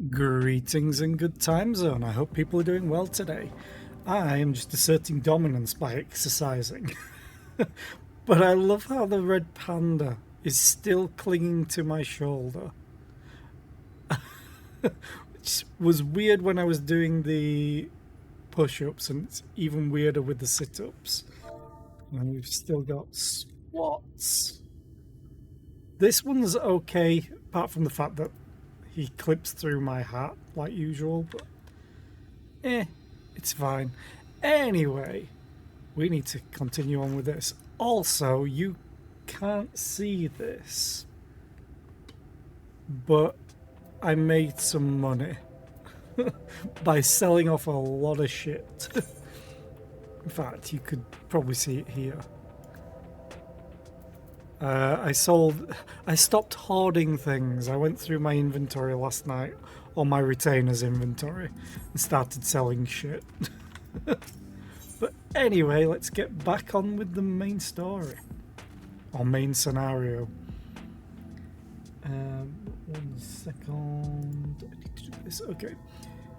Greetings and good time zone. I hope people are doing well today. I am just asserting dominance by exercising. But I love how the red panda is still clinging to my shoulder. Which was weird when I was doing the push-ups, and it's even weirder with the sit-ups. And we've still got squats. This one's okay, apart from the fact that he clips through my hat like usual, but it's fine. Anyway, we need to continue on with this. Also, you can't see this, but I made some money by selling off a lot of shit. In fact, you could probably see it here. I stopped hoarding things. I went through my inventory last night, or my retainers inventory, and started selling shit. But anyway, let's get back on with the main story, or main scenario. 1 second. I need to do this. Okay.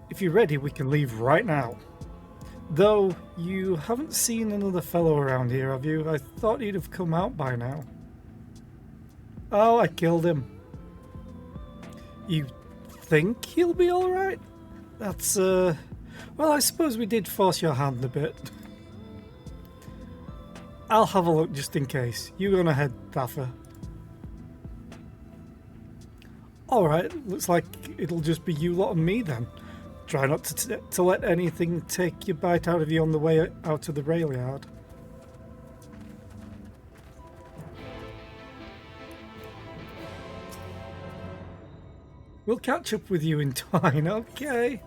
If you're ready, we can leave right now. Though, you haven't seen another fellow around here, have you? I thought he'd have come out by now. Oh, I killed him. You think he'll be alright? That's, well, I suppose we did force your hand a bit. I'll have a look just in case. You go on ahead, Thaffer. Alright, looks like it'll just be you lot and me then. Try not to let anything take your bite out of you on the way out of the rail yard. We'll catch up with you in Twine, okay?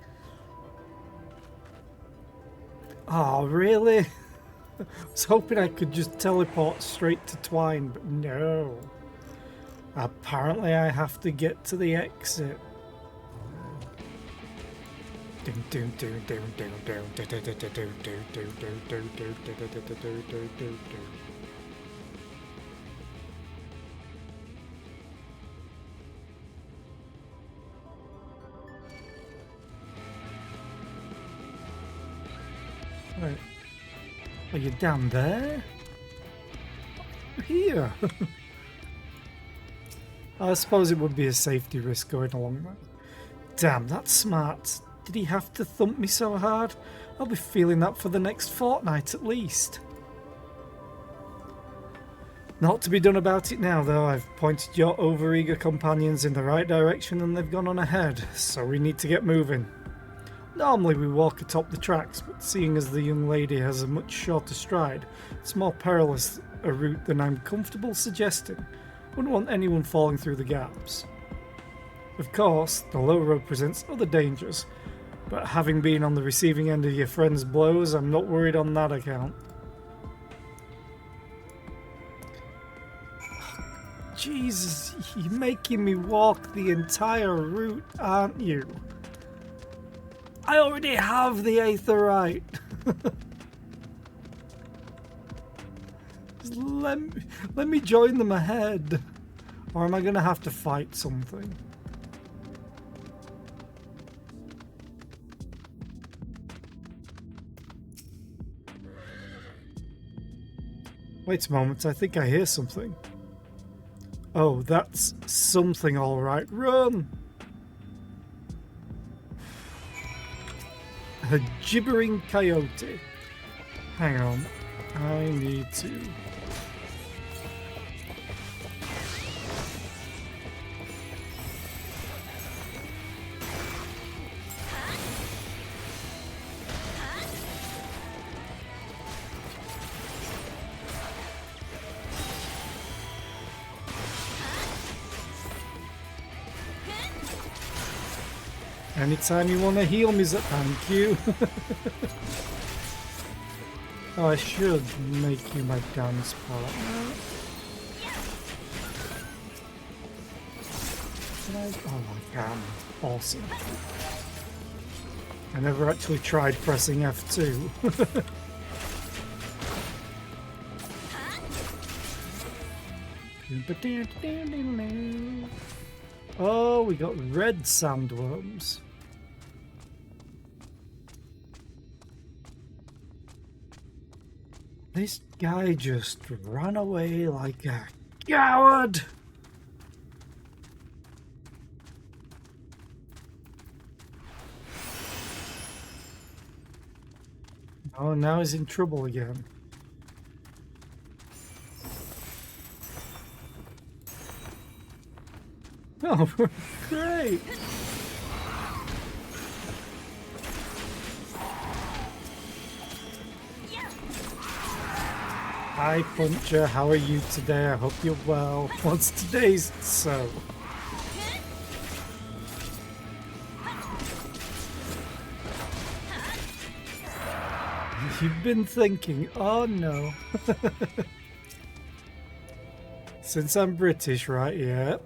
Oh, really? I was hoping I could just teleport straight to Twine, but no. Apparently I have to get to the exit. Right. Are you down there? Here. I suppose it would be a safety risk going along there. Damn, that's smart. Did he have to thump me so hard? I'll be feeling that for the next fortnight at least. Not to be done about it now, though. I've pointed your overeager companions in the right direction and they've gone on ahead, so we need to get moving. Normally we walk atop the tracks, but seeing as the young lady has a much shorter stride, it's more perilous a route than I'm comfortable suggesting. Wouldn't want anyone falling through the gaps. Of course, the low road presents other dangers, but having been on the receiving end of your friend's blows, I'm not worried on that account. Jesus, you're making me walk the entire route, aren't you? I already have the Aetheryte. Just let me join them ahead. Or am I going to have to fight something? Wait a moment, I think I hear something. Oh, that's something alright. Run! A gibbering coyote. Hang on. I need to... Anytime you want to heal me, thank you. Oh, I should make you my dance partner. Oh, I can. Awesome. I never actually tried pressing F2. Oh, we got red sandworms. This guy just ran away like a coward. Oh, now he's in trouble again. Oh, great! Hi, Puncher. How are you today? I hope you're well. What's today's so? You've been thinking, oh no. Since I'm British, right? Yeah.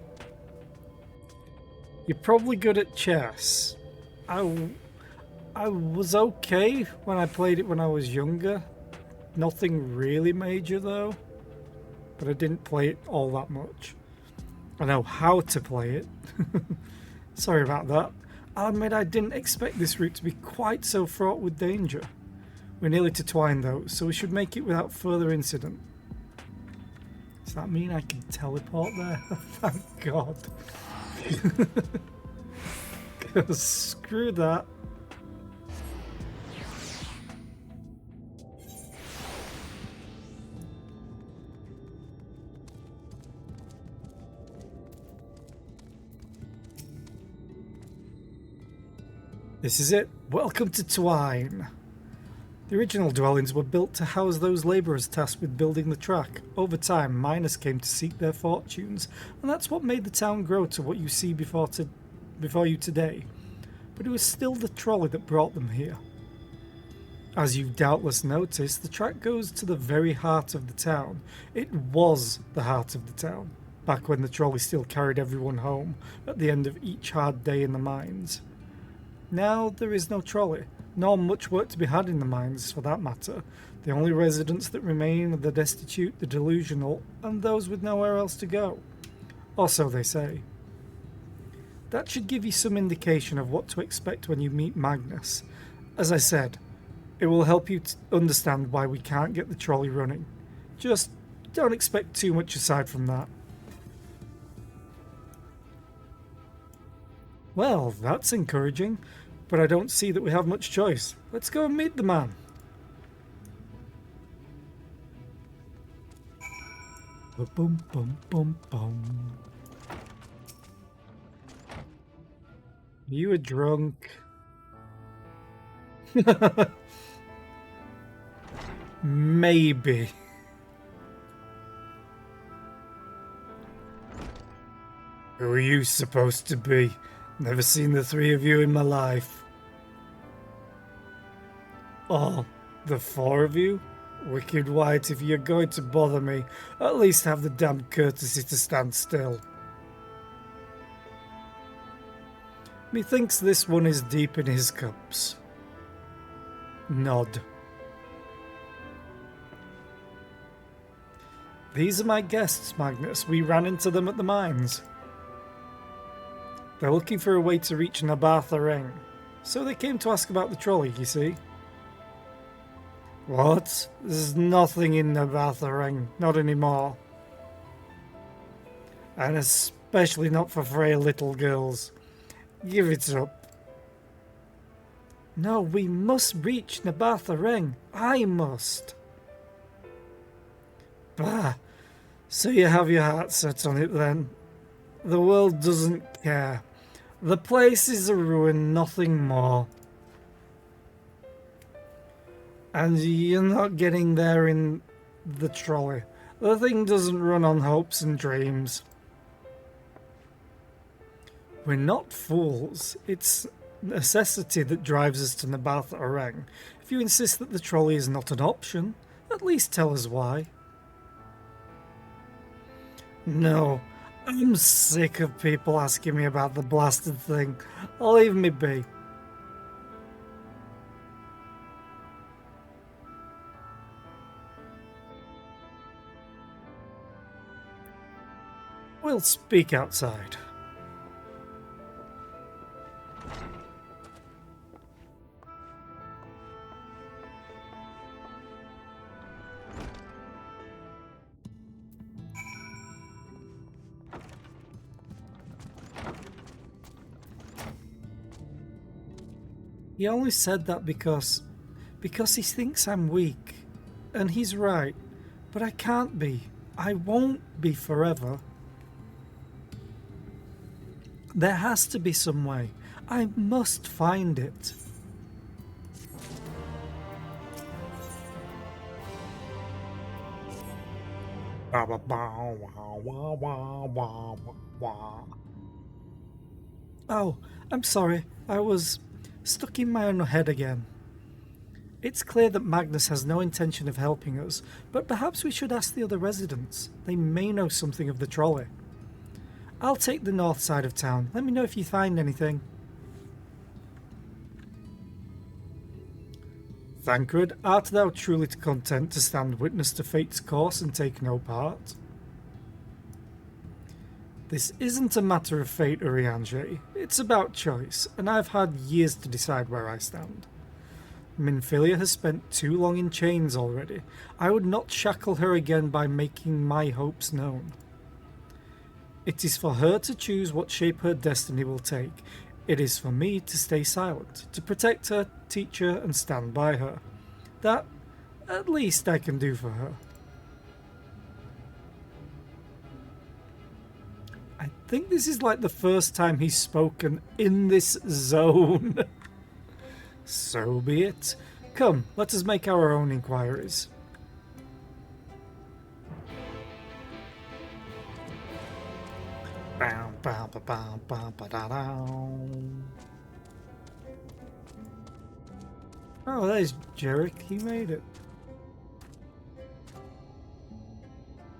You're probably good at chess. I was okay when I played it when I was younger. Nothing really major though. But I didn't play it all that much. I know how to play it. Sorry about that. I'll admit I didn't expect this route to be quite so fraught with danger. We're nearly to Twine though, so we should make it without further incident. Does that mean I can teleport there? Thank God. Screw that. This is it. Welcome to Twine. The original dwellings were built to house those labourers tasked with building the track. Over time, miners came to seek their fortunes, and that's what made the town grow to what you see before you today. But it was still the trolley that brought them here. As you've doubtless noticed, the track goes to the very heart of the town. It was the heart of the town, back when the trolley still carried everyone home at the end of each hard day in the mines. Now there is no trolley, nor much work to be had in the mines for that matter. The only residents that remain are the destitute, the delusional, and those with nowhere else to go. Or so they say. That should give you some indication of what to expect when you meet Magnus. As I said, it will help you to understand why we can't get the trolley running. Just don't expect too much aside from that. Well, that's encouraging, but I don't see that we have much choice. Let's go and meet the man. Boom, boom, boom, boom. You a drunk? Maybe. Who are you supposed to be? Never seen the three of you in my life. Oh, the four of you? Wicked White, if you're going to bother me, at least have the damn courtesy to stand still. Methinks this one is deep in his cups. Nod. These are my guests, Magnus. We ran into them at the mines. They're looking for a way to reach Nabartha Reng, so they came to ask about the trolley, you see. What? There's nothing in Nabartha Reng, not anymore. And especially not for frail little girls. Give it up. No, we must reach Nabartha Reng. I must. Bah, so you have your heart set on it then. The world doesn't care. The place is a ruin, nothing more. And you're not getting there in the trolley. The thing doesn't run on hopes and dreams. We're not fools. It's necessity that drives us to Nabartha Reng. If you insist that the trolley is not an option, at least tell us why. No, I'm sick of people asking me about the blasted thing. Leave me be. We'll speak outside. He only said that because he thinks I'm weak. And he's right. But I can't be. I won't be forever. There has to be some way. I must find it. Oh, I'm sorry. I was stuck in my own head again. It's clear that Magnus has no intention of helping us, but perhaps we should ask the other residents. They may know something of the trolley. I'll take the north side of town. Let me know if you find anything. Thancred, art thou truly content to stand witness to fate's course and take no part? This isn't a matter of fate, Urianger. It's about choice, and I've had years to decide where I stand. Minfilia has spent too long in chains already. I would not shackle her again by making my hopes known. It is for her to choose what shape her destiny will take. It is for me to stay silent, to protect her, teach her, and stand by her. That, at least, I can do for her. I think this is like the first time he's spoken in this zone. So be it. Come, let us make our own inquiries. Oh, there's Jarek. He made it.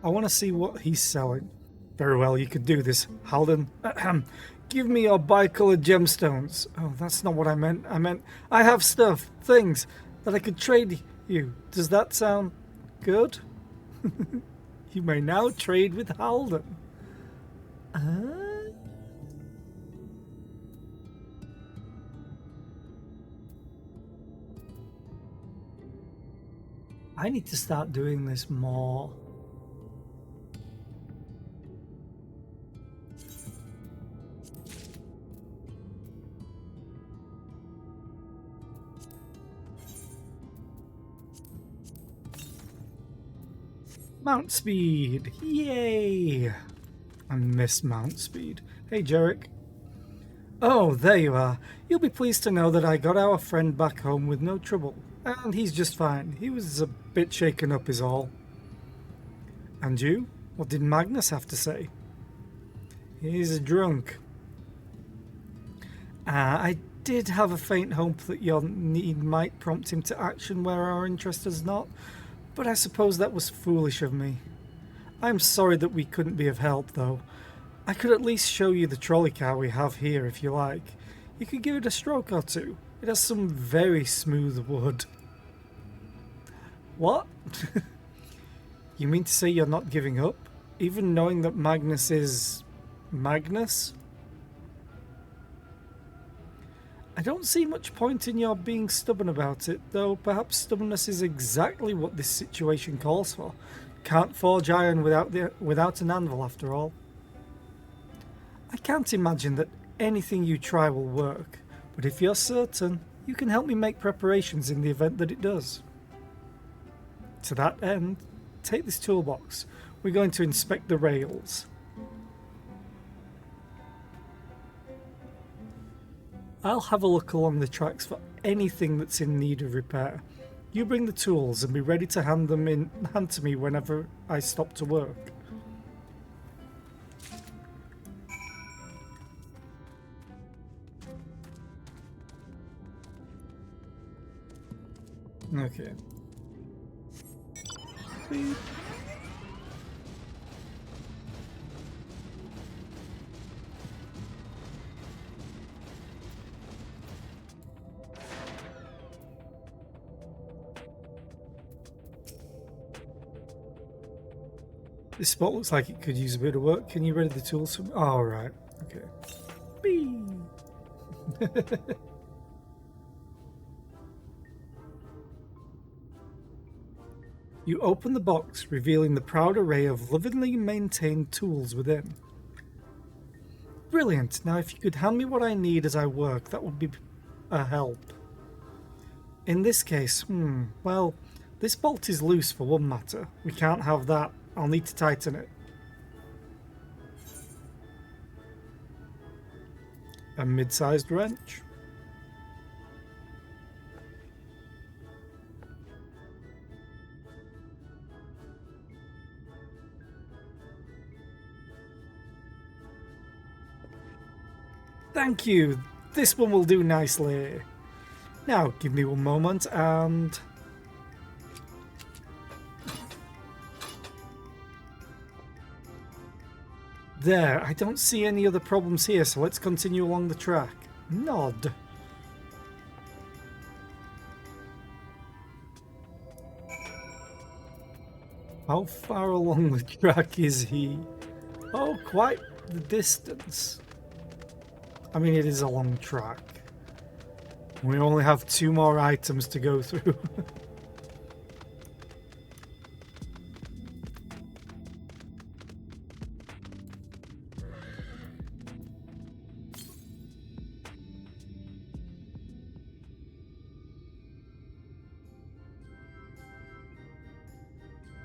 I want to see what he's selling. Very well, you could do this, Halden. Give me your bicolored gemstones. Oh, that's not what I meant. I meant I have stuff, things, that I could trade you. Does that sound good? You may now trade with Halden. I need to start doing this more. Mount speed! Yay! I miss Mount speed. Hey, Jarek. Oh, there you are. You'll be pleased to know that I got our friend back home with no trouble. And he's just fine. He was a bit shaken up is all. And you? What did Magnus have to say? He's drunk. I did have a faint hope that your need might prompt him to action where our interest is not, but I suppose that was foolish of me. I'm sorry that we couldn't be of help, though. I could at least show you the trolley car we have here if you like. You could give it a stroke or two. It has some very smooth wood. What? You mean to say you're not giving up? Even knowing that Magnus is... Magnus? I don't see much point in your being stubborn about it, though perhaps stubbornness is exactly what this situation calls for. Can't forge iron without an anvil, after all. I can't imagine that anything you try will work, but if you're certain, you can help me make preparations in the event that it does. To that end, take this toolbox. We're going to inspect the rails. I'll have a look along the tracks for anything that's in need of repair. You bring the tools and be ready to hand to me whenever I stop to work. Okay. Beep. This spot looks like it could use a bit of work. Can you ready the tools for me? Oh, right. Okay. Whee! You open the box, revealing the proud array of lovingly maintained tools within. Brilliant. Now if you could hand me what I need as I work, that would be a help. In this case, well, this bolt is loose for one matter. We can't have that. I'll need to tighten it. A mid-sized wrench. Thank you. This one will do nicely. Now, give me one moment and... There, I don't see any other problems here, so let's continue along the track. Nod. How far along the track is he? Oh, quite the distance. I mean, it is a long track. We only have 2 more items to go through.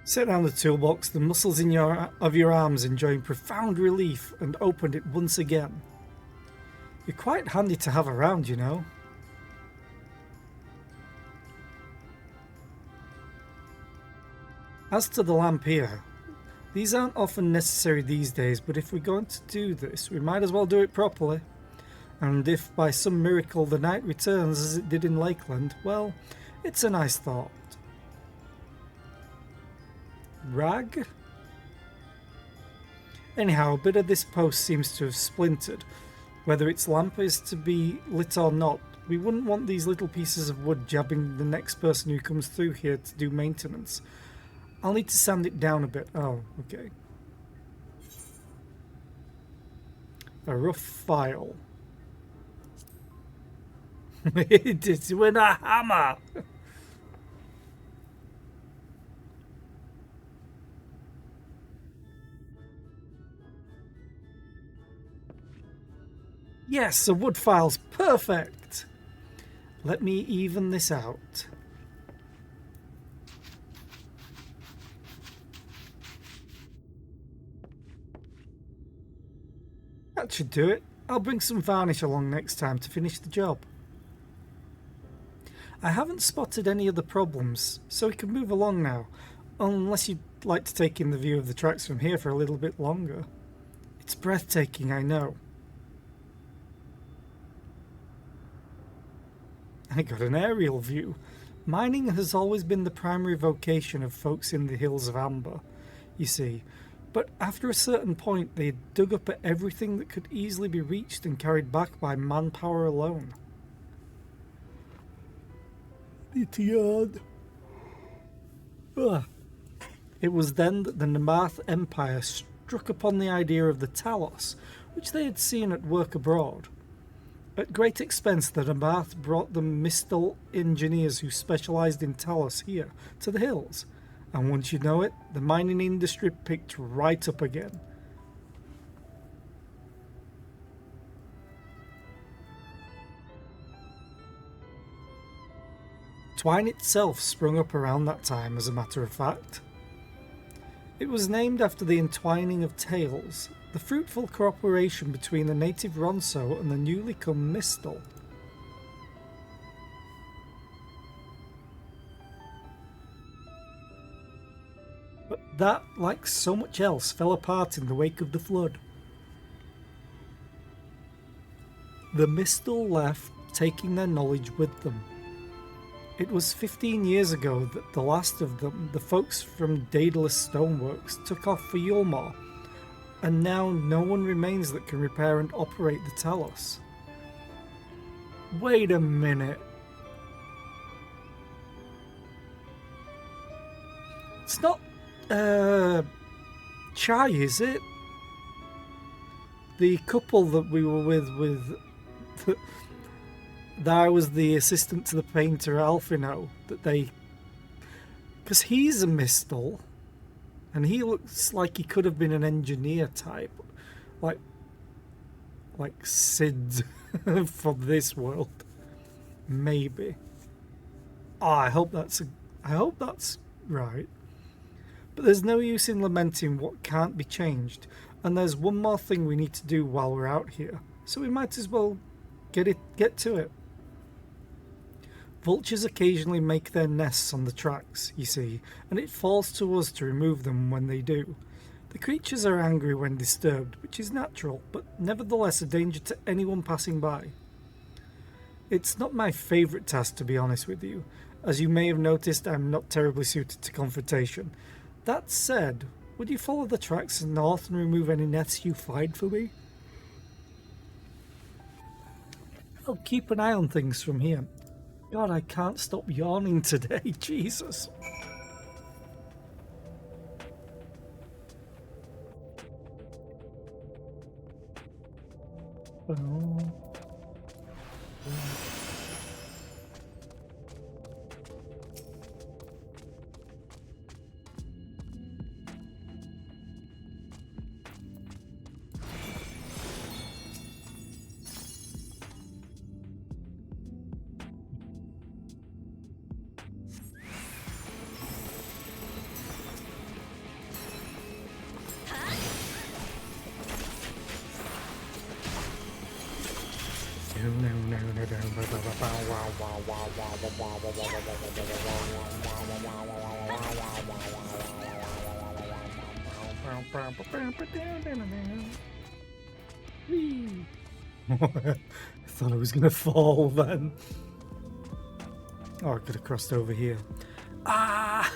Set down the toolbox, the muscles of your arms enjoying profound relief, and opened it once again. You're quite handy to have around, you know. As to the lamp here, these aren't often necessary these days, but if we're going to do this, we might as well do it properly. And if by some miracle the night returns as it did in Lakeland, well, it's a nice thought. Rag? Anyhow, a bit of this post seems to have splintered. Whether its lamp is to be lit or not, we wouldn't want these little pieces of wood jabbing the next person who comes through here to do maintenance. I'll need to sand it down a bit. Oh, okay. A rough file. It is with a hammer! Yes, a wood file's perfect! Let me even this out. That should do it. I'll bring some varnish along next time to finish the job. I haven't spotted any other problems, so we can move along now, unless you'd like to take in the view of the tracks from here for a little bit longer. It's breathtaking, I know. I got an aerial view. Mining has always been the primary vocation of folks in the Hills of Amber, you see, but after a certain point they dug up at everything that could easily be reached and carried back by manpower alone. It's yard. It was then that the Namath Empire struck upon the idea of the Talos, which they had seen at work abroad. At great expense, the Namath brought the Mistal engineers who specialised in Talos here to the hills, and once you know it, the mining industry picked right up again. Twine itself sprung up around that time, as a matter of fact. It was named after the entwining of tales, the fruitful cooperation between the native Ronso and the newly come Mistal. But that, like so much else, fell apart in the wake of the flood. The Mistal left, taking their knowledge with them. It was 15 years ago that the last of them, the folks from Daedalus Stoneworks, took off for Yulmore, and now no one remains that can repair and operate the Talos. Wait a minute. It's not, Chai, is it? The couple that we were with That was the assistant to the painter Alfino that they... Because he's a Mistal, and he looks like he could have been an engineer type. Like Sid from this world. Maybe. Oh, I hope that's right. But there's no use in lamenting what can't be changed, and there's one more thing we need to do while we're out here, so we might as well get to it. Vultures occasionally make their nests on the tracks, you see, and it falls to us to remove them when they do. The creatures are angry when disturbed, which is natural, but nevertheless a danger to anyone passing by. It's not my favourite task, to be honest with you. As you may have noticed, I'm not terribly suited to confrontation. That said, would you follow the tracks north and remove any nests you find for me? I'll keep an eye on things from here. God, I can't stop yawning today, Jesus. Oh. I thought I was going to fall then. Oh, I could have crossed over here. Ah!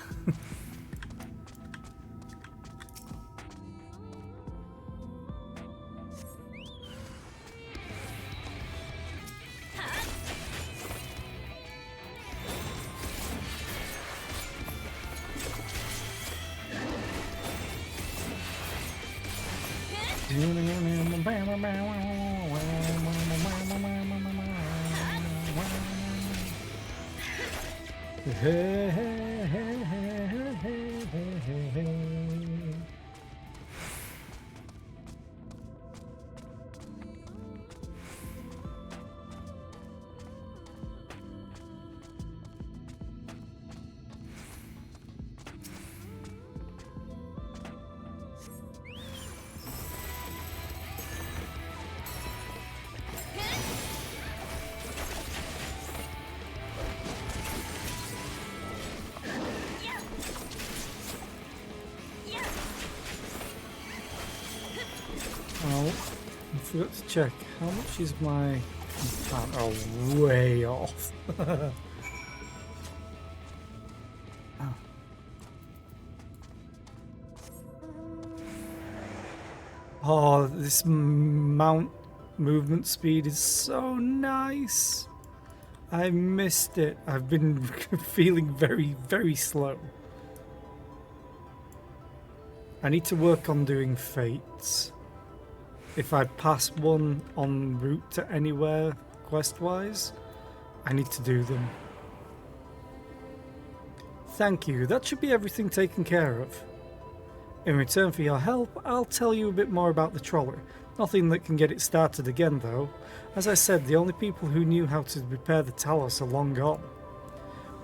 Oh, I forgot to check. How much is my... Oh, way off. Oh. Oh, this mount movement speed is so nice. I missed it. I've been feeling very, very slow. I need to work on doing fates. If I pass one en route to anywhere quest-wise, I need to do them. Thank you, that should be everything taken care of. In return for your help, I'll tell you a bit more about the trolley. Nothing that can get it started again though. As I said, the only people who knew how to repair the Talos are long gone.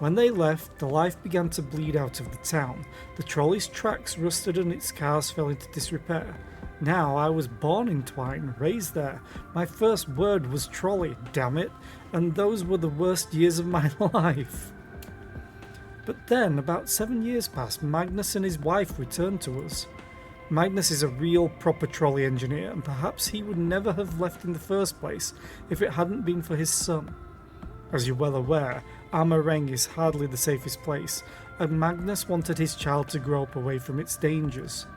When they left, the life began to bleed out of the town. The trolley's tracks rusted and its cars fell into disrepair. Now, I was born in Twine, raised there. My first word was trolley, damn it, and those were the worst years of my life. But then, about 7 years passed, Magnus and his wife returned to us. Magnus is a real proper trolley engineer, and perhaps he would never have left in the first place if it hadn't been for his son. As you're well aware, Amareng is hardly the safest place, and Magnus wanted his child to grow up away from its dangers.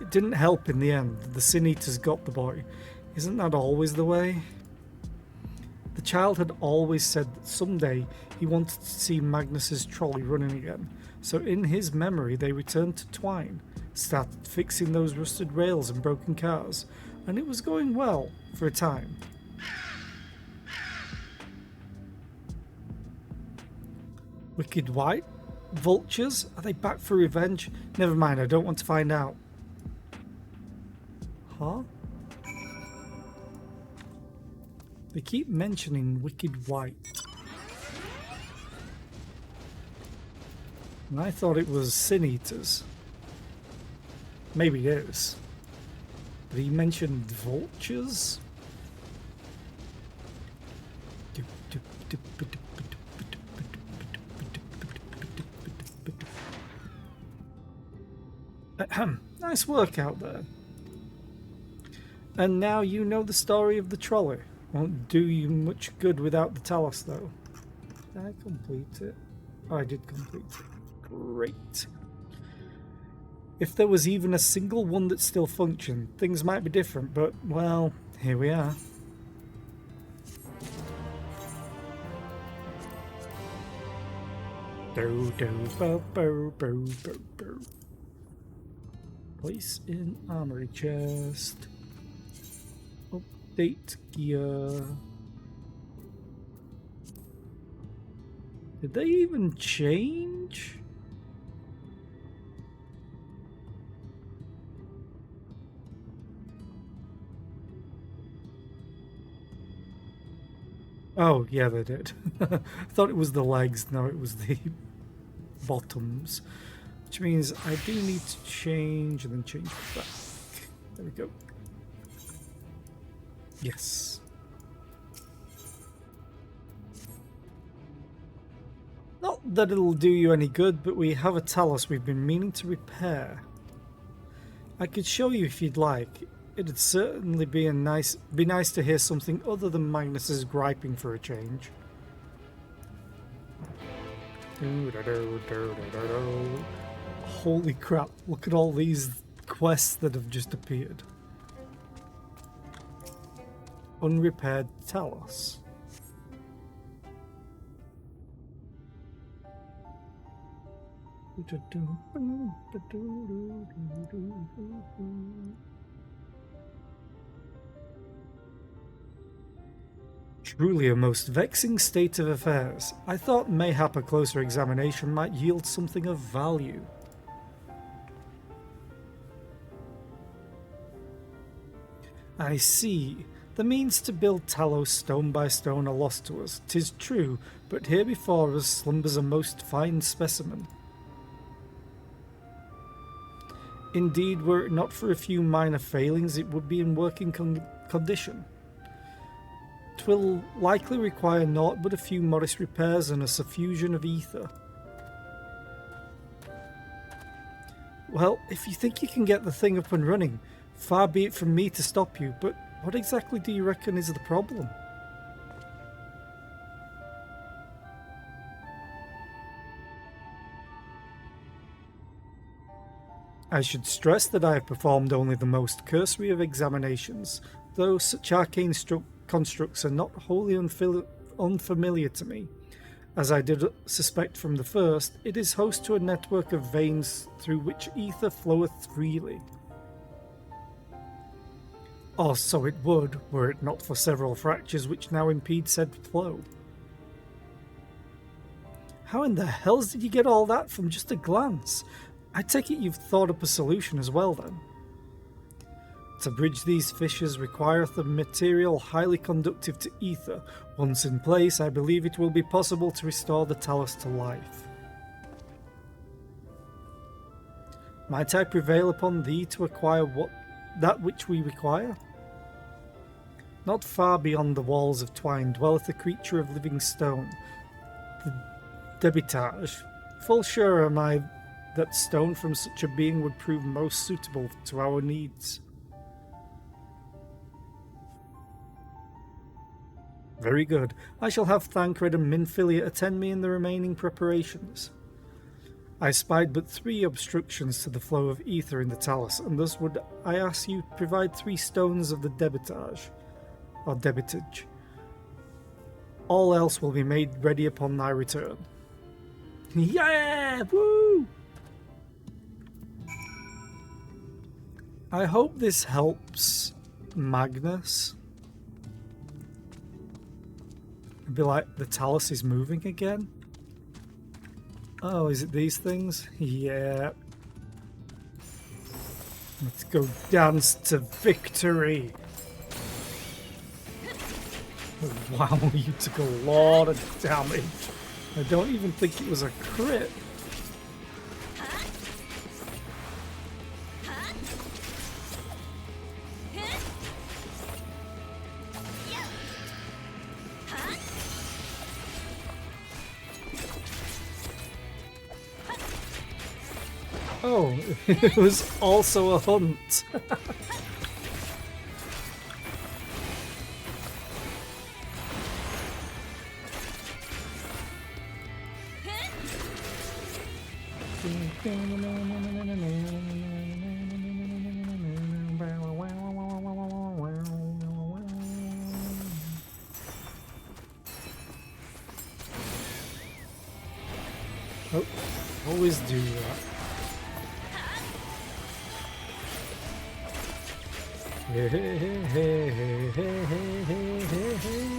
It didn't help in the end. The Sin Eaters got the boy. Isn't that always the way? The child had always said that someday he wanted to see Magnus's trolley running again, so in his memory they returned to Twine, started fixing those rusted rails and broken cars, and it was going well for a time. Wicked White? Vultures? Are they back for revenge? Never mind, I don't want to find out. Huh? They keep mentioning Wicked White. And I thought it was Sin Eaters. Maybe it is. But he mentioned vultures? Nice work out there. And now you know the story of the trolley. Won't do you much good without the Talos, though. Did I complete it? Oh, I did complete it. Great. If there was even a single one that still functioned, things might be different, but, well, here we are. Do, do, bo, bo, bo, bo, bo. Place in armory chest. Update gear. Did they even change? Oh, yeah, they did. I thought it was the legs. No, it was the bottoms. Which means I do need to change and then change back. There we go. Yes. Not that it'll do you any good, but we have a Talos we've been meaning to repair. I could show you if you'd like. It'd certainly be nice to hear something other than Magnus's griping for a change. Holy crap, look at all these quests that have just appeared. Unrepaired Talos. Truly a most vexing state of affairs. I thought mayhap a closer examination might yield something of value. I see. The means to build Talos stone by stone are lost to us, 'tis true, but here before us slumbers a most fine specimen. Indeed, were it not for a few minor failings, it would be in working condition. 'Twill likely require naught but a few modest repairs and a suffusion of ether. Well, if you think you can get the thing up and running, far be it from me to stop you, but what exactly do you reckon is the problem? I should stress that I have performed only the most cursory of examinations, though such arcane constructs are not wholly unfamiliar to me. As I did suspect from the first, it is host to a network of veins through which ether floweth freely. Or so it would, were it not for several fractures which now impede said flow. How in the hells did you get all that from just a glance? I take it you've thought up a solution as well, then. To bridge these fissures requireth a material highly conductive to ether. Once in place, I believe it will be possible to restore the Talos to life. Might I prevail upon thee to acquire that which we require? Not far beyond the walls of Twine dwelleth a creature of living stone, the Debitage. Full sure am I that stone from such a being would prove most suitable to our needs. Very good. I shall have Thancred and Minfilia attend me in the remaining preparations. I spied but 3 obstructions to the flow of ether in the Talos, and thus would I ask you to provide 3 stones of the Debitage, or Debitage. All else will be made ready upon thy return. Yeah! Woo! I hope this helps Magnus. It'd be like the Talos is moving again. Oh, is it these things? Yeah. Let's go dance to victory. Oh, wow, you took a lot of damage. I don't even think it was a crit. Oh, it was also a hunt. Oh, always do that. Hey, hey, hey, hey, hey, hey, hey, hey, hey.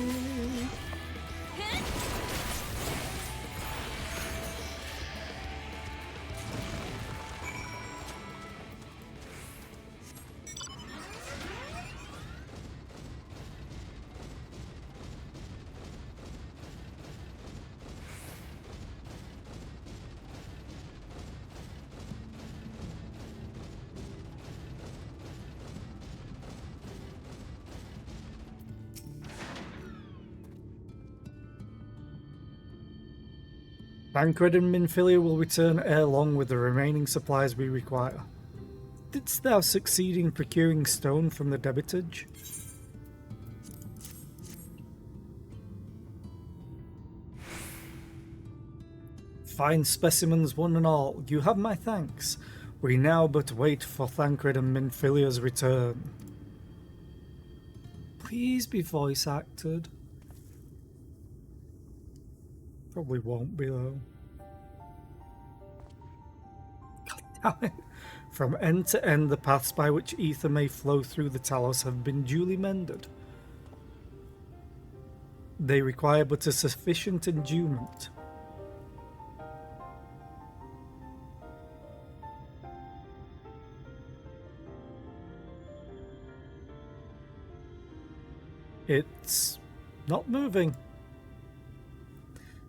Thancred and Minfilia will return ere long with the remaining supplies we require. Didst thou succeed in procuring stone from the debitage? Fine specimens one and all, you have my thanks. We now but wait for Thancred and Minfilia's return. Please be voice acted. Probably won't be though. God damn it. From end to end, the paths by which ether may flow through the Talos have been duly mended. They require but a sufficient endowment. It's not moving.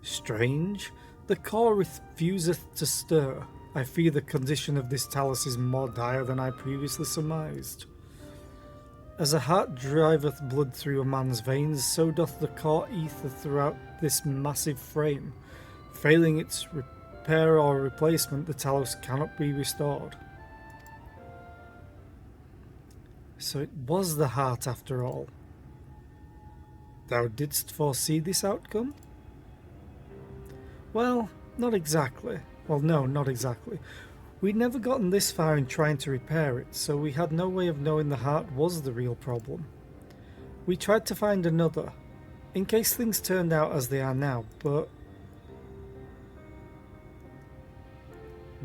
Strange. The core refuseth to stir. I fear the condition of this Talos is more dire than I previously surmised. As a heart driveth blood through a man's veins, so doth the core ether throughout this massive frame. Failing its repair or replacement, the Talos cannot be restored. So it was the heart after all. Thou didst foresee this outcome? Well, not exactly. Well, no, not exactly. We'd never gotten this far in trying to repair it, so we had no way of knowing the heart was the real problem. We tried to find another, in case things turned out as they are now, but...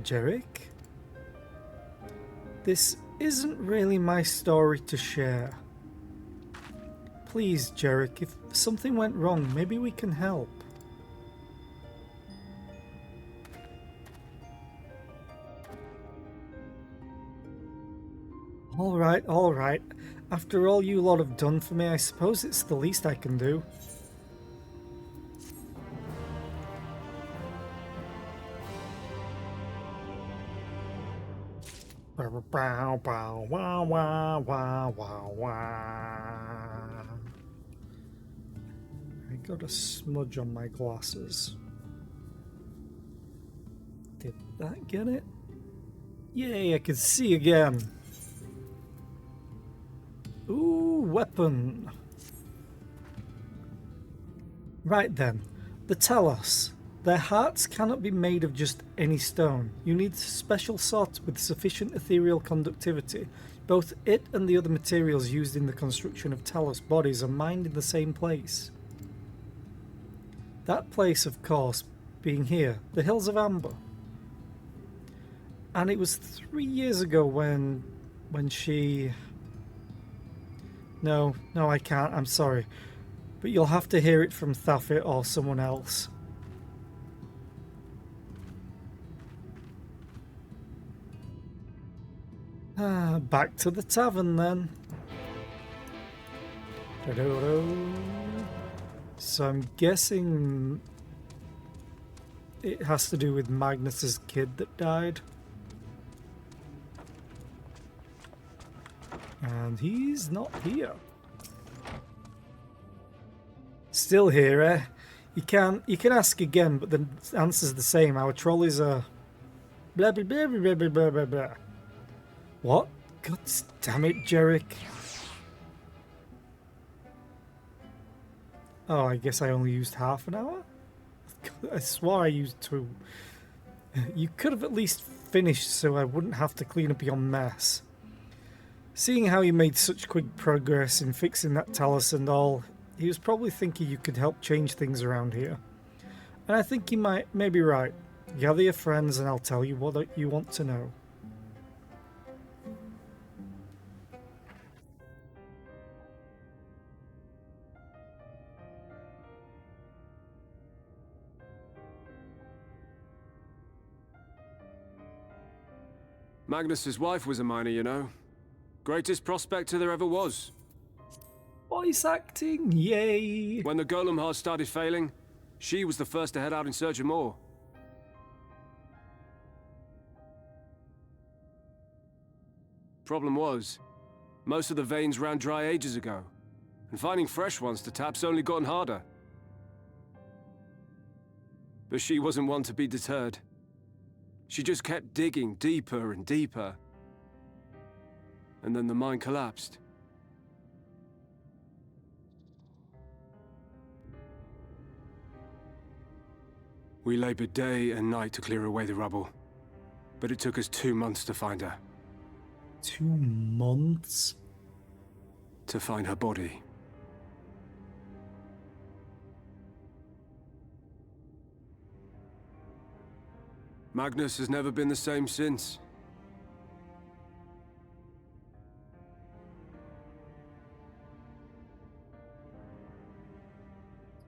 Jarek? This isn't really my story to share. Please, Jarek, if something went wrong, maybe we can help. Alright, alright. After all you lot have done for me, I suppose it's the least I can do. Bow, bow, wow, wow, wow, wow, wow. I got a smudge on my glasses. Did that get it? Yay, I can see again. Ooh, weapon. Right then, the Talos. Their hearts cannot be made of just any stone. You need a special sort with sufficient ethereal conductivity. Both it and the other materials used in the construction of Talos bodies are mined in the same place. That place, of course, being here, the Hills of Amber. And it was 3 years ago when she... No, I can't, I'm sorry. But you'll have to hear it from Thafit or someone else. Back to the tavern then. So I'm guessing it has to do with Magnus's kid that died. And he's not here. Still here, eh? You can ask again, but the answer's the same. Our trolleys are blah blah blah blah blah blah blah blah. What? God damn it, Jarek. Oh, I guess I only used half an hour? I swore I used 2. You could have at least finished so I wouldn't have to clean up your mess. Seeing how you made such quick progress in fixing that talus and all, he was probably thinking you could help change things around here. And I think he may be right. Gather your friends and I'll tell you what you want to know. Magnus's wife was a miner, you know. Greatest prospector there ever was. Voice acting, yay! When the golem heart started failing, she was the first to head out in search of more. Problem was, most of the veins ran dry ages ago, and finding fresh ones to tap's only gotten harder. But she wasn't one to be deterred. She just kept digging deeper and deeper. And then the mine collapsed. We labored day and night to clear away the rubble, but it took us 2 months to find her. 2 months? To find her body. Magnus has never been the same since.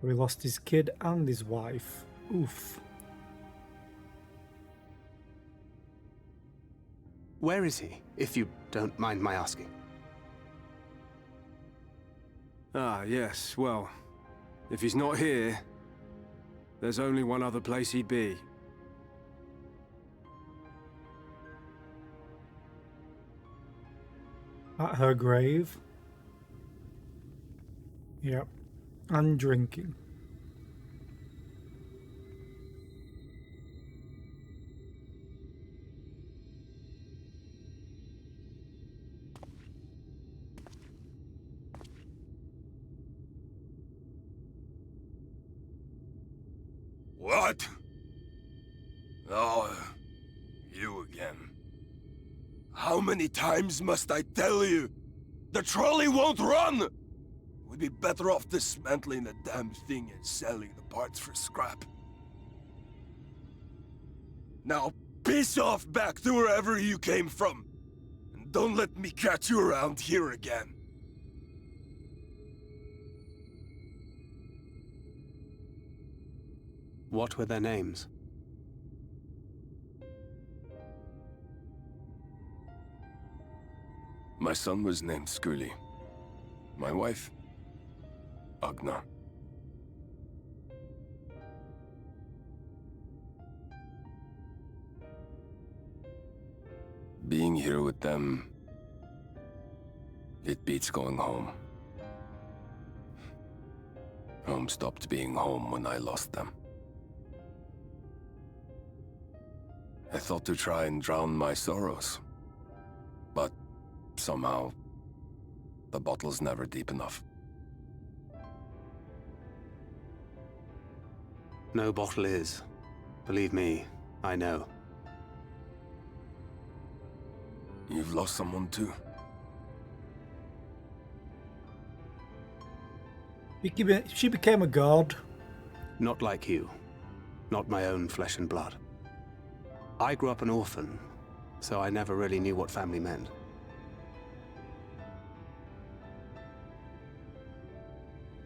We lost his kid and his wife. Oof. Where is he, if you don't mind my asking? Ah, yes, well, if he's not here, there's only one other place he'd be. At her grave? Yep. And drinking. What? Oh, you again. How many times must I tell you? The trolley won't run! We'd be better off dismantling the damn thing and selling the parts for scrap. Now, piss off back to wherever you came from. And don't let me catch you around here again. What were their names? My son was named Skuli. My wife, Agna. Being here with them, it beats going home. Home stopped being home when I lost them. I thought to try and drown my sorrows, but somehow, the bottle's never deep enough. No bottle is. Believe me, I know. You've lost someone too? She became a god. Not like you. Not my own flesh and blood. I grew up an orphan, so I never really knew what family meant.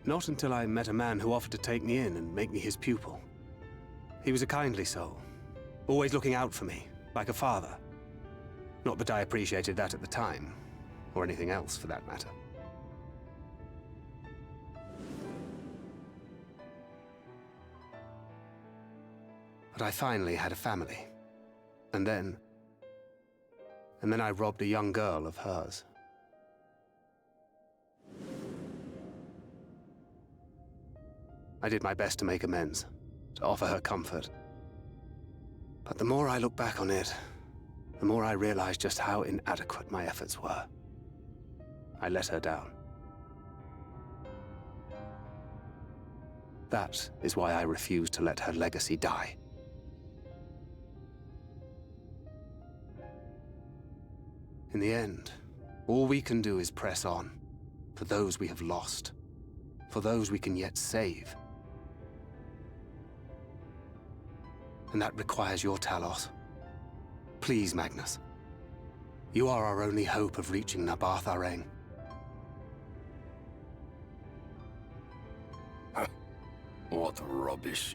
Not until I met a man who offered to take me in and make me his pupil. He was a kindly soul, always looking out for me, like a father. Not that I appreciated that at the time, or anything else for that matter. But I finally had a family. And then I robbed a young girl of hers. I did my best to make amends, to offer her comfort. But the more I look back on it, the more I realize just how inadequate my efforts were. I let her down. That is why I refuse to let her legacy die. In the end, all we can do is press on, for those we have lost, for those we can yet save. And that requires your Talos. Please, Magnus. You are our only hope of reaching Nabarth Areng. What rubbish.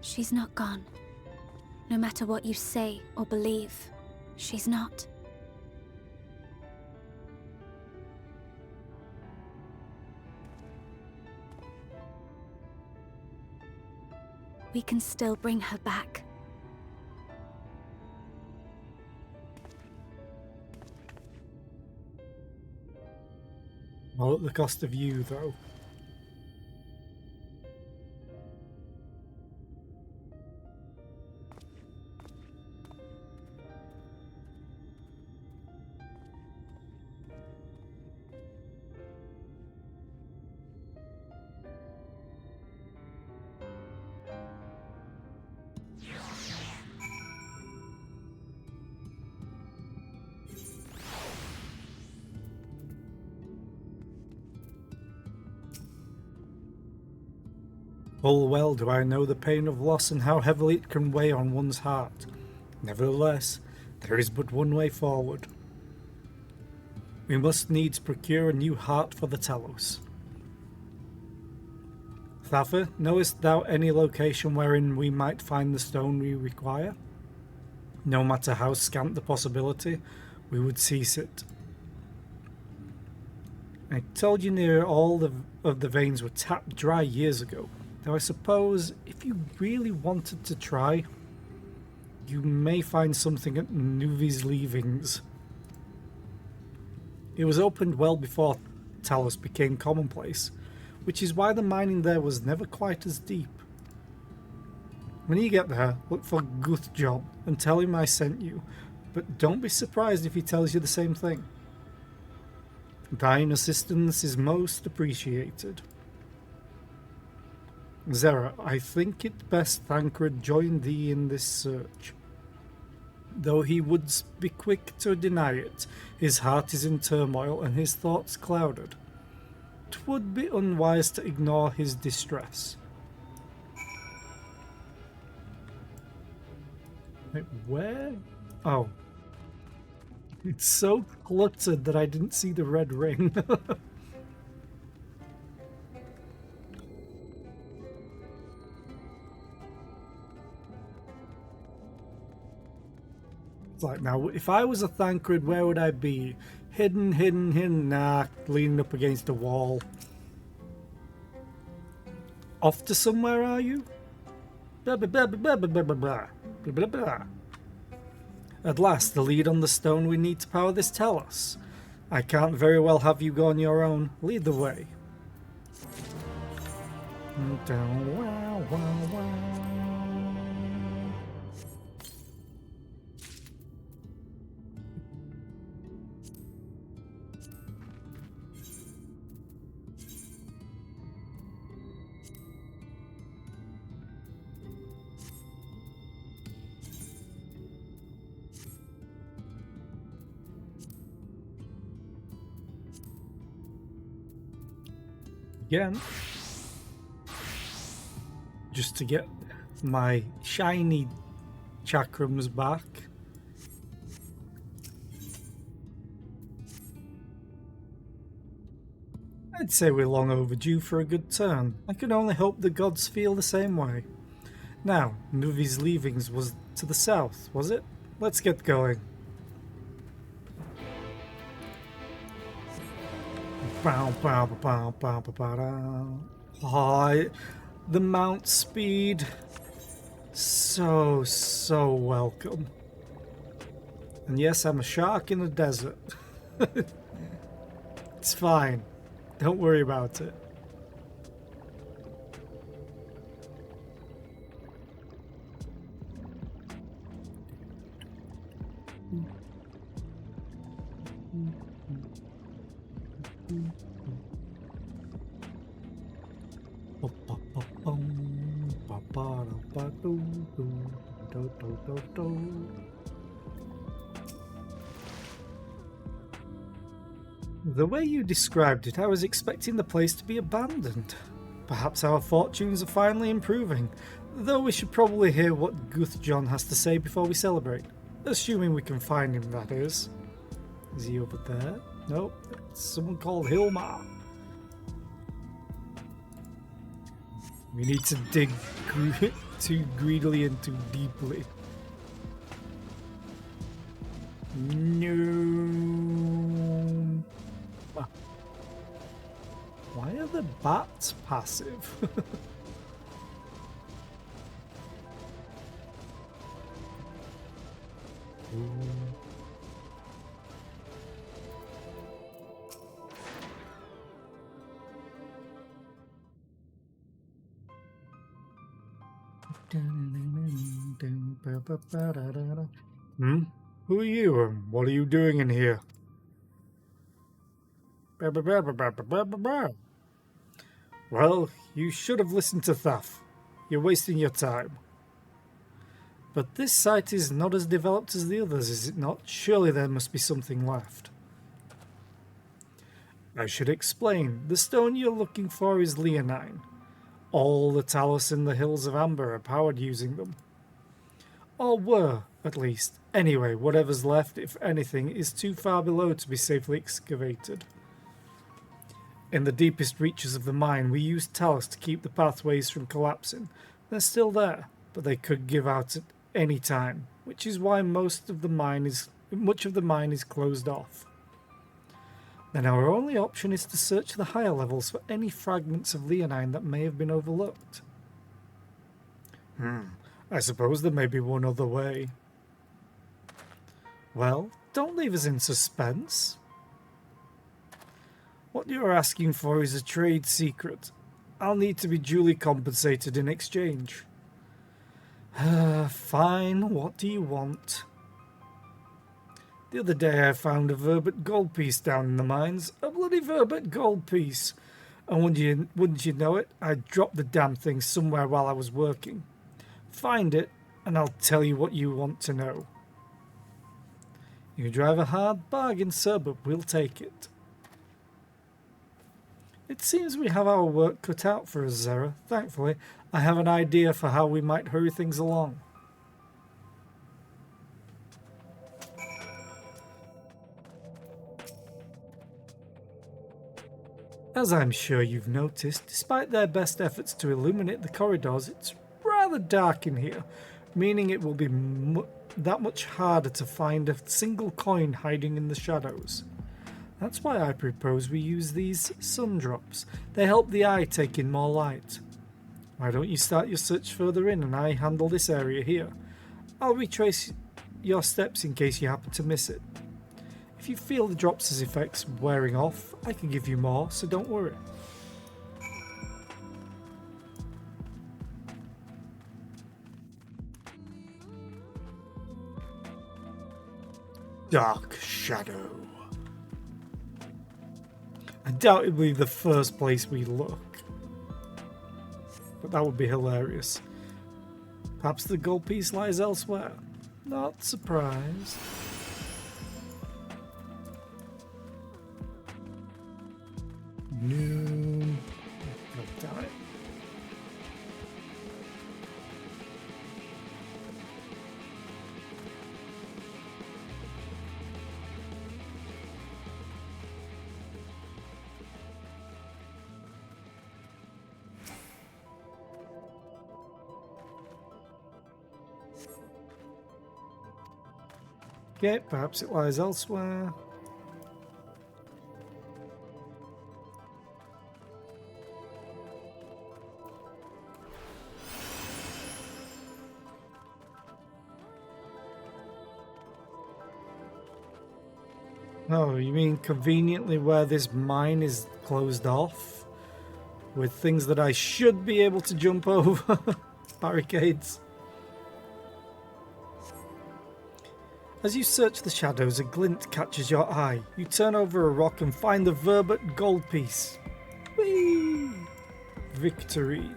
She's not gone. No matter what you say or believe, she's not. We can still bring her back. All at the cost of you, though. Full well do I know the pain of loss and how heavily it can weigh on one's heart. Nevertheless, there is but one way forward. We must needs procure a new heart for the Talos. Thafir, knowest thou any location wherein we might find the stone we require? No matter how scant the possibility, we would seize it. I told you near all of the veins were tapped dry years ago. Though I suppose if you really wanted to try, you may find something at Nuvi's leavings. It was opened well before Talos became commonplace, which is why the mining there was never quite as deep. When you get there, look for Guthjob and tell him I sent you, but don't be surprised if he tells you the same thing. Thine assistance is most appreciated. Zera, I think it best Thancred join thee in this search. Though he would be quick to deny it, his heart is in turmoil and his thoughts clouded. 'Twould be unwise to ignore his distress. Wait, where? Oh. It's so cluttered that I didn't see the red ring. It's like, now, if I was a Thancred, where would I be? Hidden, nah, leaning up against a wall. Off to somewhere, are you? Blah, blah, blah, blah, blah, blah, blah, blah, blah, blah. At last, the lead on the stone we need to power this Talos. I can't very well have you go on your own. Lead the way. Wow, wow, wow. Again, just to get my shiny chakrams back. I'd say we're long overdue for a good turn. I can only hope the gods feel the same way. Now, Nuvi's leavings was to the south, was it? Let's get going. Oh, the mount speed. So welcome. And yes, I'm a shark in the desert. It's fine. Don't worry about it. The way you described it, I was expecting the place to be abandoned. Perhaps our fortunes are finally improving, though we should probably hear what Guthjon has to say before we celebrate. Assuming we can find him, that is. Is he over there? Nope, it's someone called Hilmar. We need to dig too greedily and too deeply. No. Why are the bats passive? Who are you and what are you doing in here? Well, you should have listened to Thaf. You're wasting your time. But this site is not as developed as the others, is it not? Surely there must be something left. I should explain. The stone you're looking for is leonine. All the Talos in the Hills of Amber are powered using them. Or were, at least. Anyway, whatever's left, if anything, is too far below to be safely excavated. In the deepest reaches of the mine, we used Talos to keep the pathways from collapsing. They're still there, but they could give out at any time, which is why much of the mine is closed off. Then our only option is to search the higher levels for any fragments of leonine that may have been overlooked. I suppose there may be one other way. Well, don't leave us in suspense. What you're asking for is a trade secret. I'll need to be duly compensated in exchange. Fine, what do you want? The other day I found a verbate gold piece down in the mines. A bloody verbate gold piece. And wouldn't you know it, I dropped the damn thing somewhere while I was working. Find it, and I'll tell you what you want to know. You drive a hard bargain, sir, but we'll take it. It seems we have our work cut out for us, Zera. Thankfully, I have an idea for how we might hurry things along. As I'm sure you've noticed, despite their best efforts to illuminate the corridors, it's rather dark in here, meaning it will be that much harder to find a single coin hiding in the shadows. That's why I propose we use these sun drops. They help the eye take in more light. Why don't you start your search further in and I handle this area here? I'll retrace your steps in case you happen to miss it. If you feel the drops' effects wearing off, I can give you more, so don't worry. Dark Shadow. Undoubtedly the first place we look. But that would be hilarious. Perhaps the gold piece lies elsewhere. Not surprised. No. God damn it. Okay, perhaps it lies elsewhere. Oh, you mean conveniently where this mine is closed off? With things that I should be able to jump over? Barricades. As you search the shadows, a glint catches your eye. You turn over a rock and find the Verbet gold piece. Whee! Victory.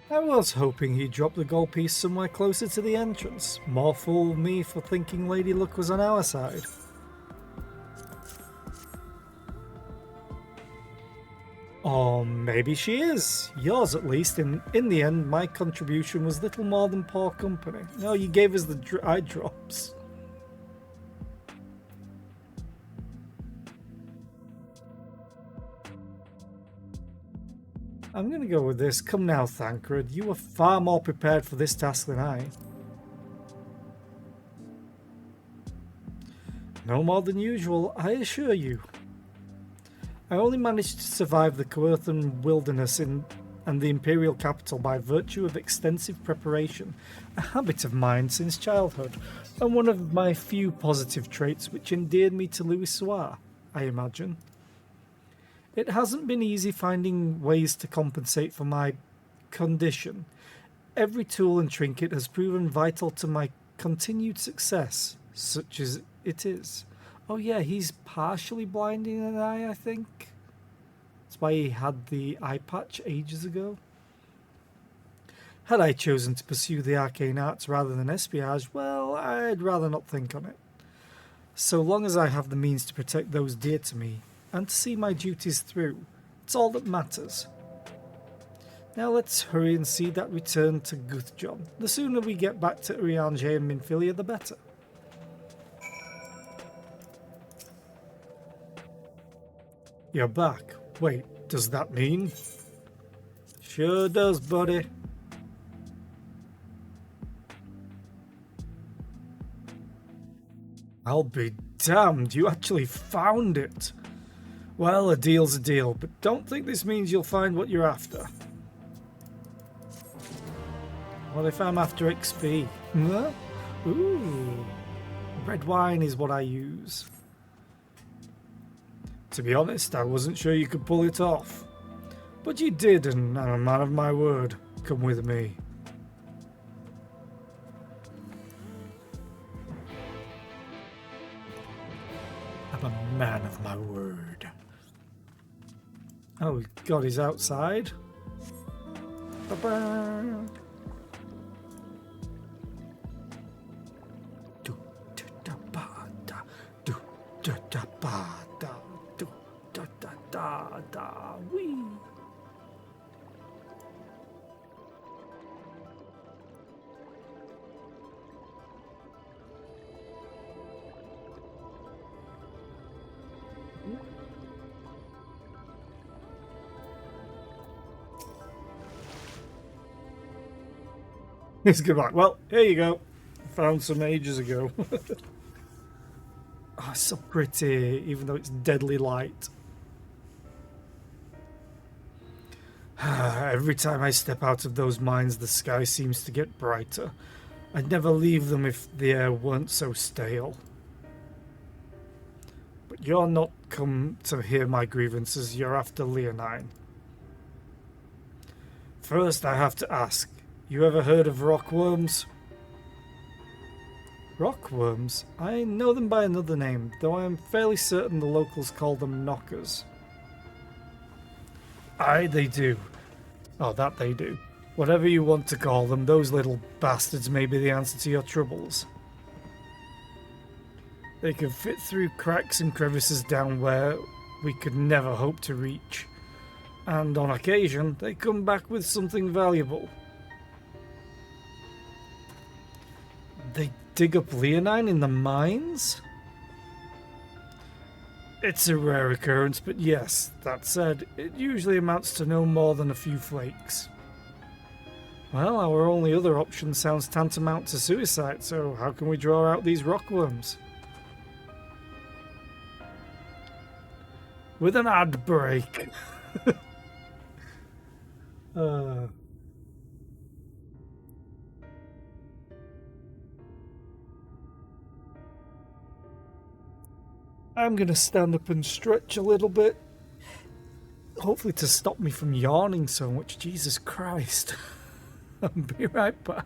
I was hoping he'd drop the gold piece somewhere closer to the entrance. More fool me for thinking Lady Luck was on our side. Or maybe she is. Yours at least. In the end, my contribution was little more than poor company. No, you gave us the eye drops. I'm going to go with this. Come now, Thancred. You were far more prepared for this task than I. No more than usual, I assure you. I only managed to survive the Coerthan wilderness and the Imperial capital by virtue of extensive preparation, a habit of mine since childhood, and one of my few positive traits which endeared me to Louisoix, I imagine. It hasn't been easy finding ways to compensate for my condition. Every tool and trinket has proven vital to my continued success, such as it is. Oh yeah, he's partially blind in an eye, I think. That's why he had the eye patch ages ago. Had I chosen to pursue the arcane arts rather than espionage, well, I'd rather not think on it. So long as I have the means to protect those dear to me, and to see my duties through, it's all that matters. Now let's hurry and see that return to Guthjon. The sooner we get back to Urianger and Minfilia, the better. You're back. Wait, does that mean? Sure does, buddy. I'll be damned, you actually found it. Well, a deal's a deal, but don't think this means you'll find what you're after. What if I'm after XP? Huh? Ooh. Red wine is what I use. To be honest, I wasn't sure you could pull it off. But you did, and I'm a man of my word. Come with me. I'm a man of my word. Oh, God, he's outside. Ba-ba. Do da da ba da. Do da da ba da. Do da da da da. Wee. He's good luck. Well, here you go. Found some ages ago. Oh, it's so pretty, even though it's deadly light. Every time I step out of those mines, the sky seems to get brighter. I'd never leave them if the air weren't so stale. But you're not come to hear my grievances, you're after Leonine. First, I have to ask, you ever heard of rockworms? Rockworms? I know them by another name, though I am fairly certain the locals call them knockers. Aye, they do. Oh, that they do. Whatever you want to call them, those little bastards may be the answer to your troubles. They can fit through cracks and crevices down where we could never hope to reach. And on occasion, they come back with something valuable. They dig up Leonine in the mines? It's a rare occurrence, but yes, that said, it usually amounts to no more than a few flakes. Well, our only other option sounds tantamount to suicide, so how can we draw out these rockworms? With an ad break. I'm gonna stand up and stretch a little bit. Hopefully to stop me from yawning so much. Jesus Christ. I'll be right back.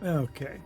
Okay.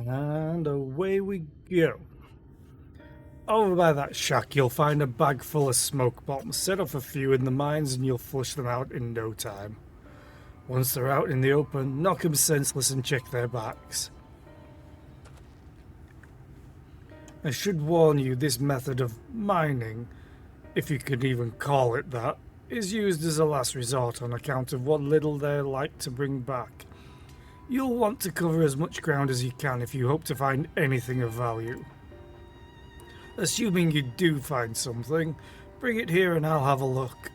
And away we go. Over by that shack, you'll find a bag full of smoke bombs. Set off a few in the mines and you'll flush them out in no time. Once they're out in the open, knock them senseless and check their backs. I should warn you, this method of mining, if you could even call it that, is used as a last resort on account of what little they're like to bring back. You'll want to cover as much ground as you can if you hope to find anything of value. Assuming you do find something, bring it here and I'll have a look.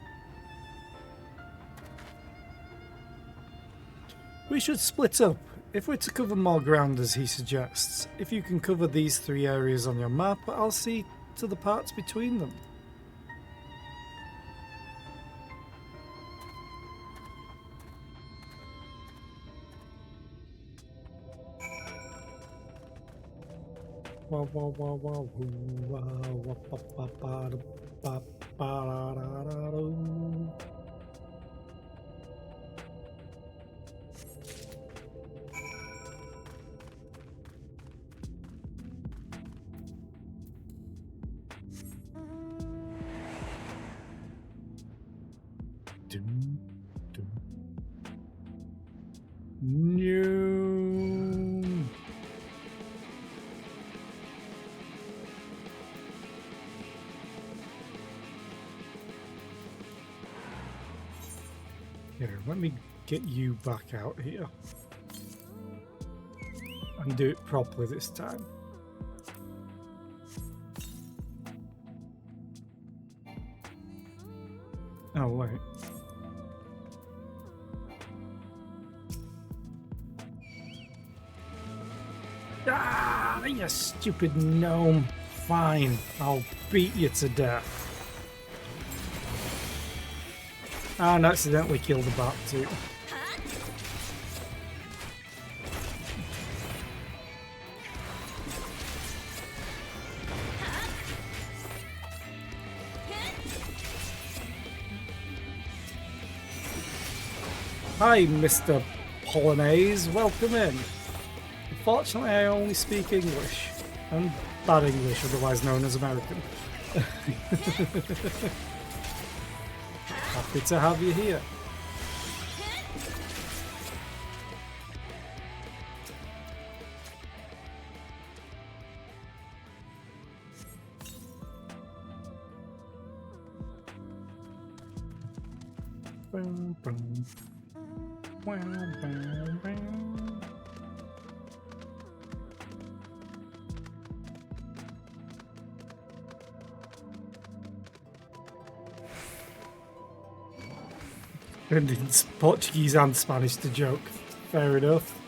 We should split up. If we're to cover more ground as he suggests, if you can cover these 3 areas on your map, I'll see to the parts between them. Wow, wow, wow, wow, wow, wow, ba, ba, ba, da, ba, ba, da, da, da, do. Dum, dum. No. let me get you back out here. And do it properly this time. Oh, wait. Ah, you stupid gnome. Fine, I'll beat you to death. And accidentally killed the bat too. Hi, Mr. Polonaise. Welcome in. Unfortunately, I only speak English. And bad English, otherwise known as American. Happy to have you here. Boom, boom. Wow, boom, boom. And in Portuguese and Spanish to joke. Fair enough.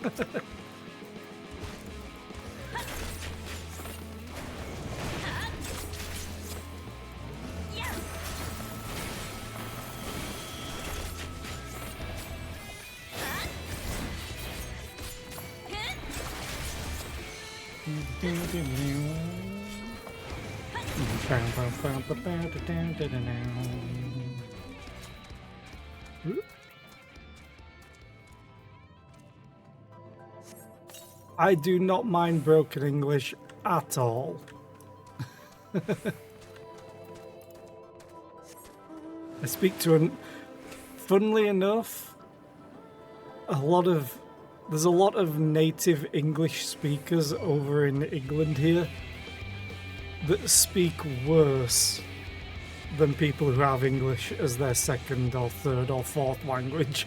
I do not mind broken English at all. I speak to an... Funnily enough, there's a lot of native English speakers over in England here that speak worse than people who have English as their second or third or fourth language.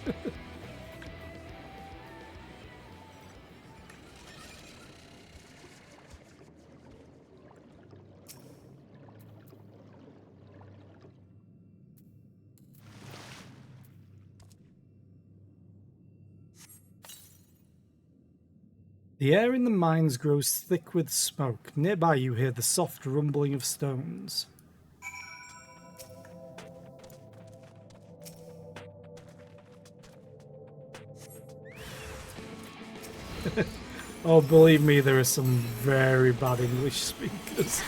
The air in the mines grows thick with smoke. Nearby you hear the soft rumbling of stones. Oh, believe me, there are some very bad English speakers.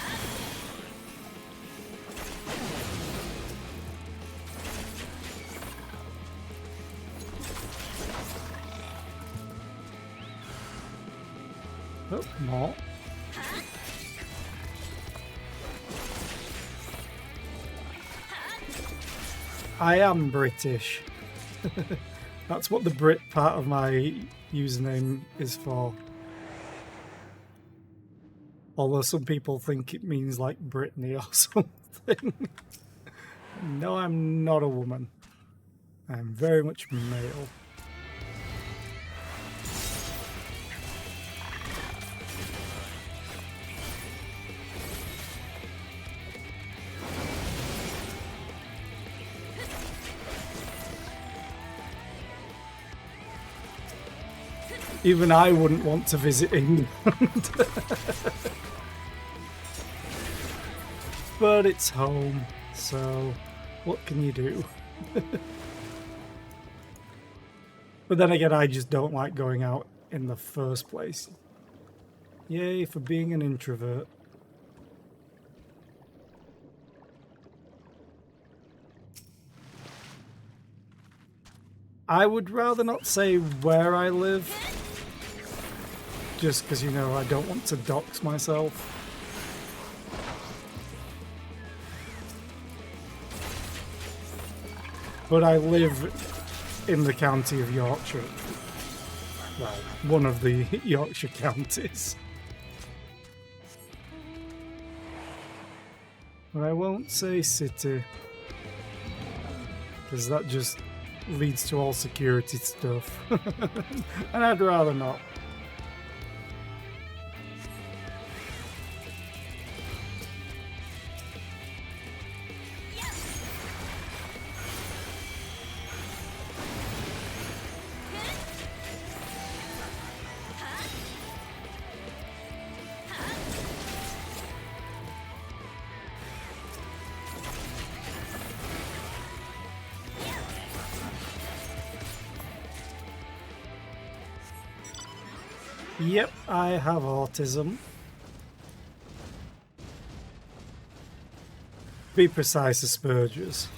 Oh, more. I am British. That's what the Brit part of my username is for. Although some people think it means like Brittany or something. No, I'm not a woman. I'm very much male. Even I wouldn't want to visit England. But it's home, so what can you do? But then again, I just don't like going out in the first place. Yay for being an introvert. I would rather not say where I live. Just because, you know, I don't want to dox myself. But I live in the county of Yorkshire. Well, one of the Yorkshire counties. But I won't say city. Because that just leads to all security stuff. And I'd rather not. Yep, I have autism. Be precise, Asperger's.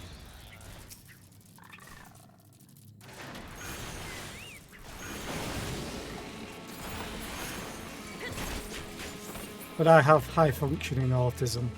But I have high-functioning autism.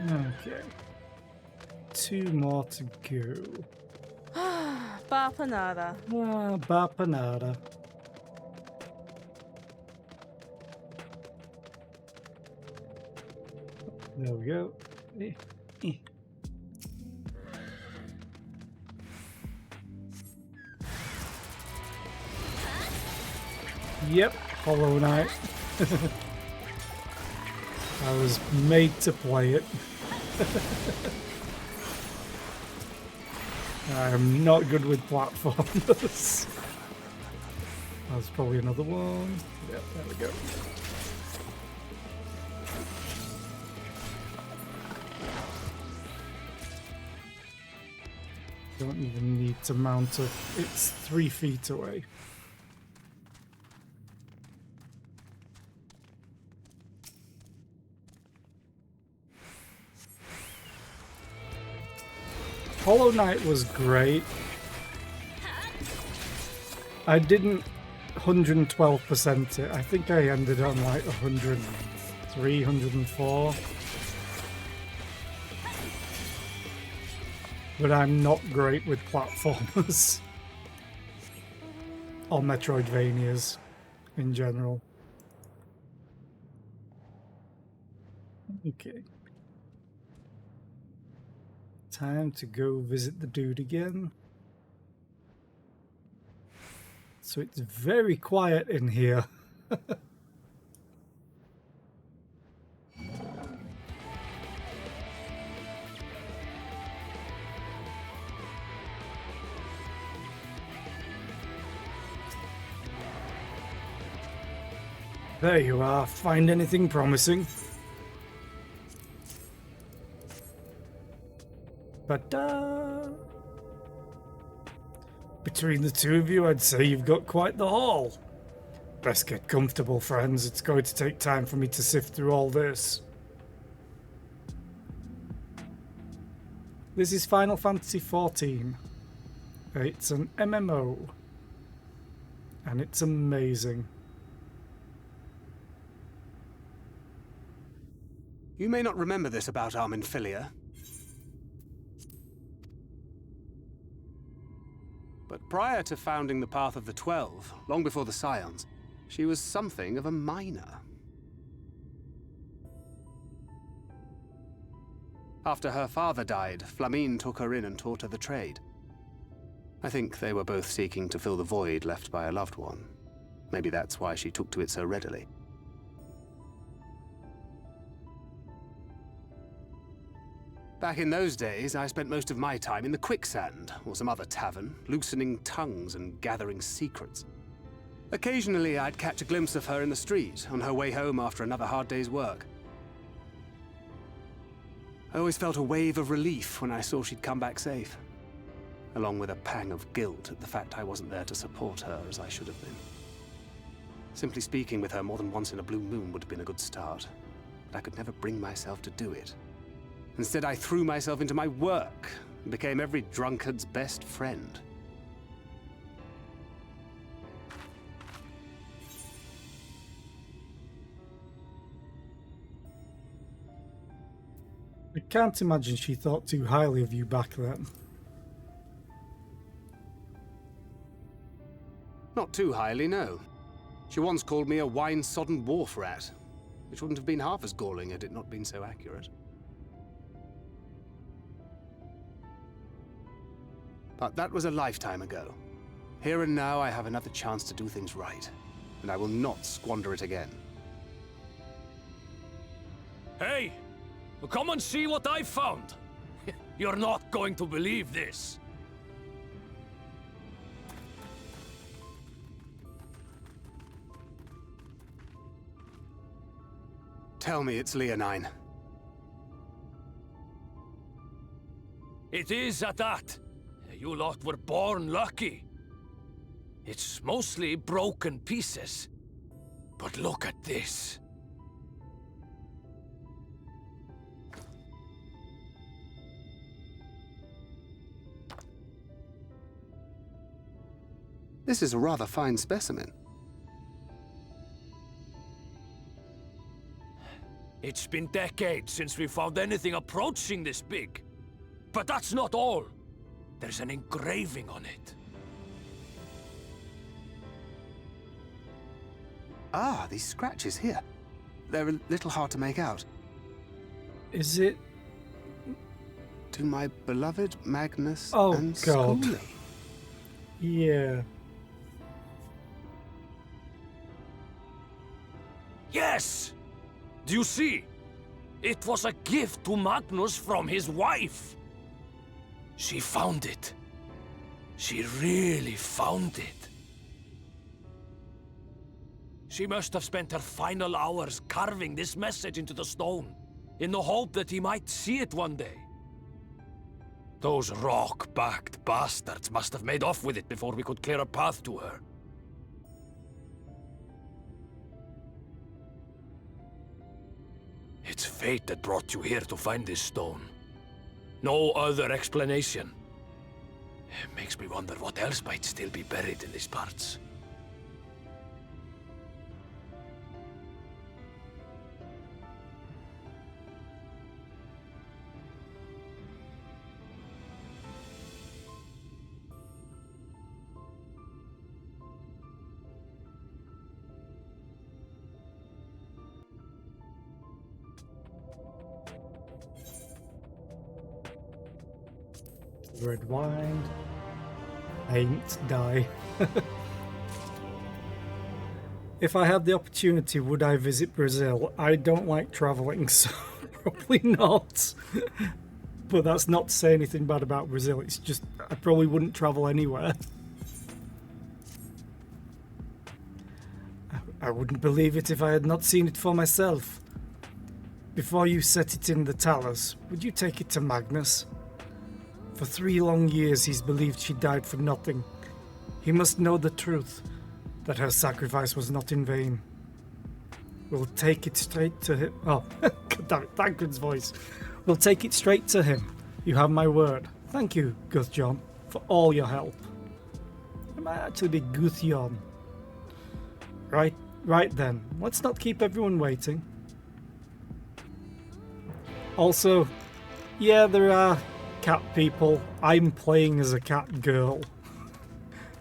Okay. 2 more to go. Bapanada. Ah, bapanada. There we go. Eh, eh. Yep, Hollow Knight. I was made to play it. I am not good with platformers. That's probably another one. Yep, there we go. Don't even need to mount up. It's 3 feet away. Hollow Knight was great. I didn't 112% it. I think I ended on like 103, 104. But I'm not great with platformers. Or Metroidvanias in general. Okay. Time to go visit the dude again. So it's very quiet in here. There you are. Find anything promising? But between the two of you, I'd say you've got quite the haul. Best get comfortable, friends. It's going to take time for me to sift through all this. This is Final Fantasy XIV. It's an MMO. And it's amazing. You may not remember this about Armin Filia, but prior to founding the Path of the 12, long before the Scions, she was something of a miner. After her father died, Flamine took her in and taught her the trade. I think they were both seeking to fill the void left by a loved one. Maybe that's why she took to it so readily. Back in those days, I spent most of my time in the Quicksand, or some other tavern, loosening tongues and gathering secrets. Occasionally, I'd catch a glimpse of her in the street, on her way home after another hard day's work. I always felt a wave of relief when I saw she'd come back safe. along with a pang of guilt at the fact I wasn't there to support her as I should have been. Simply speaking with her more than once in a blue moon would have been a good start, but I could never bring myself to do it. Instead, I threw myself into my work and became every drunkard's best friend. I can't imagine she thought too highly of you back then. Not too highly, no. She once called me a wine-sodden wharf rat, which wouldn't have been half as galling had it not been so accurate. But that was a lifetime ago. Here and now I have another chance to do things right, and I will not squander it again. Hey! Come and see what I found! You're not going to believe this. Tell me it's Leonine. It is at that. You lot were born lucky. It's mostly broken pieces. But look at this. This is a rather fine specimen. It's been decades since we found anything approaching this big. But that's not all. There's an engraving on it. Ah, these scratches here. They're a little hard to make out. Is it? To my beloved Magnus Oh, and God. Skuli. Yeah. Yes! Do you see? It was a gift to Magnus from his wife. She found it. She really found it. She must have spent her final hours carving this message into the stone, in the hope that he might see it one day. Those rock-backed bastards must have made off with it before we could clear a path to her. It's fate that brought you here to find this stone. No other explanation. It makes me wonder what else might still be buried in these parts. Red wine. Ain't die. If I had the opportunity, would I visit Brazil? I don't like travelling, so probably not. But that's not to say anything bad about Brazil. It's just I probably wouldn't travel anywhere. I wouldn't believe it if I had not seen it for myself. Before you set it in the Talus, would you take it to Magnus? For 3 long years he's believed she died for nothing. He must know the truth, that her sacrifice was not in vain. We'll take it straight to him. Oh, God damn it, Thancred's voice. We'll take it straight to him. You have my word. Thank you, Guthjon, for all your help. It might actually be Guthjon. Right then. Let's not keep everyone waiting. Also, yeah, there are cat people. I'm playing as a cat girl.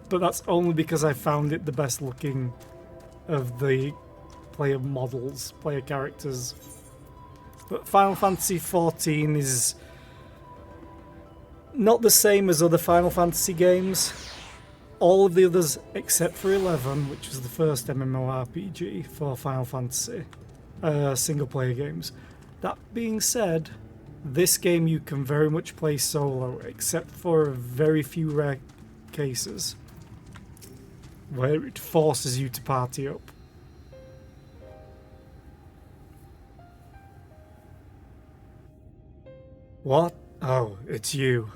But that's only because I found it the best looking of the player models, player characters. But Final Fantasy XIV is not the same as other Final Fantasy games. All of the others, except for 11, which was the first MMORPG for Final Fantasy, single player games. That being said, this game you can very much play solo, except for very few rare cases where it forces you to party up. What? Oh, it's you.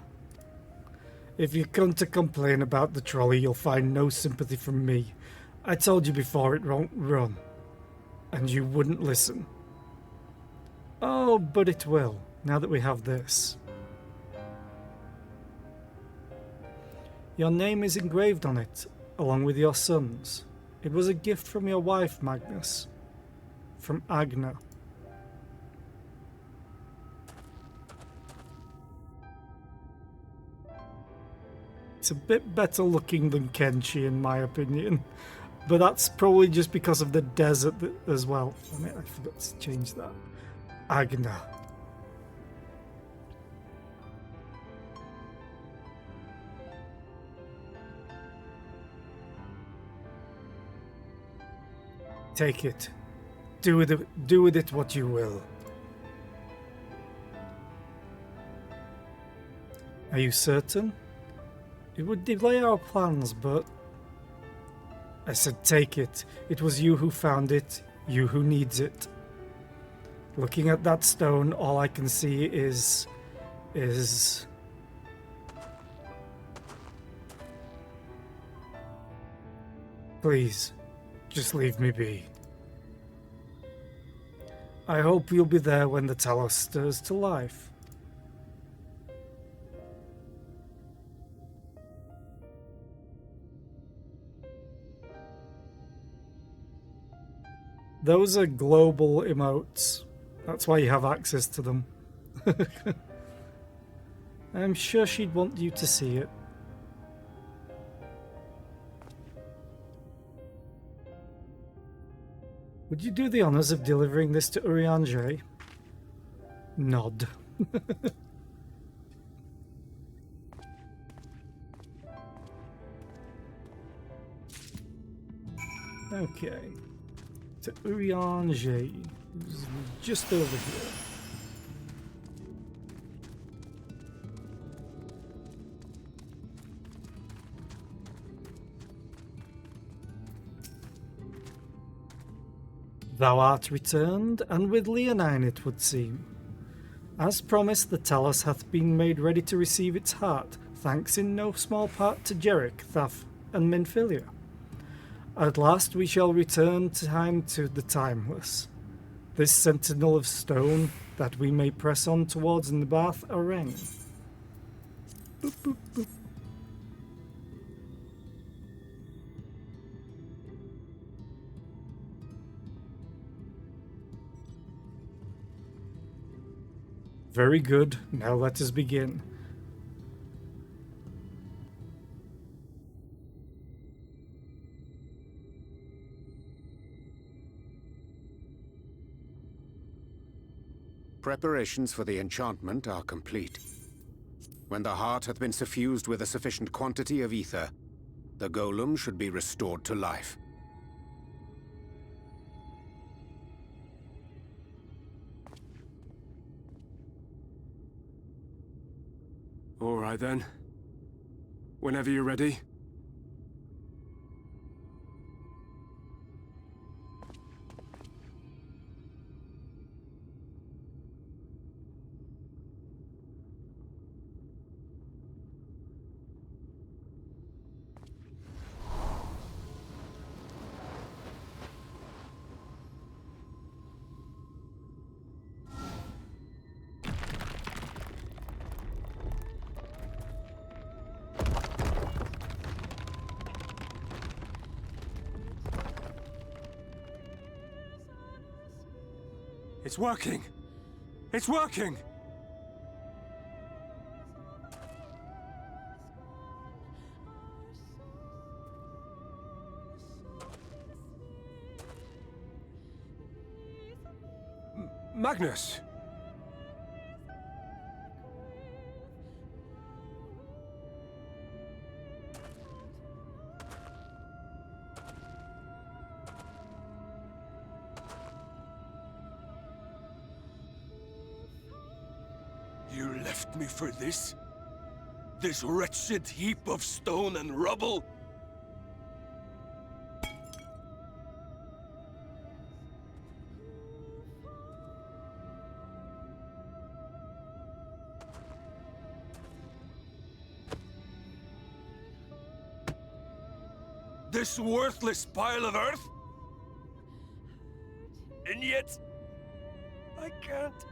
If you come to complain about the trolley, you'll find no sympathy from me. I told you before it won't run. And you wouldn't listen. Oh, but it will, now that we have this. Your name is engraved on it, along with your son's. It was a gift from your wife, Magnus. From Agna. It's a bit better looking than Kenshi, in my opinion. But that's probably just because of the desert as well. I mean, I forgot to change that. Agna. Take it. Do with it what you will. Are you certain? It would delay our plans, but... I said take it. It was you who found it, you who needs it. Looking at that stone, all I can see is... Please, just leave me be. I hope you'll be there when the Talos stirs to life. Those are global emotes. That's why you have access to them. I'm sure she'd want you to see it. Would you do the honors of delivering this to Urianger? Nod. Okay. To Urianger, who's just over here. Thou art returned, and with Leonine it would seem. As promised, the Talos hath been made ready to receive its heart, thanks in no small part to Jeric, Thaf, and Minfilia. At last we shall return time to the timeless. This sentinel of stone, that we may press on towards Nabath Areng. Boop, boop, boop. Very good. Now let us begin. Preparations for the enchantment are complete. When the heart hath been suffused with a sufficient quantity of ether, the golem should be restored to life. All right then. Whenever you're ready. It's working! It's working! Magnus! You left me for this? This wretched heap of stone and rubble? this worthless pile of earth? And yet, I can't.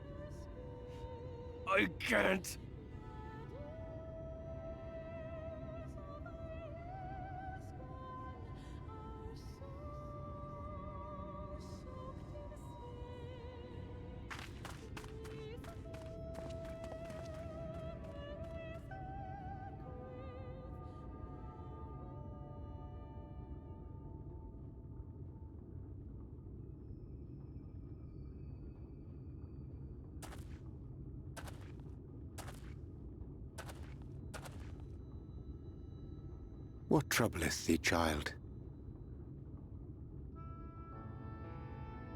I can't. What troubleth thee, child?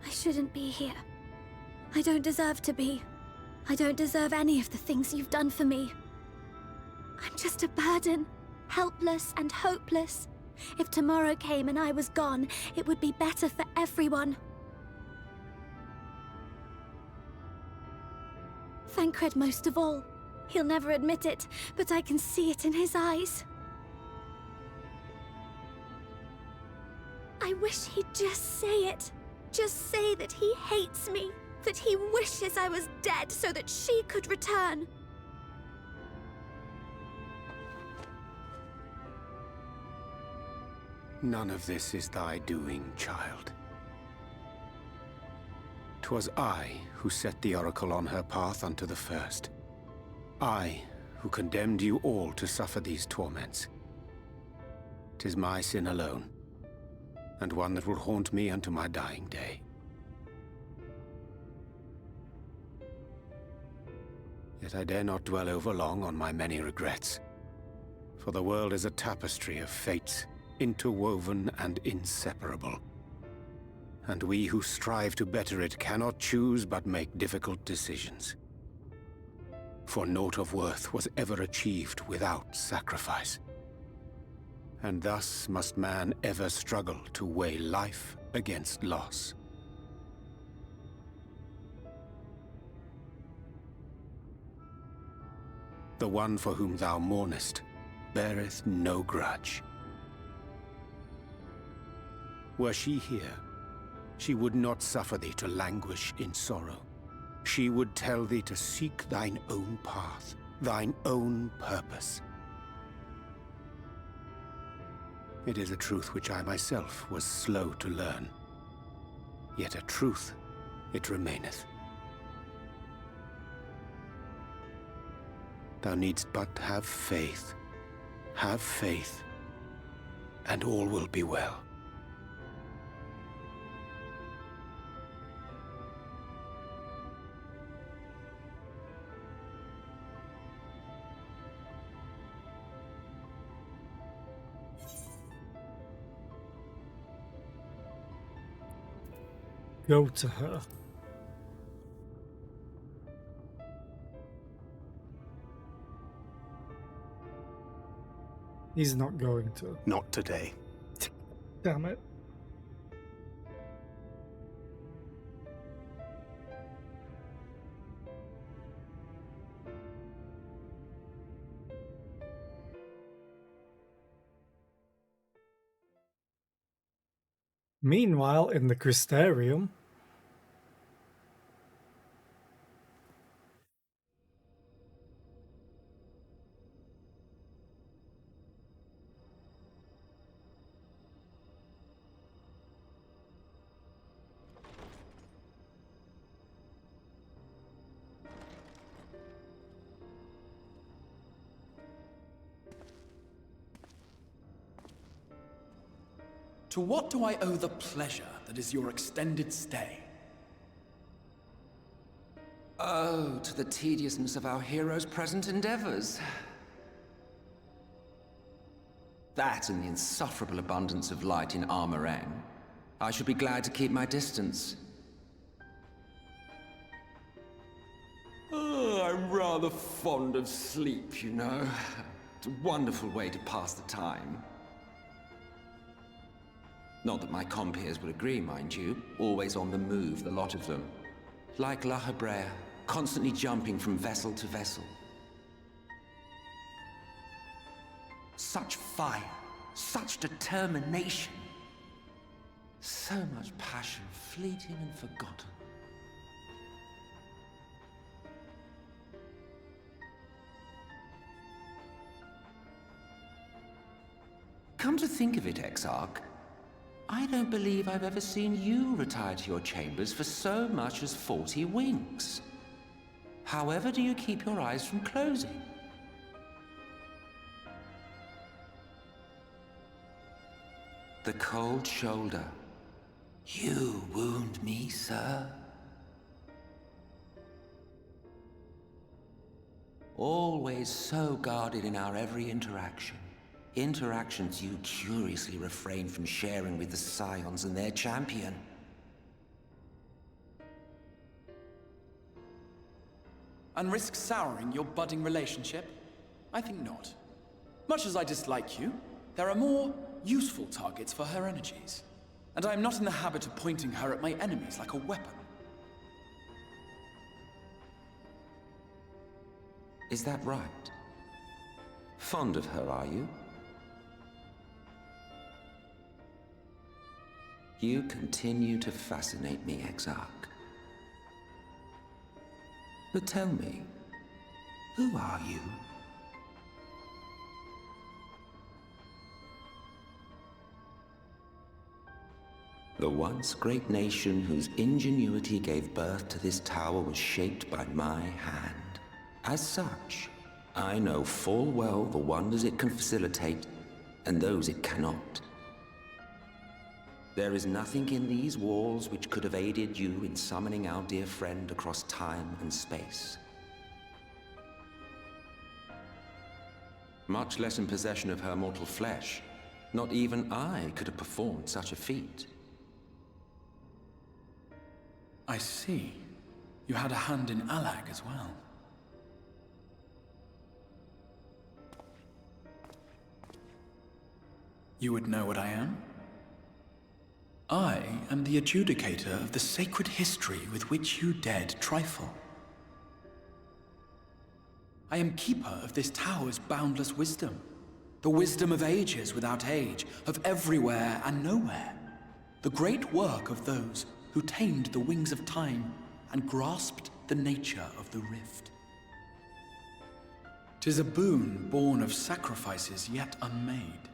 I shouldn't be here. I don't deserve to be. I don't deserve any of the things you've done for me. I'm just a burden, helpless and hopeless. If tomorrow came and I was gone, it would be better for everyone. Thancred most of all. He'll never admit it, but I can see it in his eyes. I wish he'd just say it. Just say that he hates me, that he wishes I was dead so that she could return. None of this is thy doing, child. 'Twas I who set the Oracle on her path unto the first. I who condemned you all to suffer these torments. 'Tis my sin alone, and one that will haunt me unto my dying day. Yet I dare not dwell over long on my many regrets, for the world is a tapestry of fates, interwoven and inseparable. And we who strive to better it cannot choose but make difficult decisions. For naught of worth was ever achieved without sacrifice. And thus must man ever struggle to weigh life against loss. The one for whom thou mournest beareth no grudge. Were she here, she would not suffer thee to languish in sorrow. She would tell thee to seek thine own path, thine own purpose. It is a truth which I myself was slow to learn. Yet a truth it remaineth. Thou needst but have faith, and all will be well. Go to her. He's not going to. Not today. Damn it. Meanwhile, in the Crystarium, To what do I owe the pleasure that is your extended stay? Oh, to the tediousness of our hero's present endeavors. That and the insufferable abundance of light in Armorang. I should be glad to keep my distance. Oh, I'm rather fond of sleep, you know. It's a wonderful way to pass the time. Not that my compeers would agree, mind you. Always on the move, the lot of them. Like La Hebrea, constantly jumping from vessel to vessel. Such fire, such determination. So much passion fleeting and forgotten. Come to think of it, Exarch, I don't believe I've ever seen you retire to your chambers for so much as 40 winks. However do you keep your eyes from closing? The cold shoulder. You wound me, sir. Always so guarded in our every interaction. Interactions you curiously refrain from sharing with the Scions and their champion. And risk souring your budding relationship? I think not. Much as I dislike you, there are more useful targets for her energies. And I am not in the habit of pointing her at my enemies like a weapon. Is that right? Fond of her, are you? You continue to fascinate me, Exarch. But tell me, who are you? The once great nation whose ingenuity gave birth to this tower was shaped by my hand. As such, I know full well the wonders it can facilitate and those it cannot. There is nothing in these walls which could have aided you in summoning our dear friend across time and space. Much less in possession of her mortal flesh. Not even I could have performed such a feat. I see. You had a hand in Allag as well. You would know what I am? I am the adjudicator of the sacred history with which you dared trifle. I am keeper of this tower's boundless wisdom. The wisdom of ages without age, of everywhere and nowhere. The great work of those who tamed the wings of time and grasped the nature of the rift. 'Tis a boon born of sacrifices yet unmade.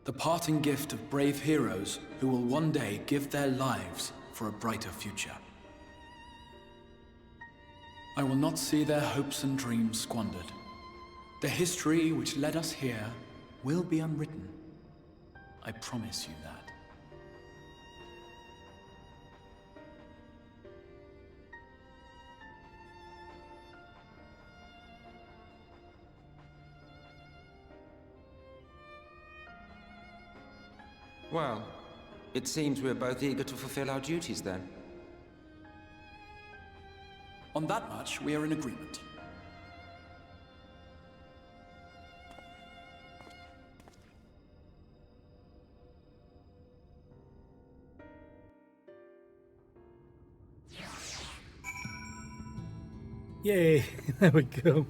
The parting gift of brave heroes who will one day give their lives for a brighter future. I will not see their hopes and dreams squandered. The history which led us here will be unwritten. I promise you that. Well, it seems we're both eager to fulfill our duties then. On that much, we are in agreement. Yay, there we go.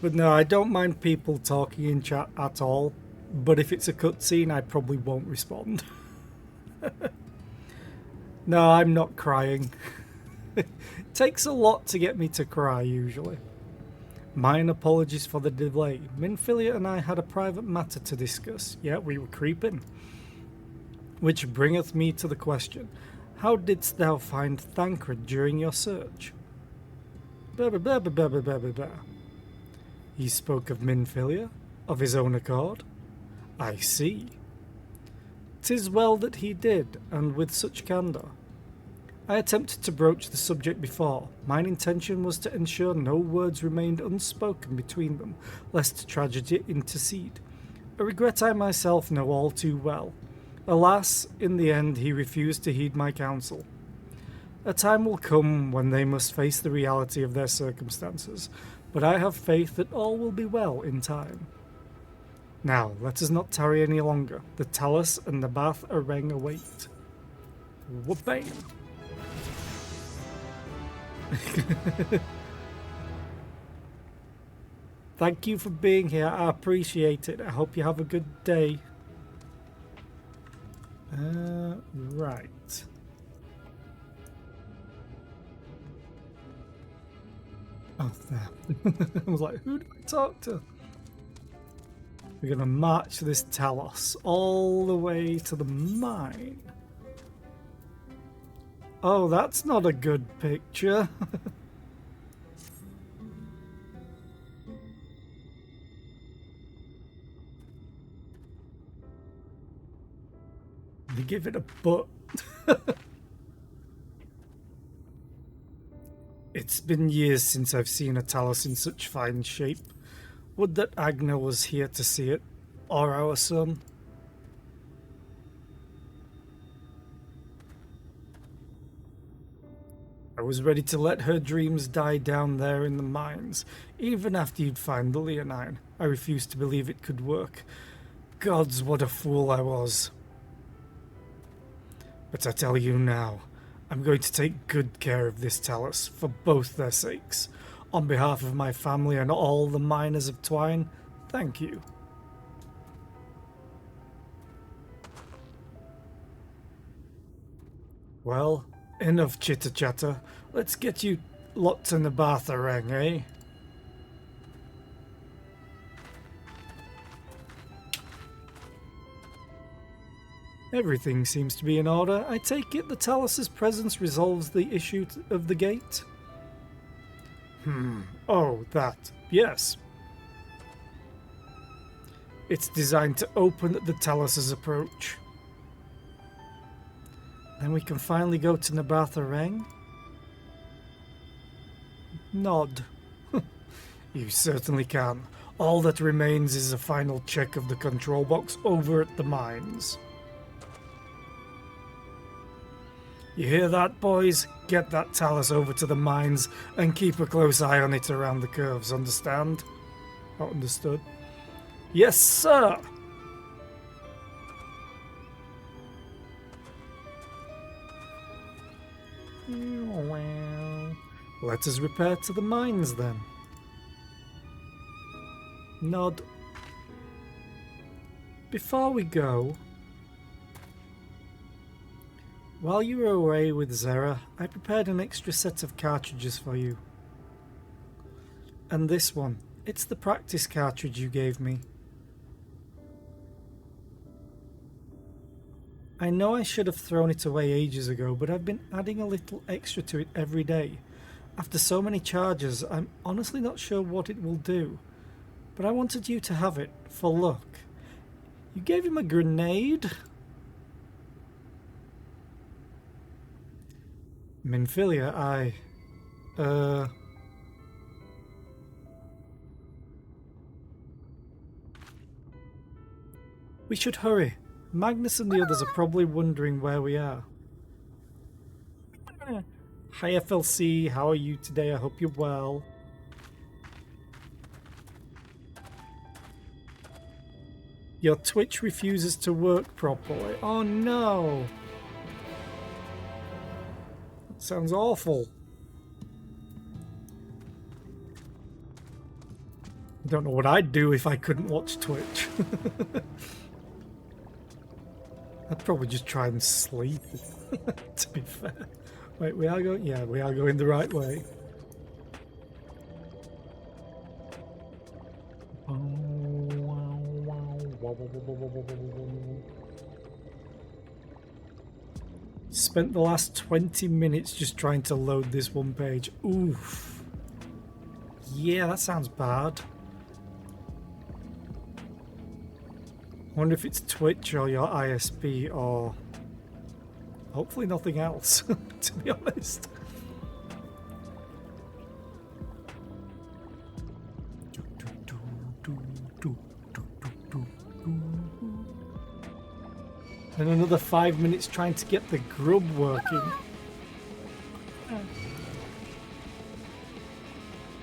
But no, I don't mind people talking in chat at all. But if it's a cutscene, I probably won't respond. No, I'm not crying. It takes a lot to get me to cry, usually. Mine apologies for the delay. Minfilia and I had a private matter to discuss. Yeah, we were creeping. Which bringeth me to the question. How didst thou find Thancred during your search? Blah, blah, blah, blah, blah, blah, blah, blah. He spoke of Minfilia, of his own accord. I see. 'Tis well that he did, and with such candour. I attempted to broach the subject before. Mine intention was to ensure no words remained unspoken between them, lest tragedy intercede. A regret I myself know all too well. Alas, in the end he refused to heed my counsel. A time will come when they must face the reality of their circumstances, but I have faith that all will be well in time. Now, let us not tarry any longer. The Talus and the Bath Areng await. Whoop-bang! Thank you for being here. I appreciate it. I hope you have a good day. Right. Oh, there. I was like, who do I talk to? We're going to march this Talos all the way to the mine. Oh, that's not a good picture. They give it a butt. It's been years since I've seen a Talos in such fine shape. Would that Agna was here to see it, or our son. I was ready to let her dreams die down there in the mines, even after you'd find the Leonine. I refused to believe it could work. Gods, what a fool I was. But I tell you now, I'm going to take good care of this Talos, for both their sakes. On behalf of my family and all the miners of Twine, thank you. Well, enough chitter-chatter. Let's get you lot to Nabatha Reng, eh? Everything seems to be in order. I take it the Talos' presence resolves the issue of the gate? Oh, that. Yes. It's designed to open the Talos' approach. Then we can finally go to Nabatha Reng? Nod. You certainly can. All that remains is a final check of the control box over at the mines. You hear that, boys? Get that Talos over to the mines and keep a close eye on it around the curves, understand? Not understood. Yes, sir! Let us repair to the mines then. Nod. Before we go, while you were away with Zera, I prepared an extra set of cartridges for you. And this one, it's the practice cartridge you gave me. I know I should have thrown it away ages ago, but I've been adding a little extra to it every day. After so many charges, I'm honestly not sure what it will do, but I wanted you to have it, for luck. You gave him a grenade? Minfilia, we should hurry. Magnus and the others are probably wondering where we are. Hi FLC, how are you today? I hope you're well. Your Twitch refuses to work properly. Oh no! That sounds awful. I don't know what I'd do if I couldn't watch Twitch. I'd probably just try and sleep, to be fair. Wait, we are going... Yeah, we are going the right way. Spent the last 20 minutes just trying to load this one page. Oof. Yeah, that sounds bad. I wonder if it's Twitch or your ISP or hopefully nothing else, to be honest. And another 5 minutes trying to get the grub working.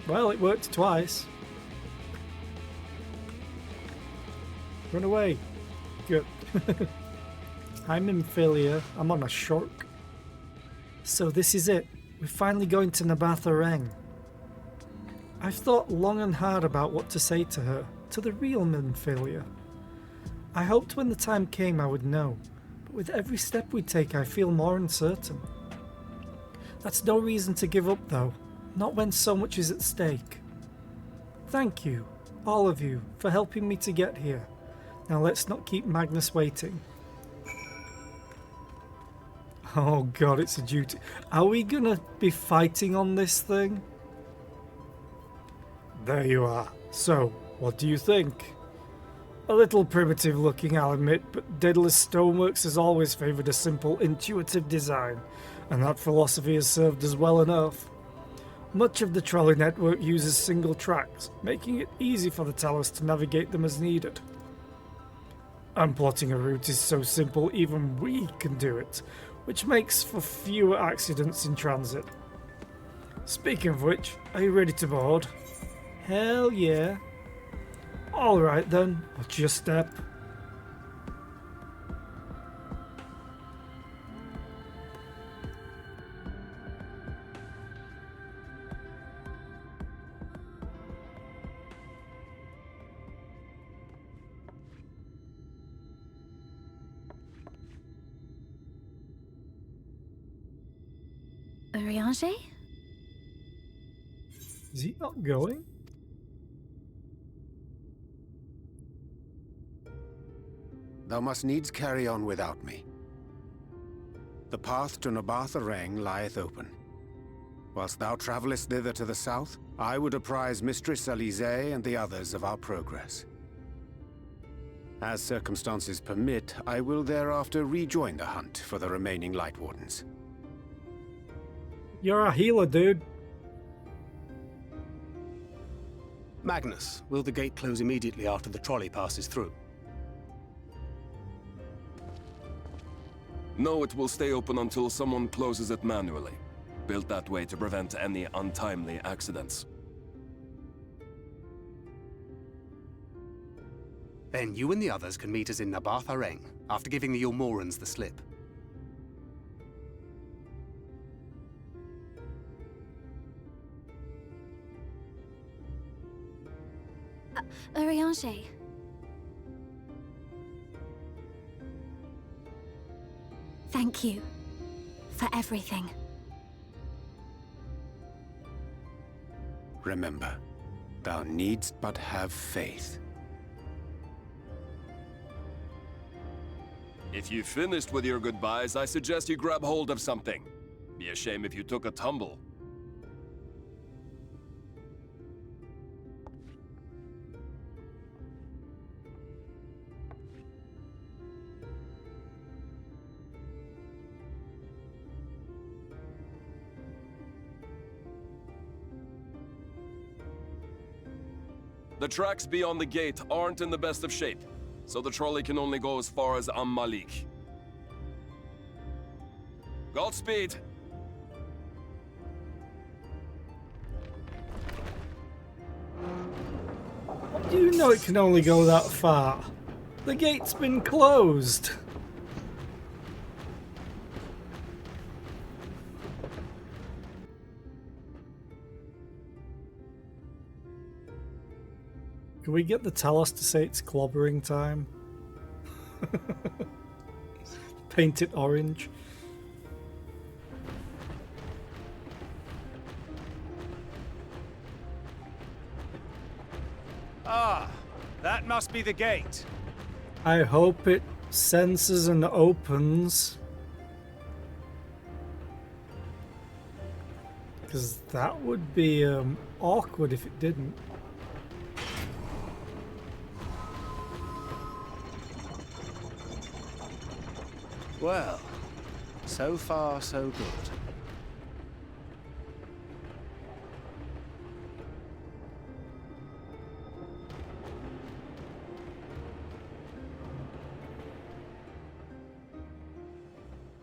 Well, it worked twice. Run away. Good. I'm in Philia. I'm on a shork. So this is it. We're finally going to Nabatha Reng. I've thought long and hard about what to say to her, to the real Minfilia. I hoped when the time came I would know, but with every step we take I feel more uncertain. That's no reason to give up though, not when so much is at stake. Thank you, all of you, for helping me to get here. Now let's not keep Magnus waiting. Oh god, it's a duty. Are we gonna be fighting on this thing? There you are. So, what do you think? A little primitive looking, I'll admit, but Daedalus Stoneworks has always favoured a simple, intuitive design, and that philosophy has served us well enough. Much of the trolley network uses single tracks, making it easy for the Talus to navigate them as needed. And plotting a route is so simple even we can do it, which makes for fewer accidents in transit. Speaking of which, are you ready to board? Hell yeah. Alright then, what's your step? Urianger? Is he not going? Thou must needs carry on without me. The path to Nabartha Reng lieth open. Whilst thou travellest thither to the south, I would apprise Mistress Alize and the others of our progress. As circumstances permit, I will thereafter rejoin the hunt for the remaining Light Wardens. You're a healer, dude. Magnus, will the gate close immediately after the trolley passes through? No, it will stay open until someone closes it manually. Built that way to prevent any untimely accidents. Then you and the others can meet us in Nabartha Reng, after giving the Ilmorans the slip. Urianger. Thank you for everything. Remember, thou needst but have faith. If you finished with your goodbyes, I suggest you grab hold of something. Be a shame if you took a tumble. The tracks beyond the gate aren't in the best of shape, so the trolley can only go as far as Malik. Godspeed! Do you know it can only go that far? The gate's been closed. Can we get the Talos to say it's clobbering time? Paint it orange. Ah, that must be the gate. I hope it senses and opens. Because that would be awkward if it didn't. Well, so far so good.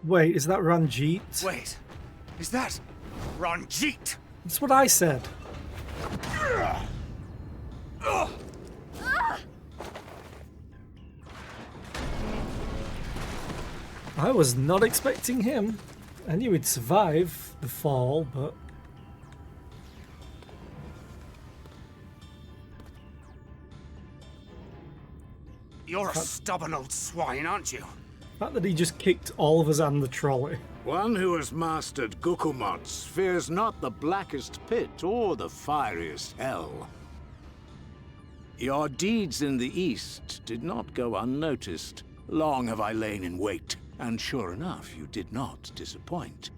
Wait, is that Ranjit? Wait, is that Ranjit? That's what I said. I was not expecting him. I knew he'd survive the fall, but... You're a stubborn old swine, aren't you? The fact that he just kicked all of us and the trolley. One who has mastered Gukumots fears not the blackest pit or the fieriest hell. Your deeds in the east did not go unnoticed. Long have I lain in wait, and sure enough, you did not disappoint.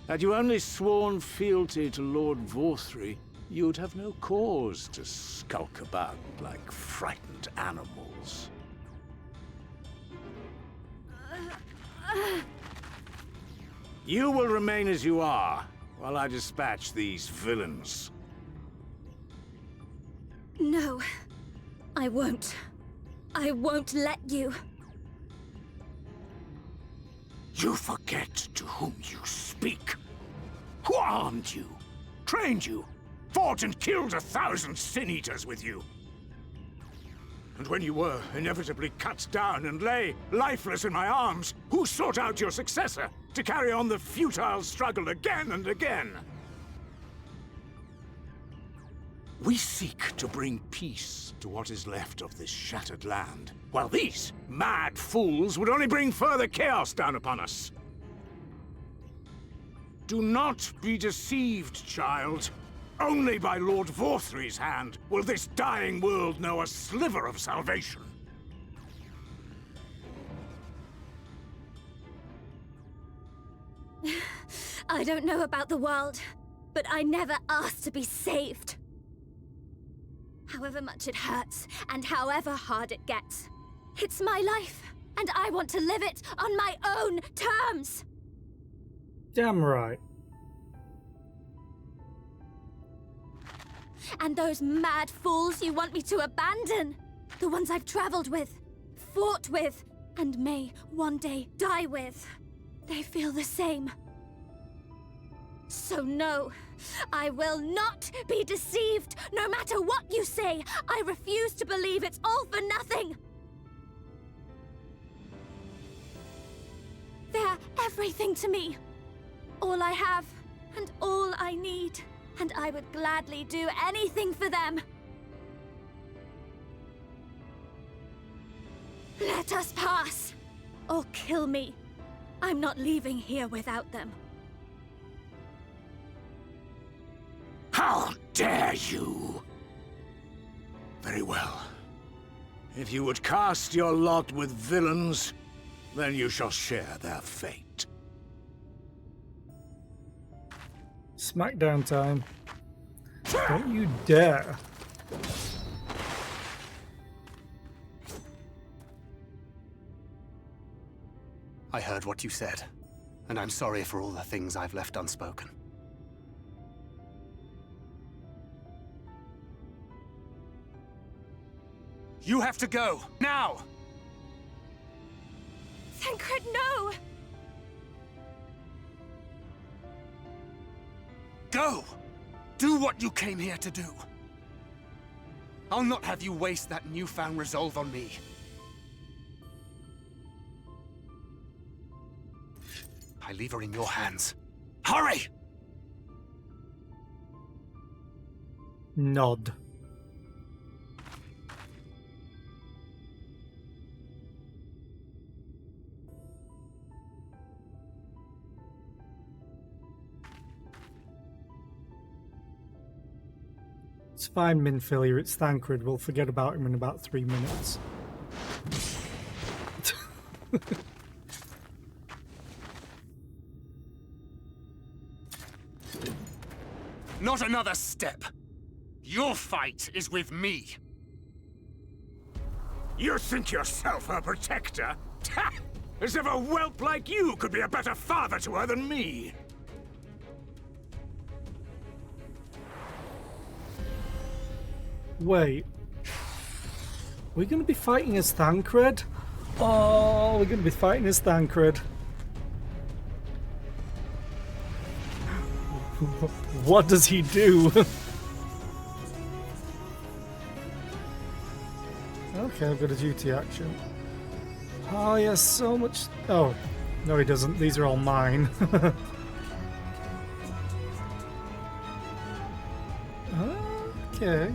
Had you only sworn fealty to Lord Vorthri, you'd have no cause to skulk about like frightened animals. You will remain as you are, while I dispatch these villains. No, I won't. I won't let you. You forget to whom you speak. Who armed you, trained you, fought and killed 1,000 Sin-Eaters with you? And when you were inevitably cut down and lay lifeless in my arms, who sought out your successor to carry on the futile struggle again and again? We seek to bring peace to what is left of this shattered land, while these mad fools would only bring further chaos down upon us. Do not be deceived, child. Only by Lord Vorthri's hand will this dying world know a sliver of salvation. I don't know about the world, but I never asked to be saved. However much it hurts, and however hard it gets, it's my life, and I want to live it on my own terms! Damn right. And those mad fools you want me to abandon, the ones I've traveled with, fought with, and may one day die with, they feel the same. So no, I will not be deceived, no matter what you say. I refuse to believe it's all for nothing. They're everything to me. All I have, and all I need. And I would gladly do anything for them. Let us pass, or kill me. I'm not leaving here without them. How dare you! Very well. If you would cast your lot with villains, then you shall share their fate. Smackdown time. Don't you dare. I heard what you said, and I'm sorry for all the things I've left unspoken. You have to go, now! Thancred, no! Go! Do what you came here to do. I'll not have you waste that newfound resolve on me. I leave her in your hands. Hurry! Nod. It's fine, Minfilia, it's Thancred. We'll forget about him in about 3 minutes. Not another step. Your fight is with me. You think yourself her protector? Ha! As if a whelp like you could be a better father to her than me! Wait. We're going to be fighting as Thancred? Oh, we're going to be fighting as Thancred. What does he do? Okay, I've got a duty action. Oh, he has so much... Oh, no he doesn't. These are all mine. Okay.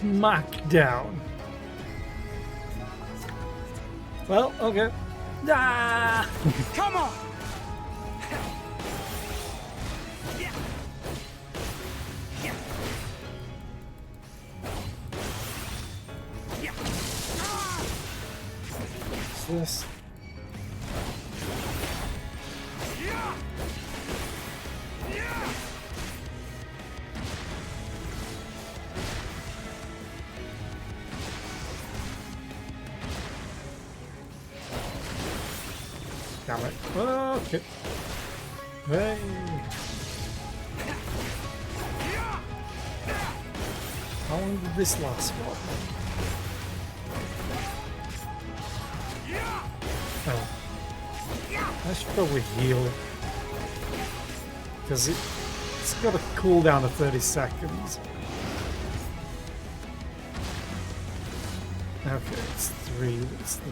Smackdown. Well, okay. Ah! Come on! What's this? Damn it. Okay. Hey. How long did this last for? Oh. I should probably heal. Because it's got a cooldown of 30 seconds. Okay, it's 3. It's the...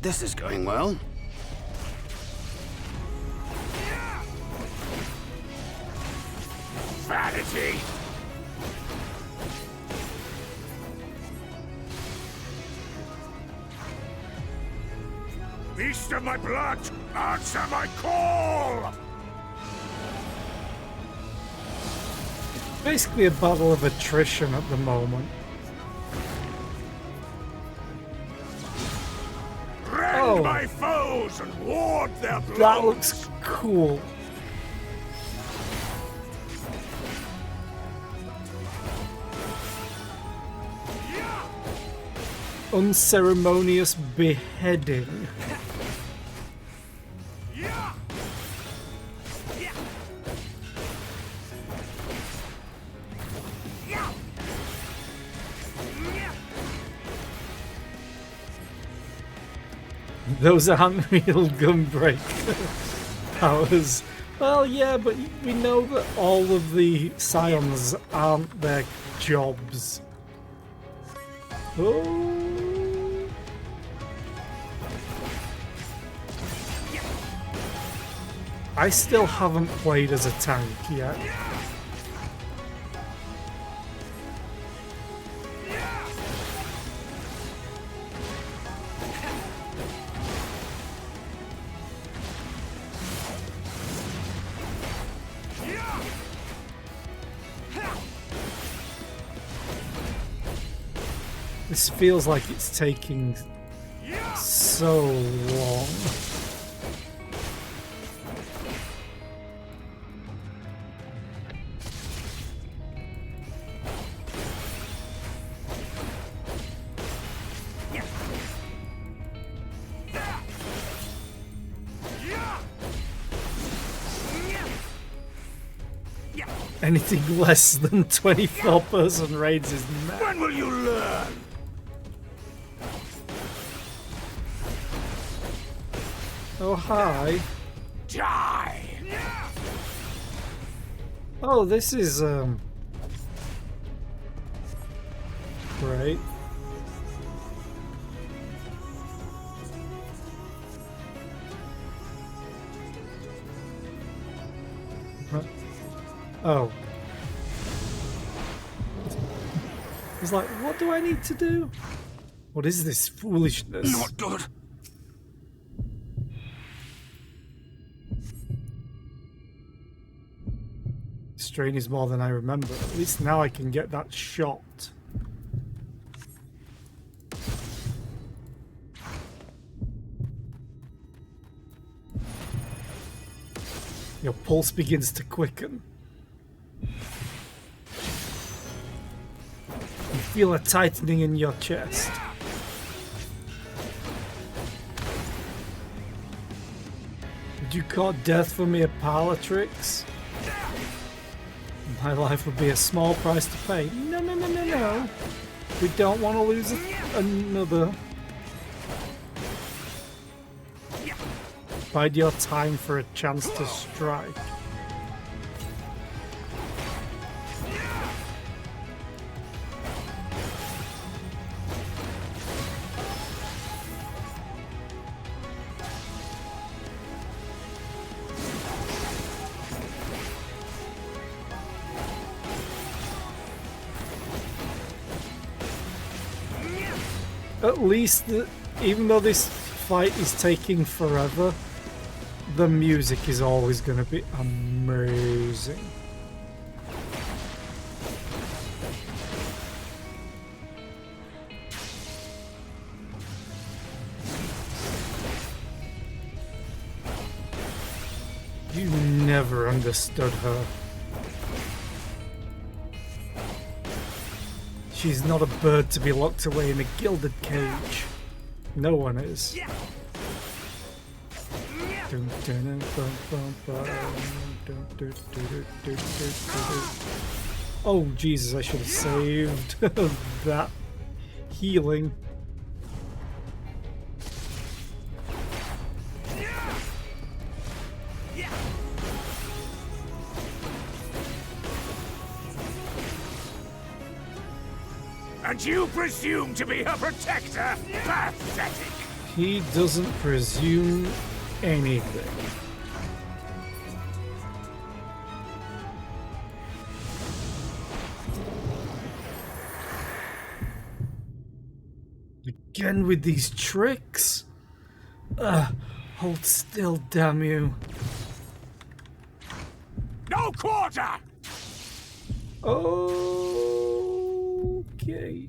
This is going well. Vanity! Beast of my blood, answer my call! Basically a battle of attrition at the moment. Rend my foes and ward their blows! That looks cool. Unceremonious beheading. Those aren't real Gunbreak powers. Well, yeah, but we know that all of the Scions aren't their jobs. Oh. I still haven't played as a tank yet. This feels like it's taking so long. Anything less than 24-person raids is mad. When will you learn? Oh, hi. Die! Oh, this is, great. Oh. He's like, what do I need to do? What is this foolishness? Not good. Strain is more than I remember. At least now I can get that shot. Your pulse begins to quicken. You feel a tightening in your chest. Would you call death for mere parlor tricks? My life would be a small price to pay. No, no, no, no, no. We don't want to lose another. Bide your time for a chance to strike. At least, even though this fight is taking forever, the music is always going to be amazing. You never understood her. She's not a bird to be locked away in a gilded cage. No one is. Oh Jesus, I should have saved that healing. And you presume to be her protector? Pathetic! He doesn't presume anything. Again with these tricks? Hold still, damn you. No quarter! Okay.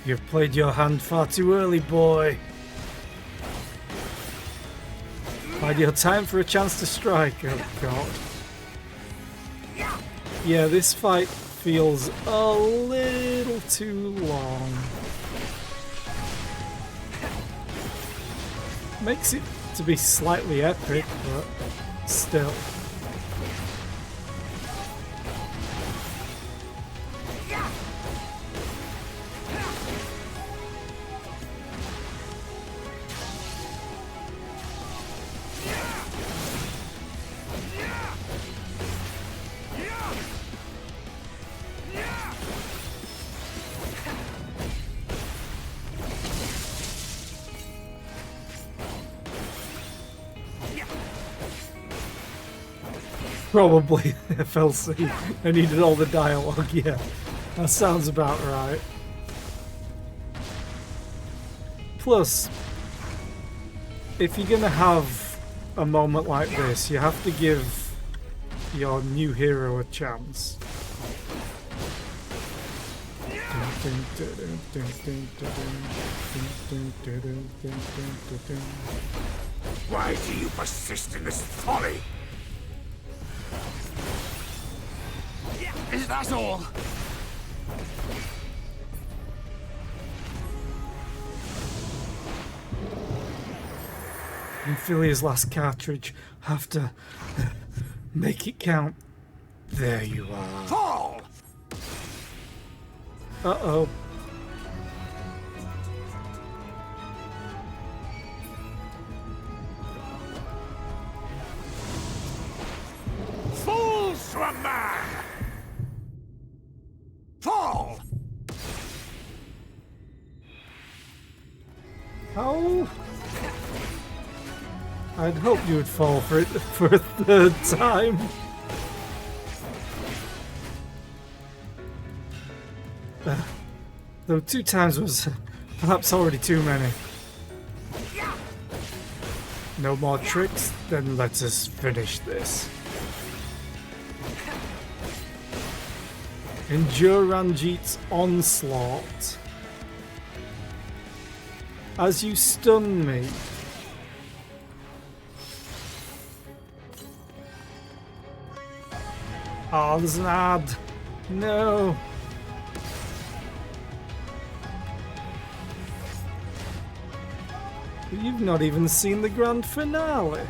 You've played your hand far too early, boy. Bide your time for a chance to strike. Oh god. Yeah, this fight feels a little too long. Makes it to be slightly epic, but still. Probably FLC. I needed all the dialogue, yeah. That sounds about right. Plus, if you're gonna have a moment like this, you have to give your new hero a chance. Why do you persist in this folly? Is that all? Amphilia's last cartridge. Have to make it count. There you are. Fall! Uh-oh. Fools to a man! Fall! How? I'd hope you would fall for it for a third time. Though 2 times was perhaps already too many. No more tricks? Then let us finish this. Endure Ranjit's onslaught. As you stun me. Oh, there's an ad. No. You've not even seen the grand finale.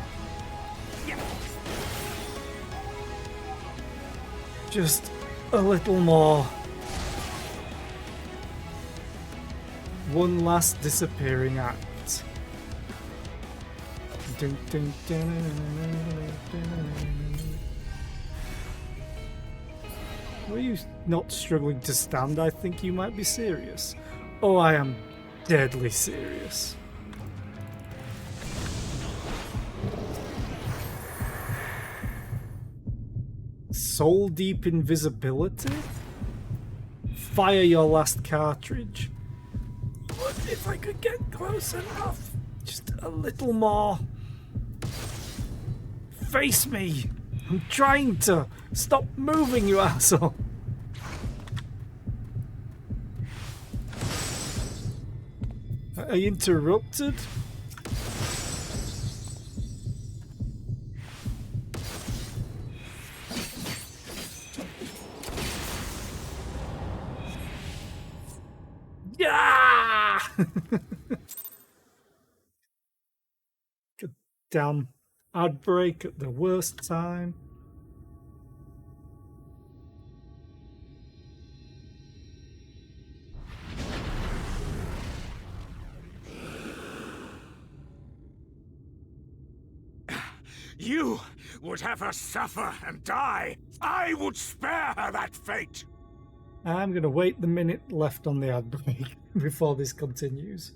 Just a little more. One last disappearing act. Dun, dun, dun. Were you not struggling to stand? I think you might be serious. Oh, I am deadly serious. Soul Deep Invisibility? Fire your last cartridge. What if I could get close enough? Just a little more. Face me! I'm trying to! Stop moving, you asshole! Are you interrupted? Yeah! God damn. I'd break at the worst time. You would have her suffer and die. I would spare her that fate. I'm going to wait the minute left on the ad break before this continues.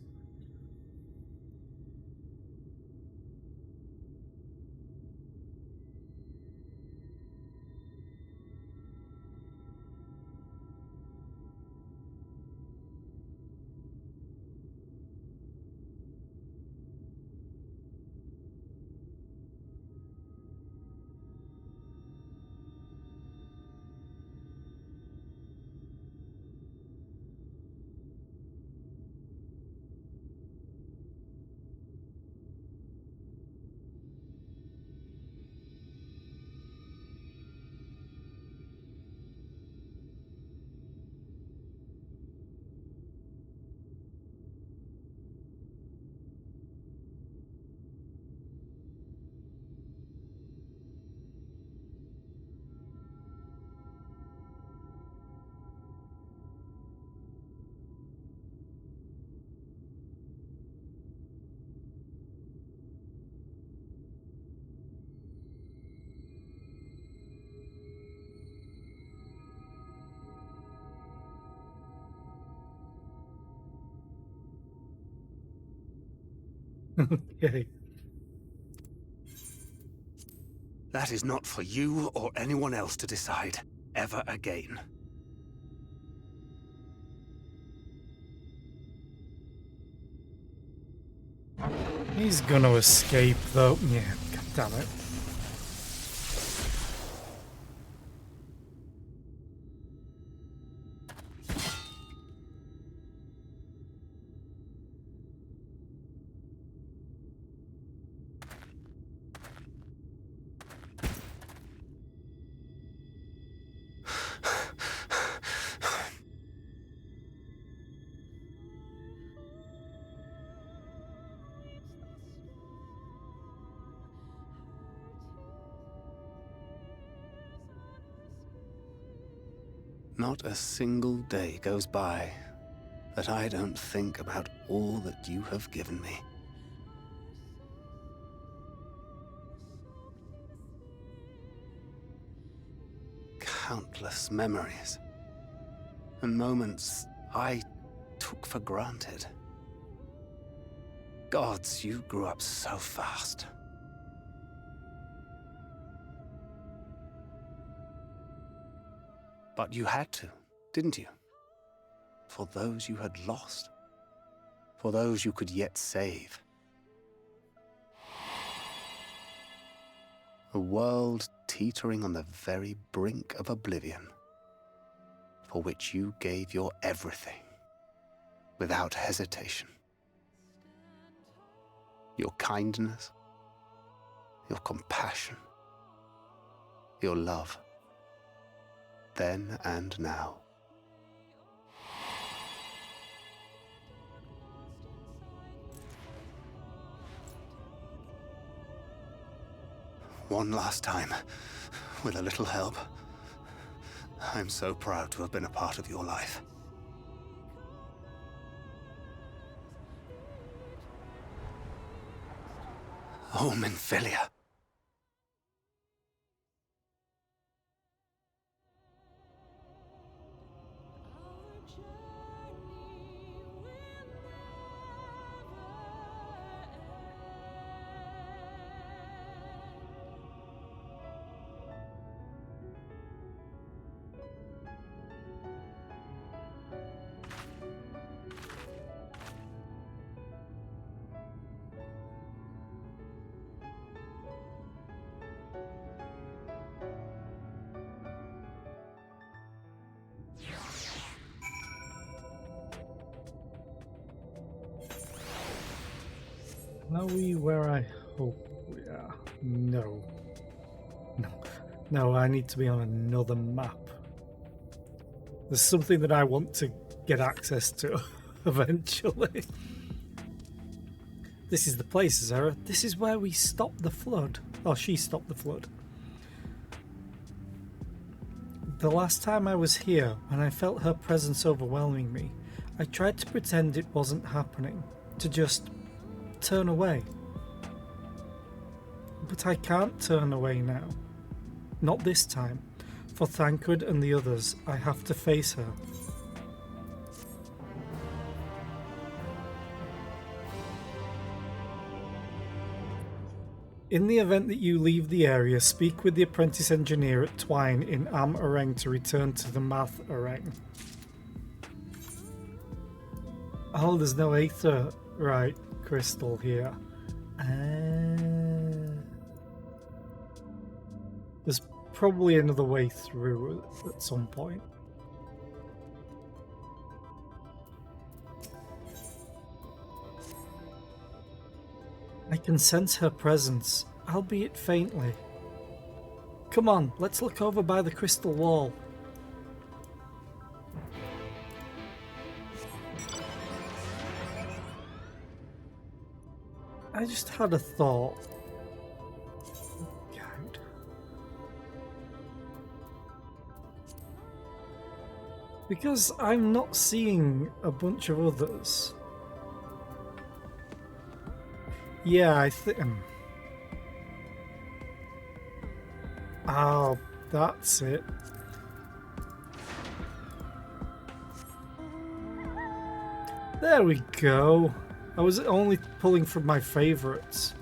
Okay. That is not for you or anyone else to decide, ever again. He's gonna escape though. Yeah, god damn it. Not a single day goes by that I don't think about all that you have given me. Countless memories and moments I took for granted. Gods, you grew up so fast. But you had to, didn't you? For those you had lost. For those you could yet save. A world teetering on the very brink of oblivion. for which you gave your everything, without hesitation. Your kindness, your compassion, your love, then and now. One last time, with a little help. I'm so proud to have been a part of your life. Oh, Minfilia. Are we where I hope we are? No. No, I need to be on another map. There's something that I want to get access to eventually. This is the place, Zara. This is where we stopped the flood. Oh, she stopped the flood. The last time I was here, when I felt her presence overwhelming me, I tried to pretend it wasn't happening, to just turn away. But I can't turn away now. Not this time. For Thancred and the others, I have to face her. In the event that you leave the area, speak with the apprentice engineer at Twine in Am Areng to return to the Math Areng. Oh, there's no Aether, right, crystal here. There's probably another way through at some point. I can sense her presence, albeit faintly. Come on, let's look over by the crystal wall. I just had a thought. God. Because I'm not seeing a bunch of others. Yeah, I think... Oh, that's it. There we go. I was only pulling from my favourites.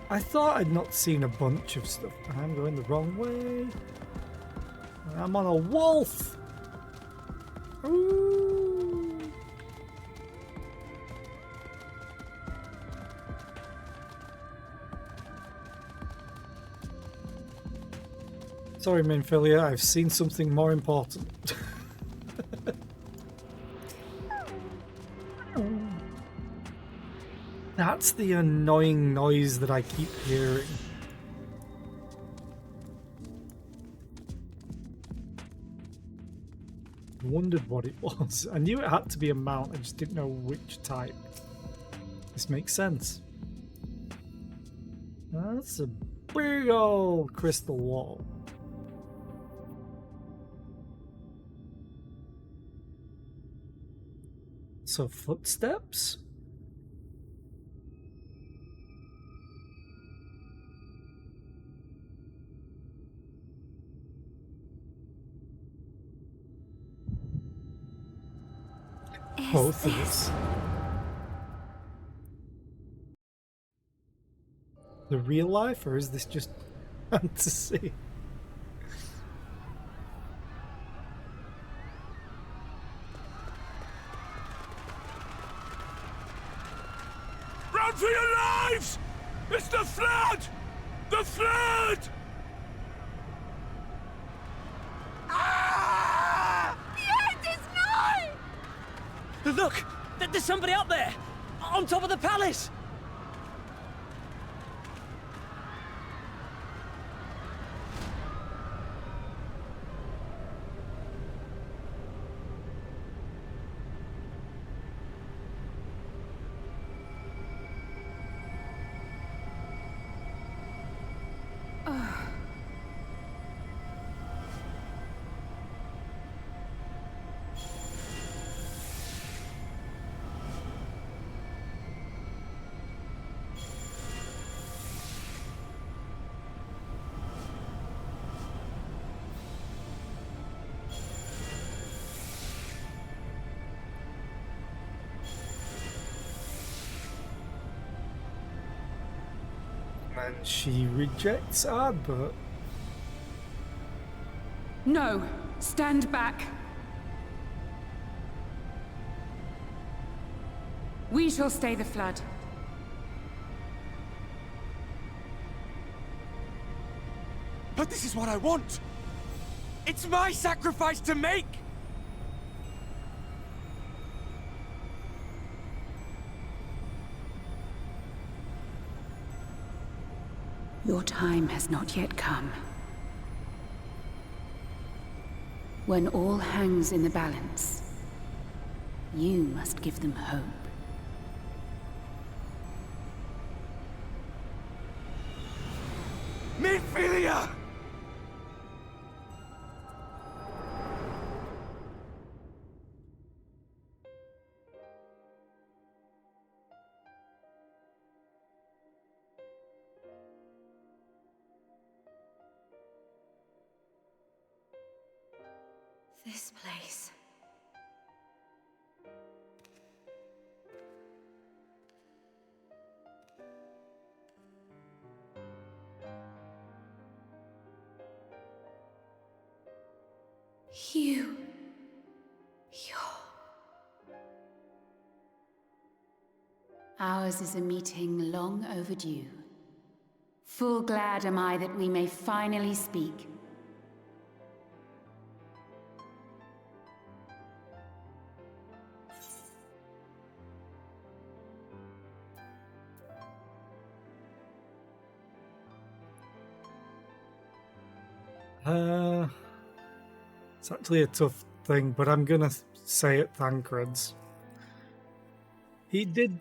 I thought I'd not seen a bunch of stuff. I'm going the wrong way. I'm on a wolf! Ooh. Sorry, Minfilia, I've seen something more important. That's the annoying noise that I keep hearing. I wondered what it was. I knew it had to be a mount, I just didn't know which type. This makes sense. That's a big old crystal wall. So footsteps? Both of us. The real life, or is this just fantasy? Run for your lives! It's the flood! The flood! Ah! Look! There's somebody up there! On top of the palace! And she rejects Ardbert. No, stand back. We shall stay the flood. But this is what I want! It's my sacrifice to make! Your time has not yet come. When all hangs in the balance, you must give them hope. Minfilia! This place. You're... Ours is a meeting long overdue. Full glad am I that we may finally speak. It's actually a tough thing, but I'm gonna say it Thancred's. He did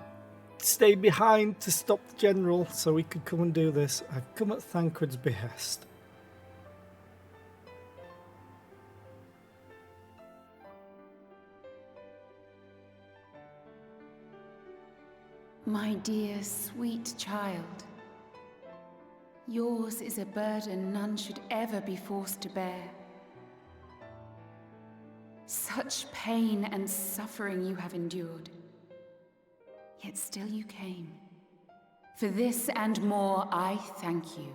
stay behind to stop the general so he could come and do this. I've come at Thancred's behest. My dear, sweet child. Yours is a burden none should ever be forced to bear. Such pain and suffering you have endured. Yet still you came. For this and more, I thank you.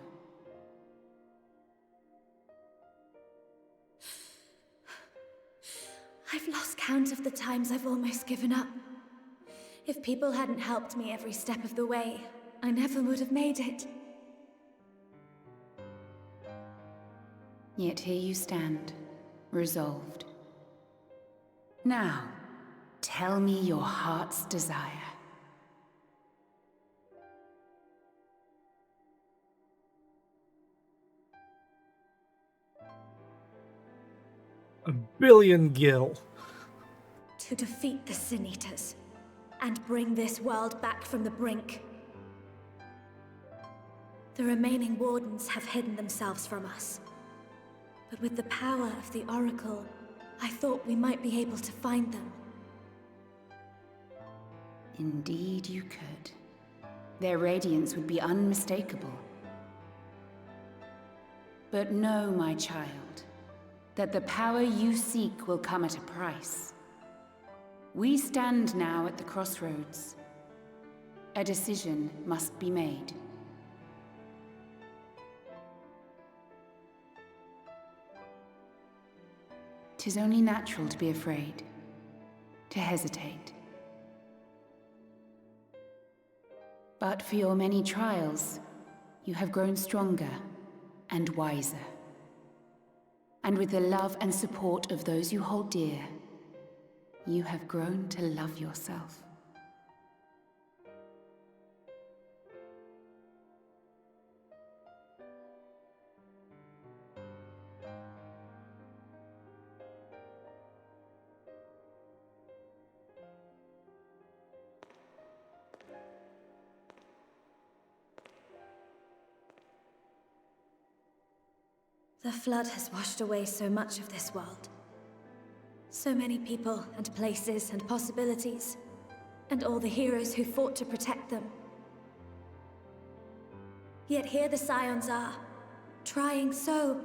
I've lost count of the times I've almost given up. If people hadn't helped me every step of the way, I never would have made it. Yet here you stand, resolved. Now, tell me your heart's desire. A billion gil. To defeat the Sin Eaters, and bring this world back from the brink. The remaining Wardens have hidden themselves from us. But with the power of the Oracle, I thought we might be able to find them. Indeed you could. Their radiance would be unmistakable. But know, my child, that the power you seek will come at a price. We stand now at the crossroads. A decision must be made. 'Tis only natural to be afraid, to hesitate. But for your many trials, you have grown stronger and wiser. And with the love and support of those you hold dear, You have grown to love yourself. The flood has washed away so much of this world. So many people and places and possibilities, and all the heroes who fought to protect them. Yet here the Scions are, trying so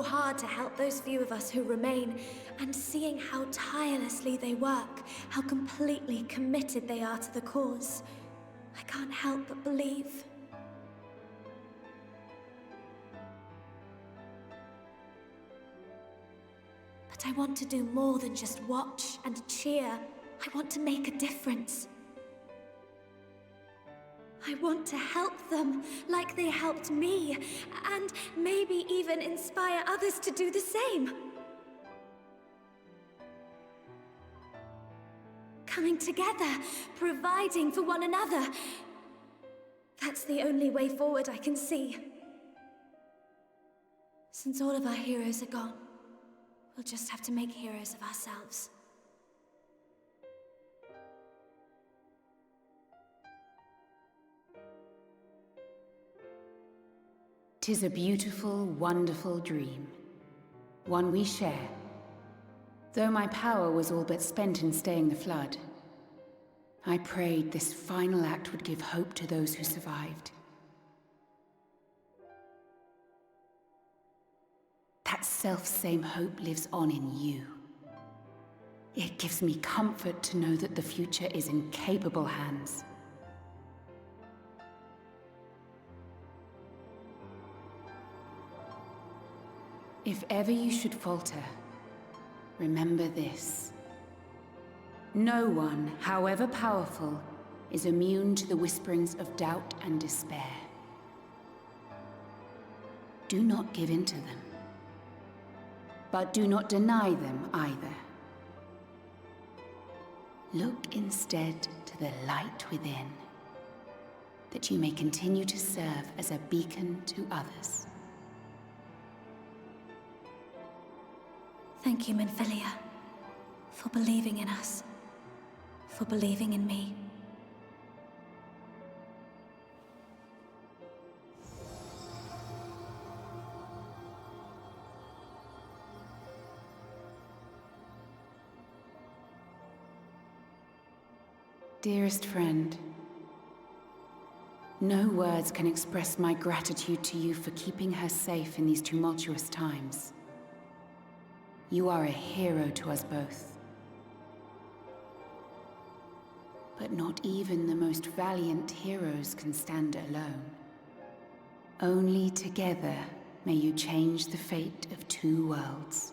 hard to help those few of us who remain, and seeing how tirelessly they work, how completely committed they are to the cause. I can't help but believe. But I want to do more than just watch and cheer. I want to make a difference. I want to help them like they helped me, and maybe even inspire others to do the same. Coming together, providing for one another. That's the only way forward I can see. Since all of our heroes are gone, we'll just have to make heroes of ourselves. 'Tis a beautiful, wonderful dream. One we share. Though my power was all but spent in staying the flood, I prayed this final act would give hope to those who survived. That self-same hope lives on in you. It gives me comfort to know that the future is in capable hands. If ever you should falter, remember this. No one, however powerful, is immune to the whisperings of doubt and despair. Do not give in to them. But do not deny them either. Look instead to the light within, that you may continue to serve as a beacon to others. Thank you, Minfilia, for believing in us, for believing in me. Dearest friend, no words can express my gratitude to you for keeping her safe in these tumultuous times. You are a hero to us both. But not even the most valiant heroes can stand alone. Only together may you change the fate of two worlds.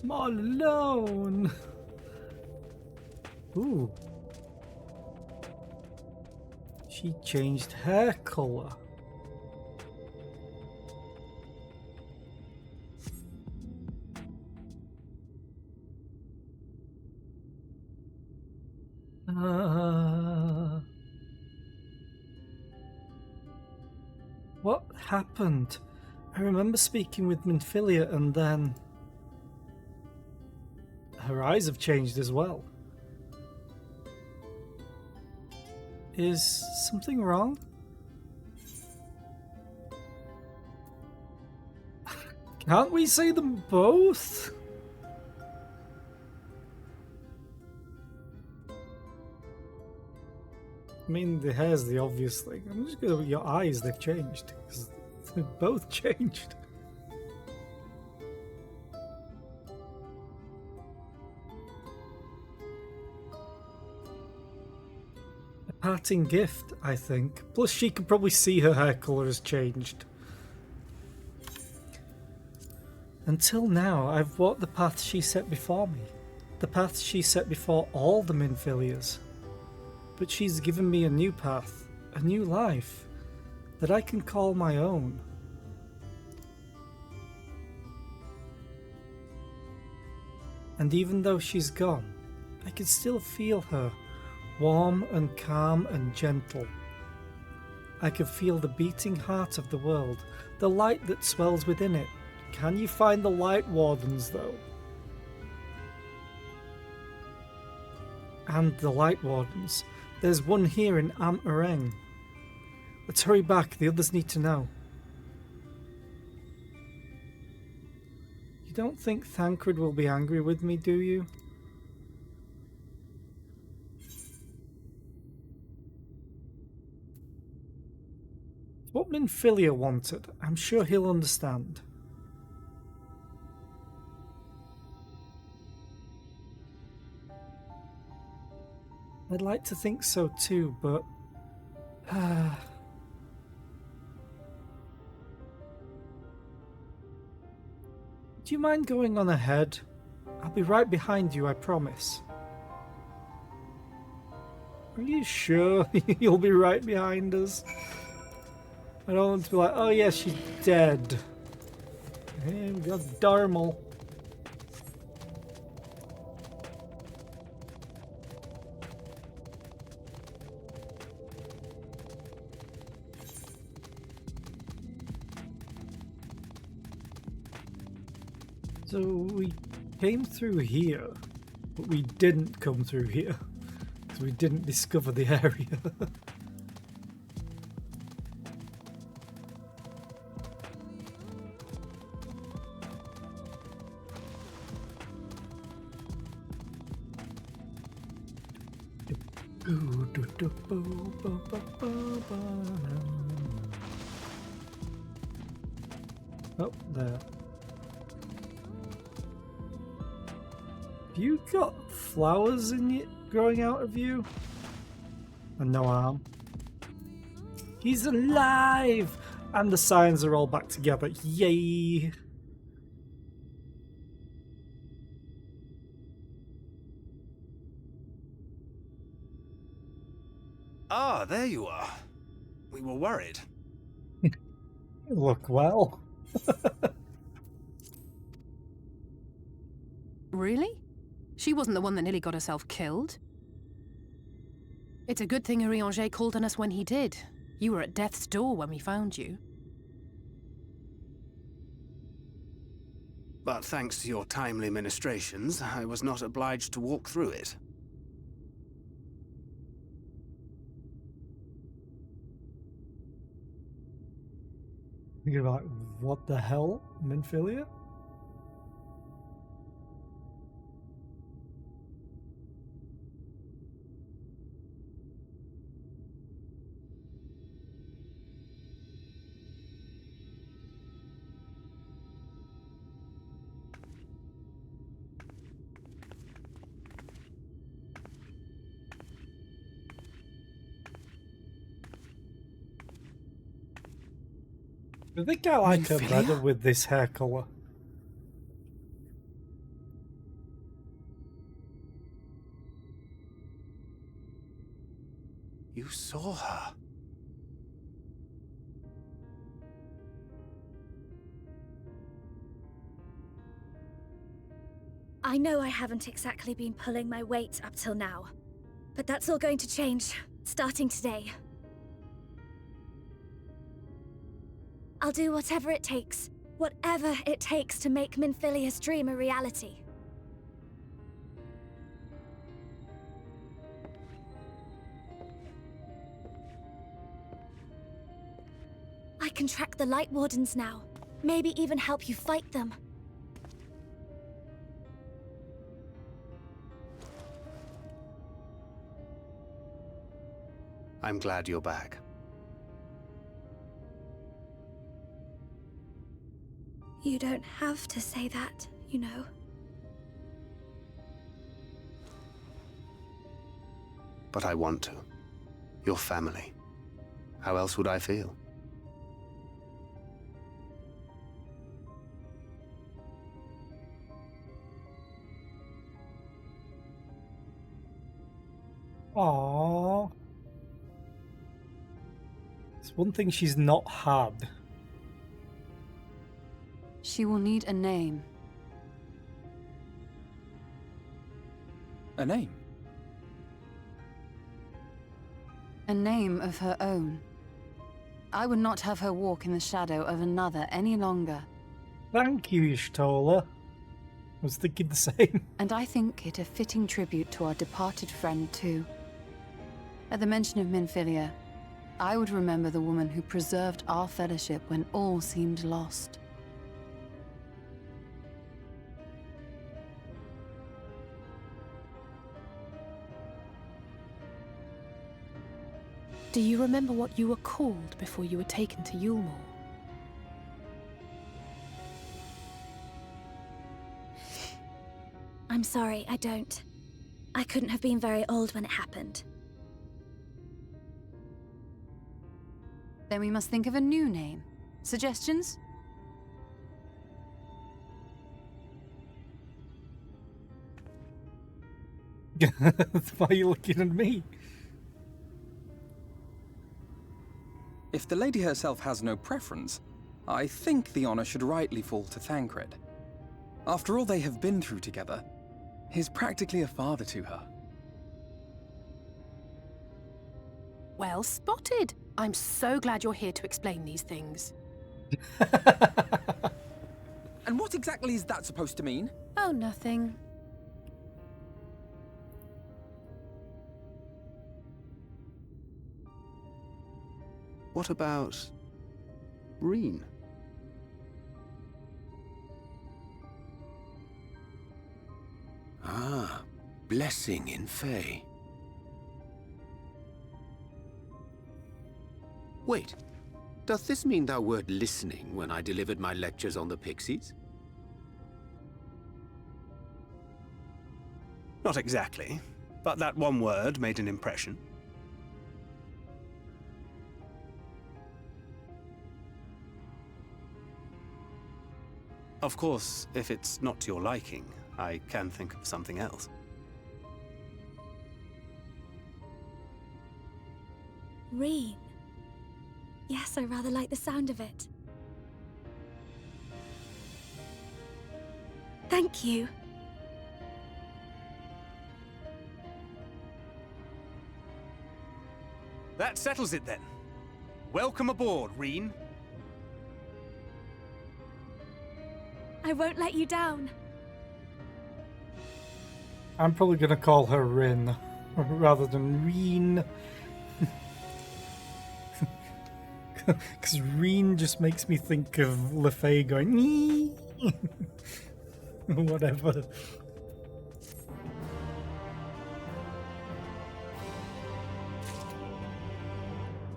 I'm all alone. Ooh. She changed hair color. What happened? I remember speaking with Minfilia and then her eyes have changed as well. Is something wrong? Can't we see them both? I mean, the hair's the obvious thing. I'm just gonna your eyes, they've changed. 'Cause they've both changed. Parting gift, I think. Plus, she can probably see her hair colour has changed. Until now, I've walked the path she set before me. The path she set before all the Minfilias. But she's given me a new path, a new life, that I can call my own. And even though she's gone, I can still feel her, warm and calm and gentle. I can feel the beating heart of the world, the light that swells within it. Can you find the Light Wardens, though? And the Light Wardens. There's one here in Am Areng. Let's hurry back, the others need to know. You don't think Thancred will be angry with me, do you? What Minfilia wanted, I'm sure he'll understand. I'd like to think so too, but... Do you mind going on ahead? I'll be right behind you, I promise. Are you sure you'll be right behind us? I don't want to be like, oh yeah, she's dead. Hey, we got Darmal. So we came through here, but we didn't come through here, because we didn't discover the area. Oh, there. Have you got flowers in you growing out of you? And no arm. He's alive! And the signs are all back together. Yay! Ah, there you are. We were worried. You look well. Really? She wasn't the one that nearly got herself killed. It's a good thing Urianger called on us when he did. You were at death's door when we found you. But thanks to your timely ministrations, I was not obliged to walk through it. You're like, what the hell, Minfilia? I think I like her better with this hair colour. You saw her. I know I haven't exactly been pulling my weight up till now, but that's all going to change, starting today. I'll do whatever it takes to make Minfilia's dream a reality. I can track the Light Wardens now, maybe even help you fight them. I'm glad you're back. You don't have to say that, you know. But I want to. Your family. How else would I feel? Aww. It's one thing she's not had. She will need a name. A name? A name of her own. I would not have her walk in the shadow of another any longer. Thank you, Y'shtola. I was thinking the same. And I think it a fitting tribute to our departed friend, too. At the mention of Minfilia, I would remember the woman who preserved our fellowship when all seemed lost. Do you remember what you were called before you were taken to Yulmore? I'm sorry, I don't. I couldn't have been very old when it happened. Then we must think of a new name. Suggestions? Why are you looking at me? If the lady herself has no preference, I think the honor should rightly fall to Thancred. After all they have been through together, he's practically a father to her. Well spotted. I'm so glad you're here to explain these things. And what exactly is that supposed to mean? Oh, nothing. What about Reen? Ah, blessing in Fae. Wait, doth this mean thou wert listening when I delivered my lectures on the Pixies? Not exactly, but that one word made an impression. Of course, if it's not to your liking, I can think of something else. Reen. Yes, I rather like the sound of it. Thank you. That settles it then. Welcome aboard, Reen. I won't let you down. I'm probably going to call her Rin rather than Reen. Because Reen just makes me think of LeFay going, nee. Whatever.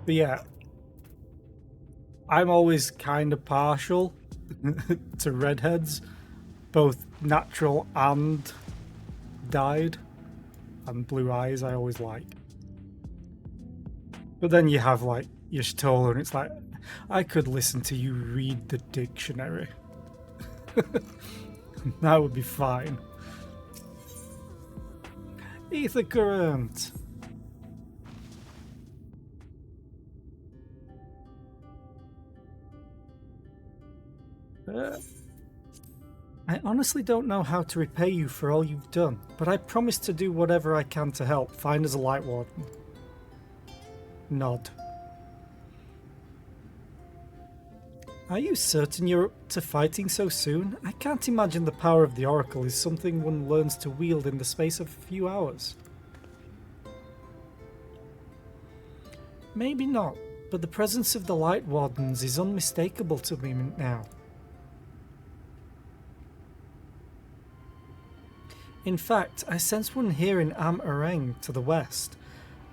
But yeah, I'm always kind of partial to redheads, both natural and dyed, and blue eyes I always like. But then you have like Y'shtola, and it's like, I could listen to you read the dictionary. That would be fine. Ether current. I honestly don't know how to repay you for all you've done, but I promise to do whatever I can to help. Find us a light warden. Nod. Are you certain you're up to fighting so soon? I can't imagine the power of the Oracle is something one learns to wield in the space of a few hours. Maybe not, but the presence of the Light Wardens is unmistakable to me now. In fact, I sense one here in Am Areng to the west.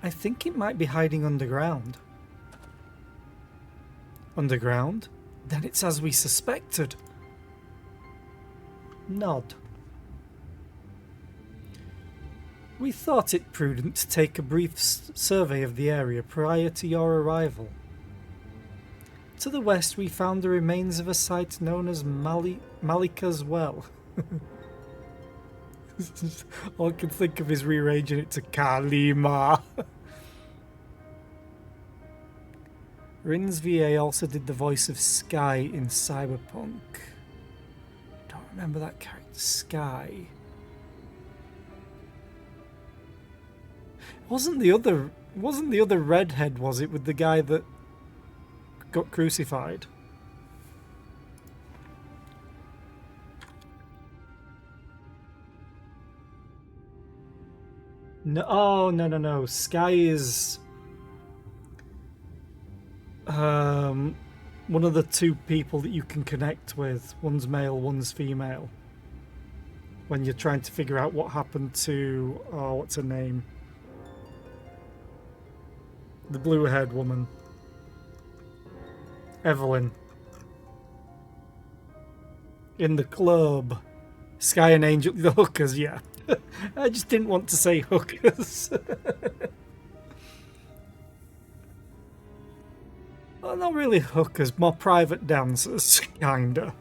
I think it might be hiding underground. Underground? Then it's as we suspected. Nod. We thought it prudent to take a brief survey of the area prior to your arrival. To the west we found the remains of a site known as Malika's Well. All I can think of is rearranging it to Kalima. Rins VA also did the voice of Sky in Cyberpunk. Don't remember that character, Sky. Wasn't the other redhead, was it, with the guy that got crucified? No, oh, no. Sky is one of the two people that you can connect with. One's male, one's female. When you're trying to figure out what happened to, oh, what's her name? The blue-haired woman. Evelyn. In the club. Sky and Angel, the hookers, yeah. I just didn't want to say hookers. Well, not really hookers, more private dancers. Kinda.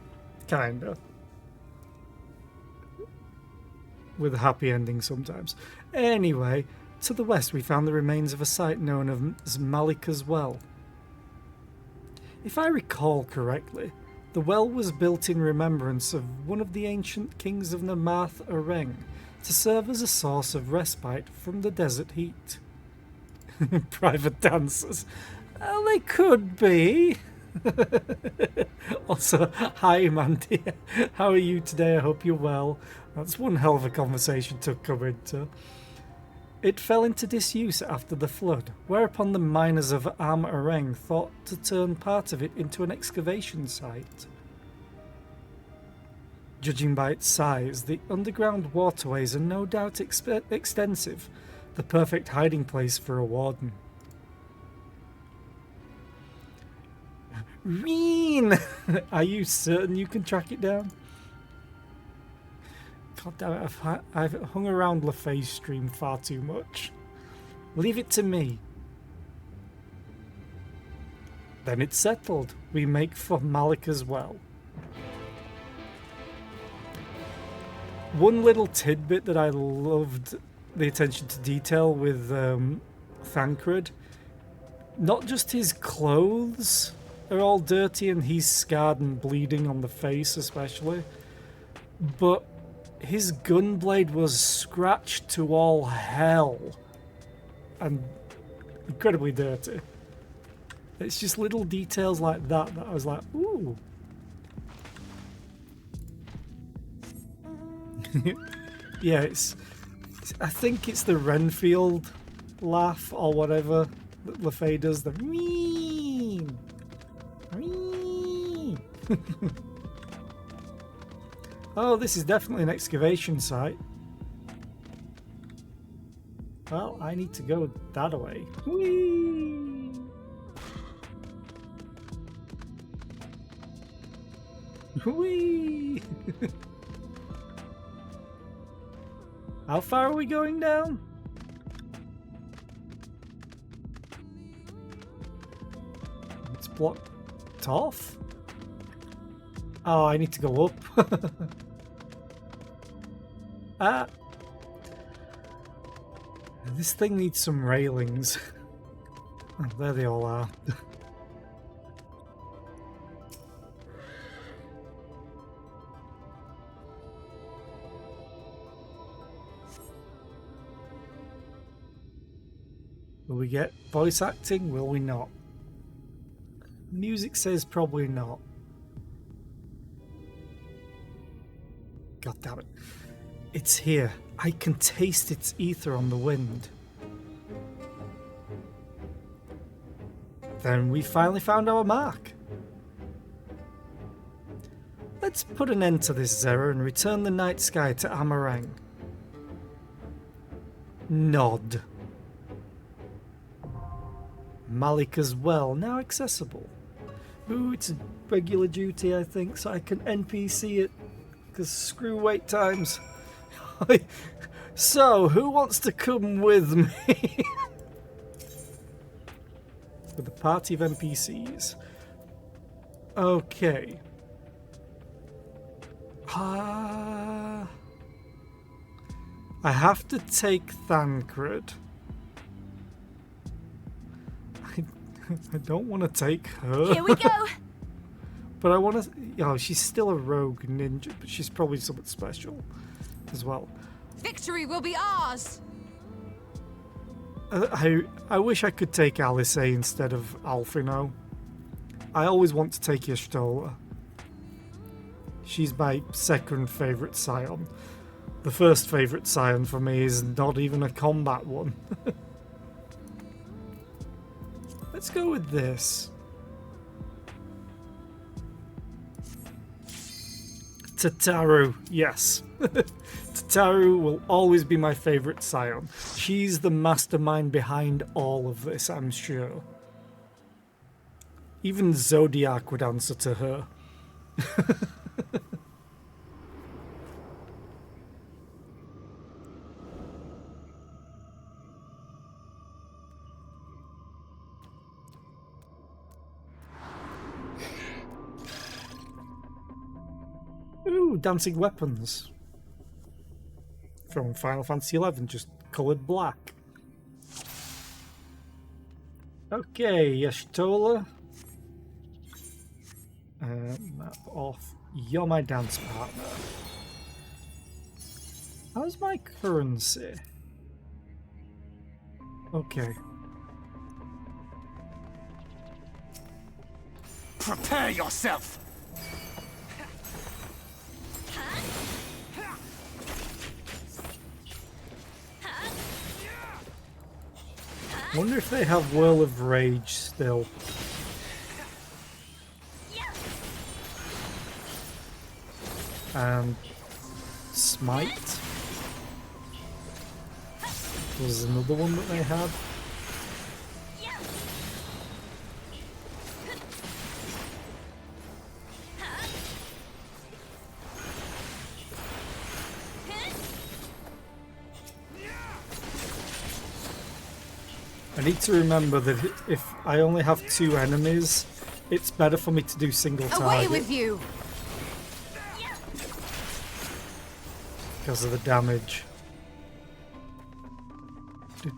With a happy ending sometimes. Anyway, to the west we found the remains of a site known as Malika's Well. If I recall correctly, the well was built in remembrance of one of the ancient kings of Namath Areng, to serve as a source of respite from the desert heat. Private dancers. Well, they could be. Also, hi Mandy. How are you today? I hope you're well. That's one hell of a conversation to come into. It fell into disuse after the flood, whereupon the miners of Am Areng thought to turn part of it into an excavation site. Judging by its size, the underground waterways are no doubt extensive, the perfect hiding place for a warden. Reen! Are you certain you can track it down? God damn it, I've hung around LaFay's stream far too much. Leave it to me. Then it's settled. We make for Malika's Well. One little tidbit that I loved the attention to detail with Thancred, not just his clothes are all dirty and he's scarred and bleeding on the face especially, but his gunblade was scratched to all hell and incredibly dirty. It's just little details like that that I was like, ooh. Yeah, I think it's the Renfield laugh or whatever that LaFay does. The Reen! Reen! Oh, this is definitely an excavation site. Well, I need to go that way. Whee! Whee! How far are we going down? It's blocked off? Oh, I need to go up. Ah! This thing needs some railings. Oh, there they all are. Will we get voice acting? Will we not? Music says probably not. God damn it. It's here. I can taste its ether on the wind. Then we finally found our mark. Let's put an end to this, Zera, and return the night sky to Am Areng. Nod. Malika's Well, now accessible. Ooh, it's a regular duty, I think, so I can NPC it, because screw wait times. So, who wants to come with me? With a party of NPCs. Okay. I have to take Thancred. I don't want to take her. Here we go. But I want to... Oh, she's still a rogue ninja, but she's probably something special as well. Victory will be ours! I wish I could take Alice instead of Alphino. I always want to take Y'shtola. She's my second favourite scion. The first favourite scion for me is not even a combat one. Let's go with this. Tataru, yes. Tataru will always be my favourite scion. She's the mastermind behind all of this, I'm sure. Even Zodiac would answer to her. Ooh, dancing weapons. From Final Fantasy XI, just coloured black. Okay, Y'shtola. Map off. You're my dance partner. How's my currency? Okay. Prepare yourself! Wonder if they have Whirl of Rage still. And Smite was another one that they had. I need to remember that if I only have 2 enemies, it's better for me to do single target. Away with you! Because of the damage. I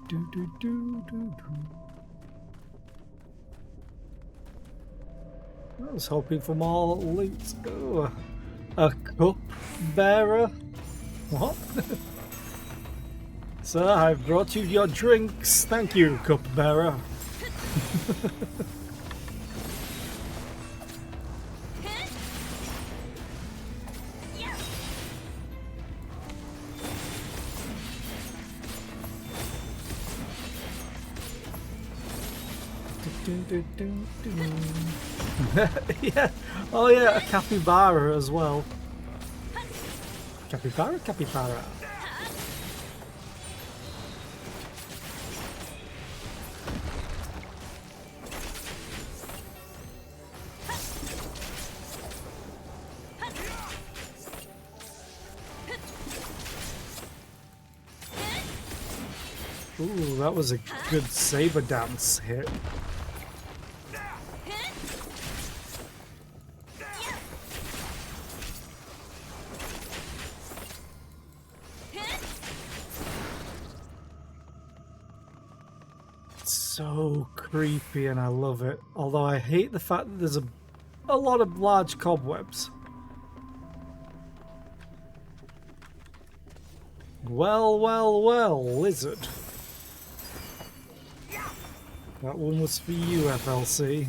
was hoping for more loot. Oh, a cup bearer? What? Sir, I've brought you your drinks. Thank you, cup bearer. Yeah. Oh yeah, a capybara as well. Capybara, capybara. Ooh, that was a good saber dance hit. So creepy and I love it. Although I hate the fact that there's a lot of large cobwebs. Well, well, well, lizard. That one was for you, FLC.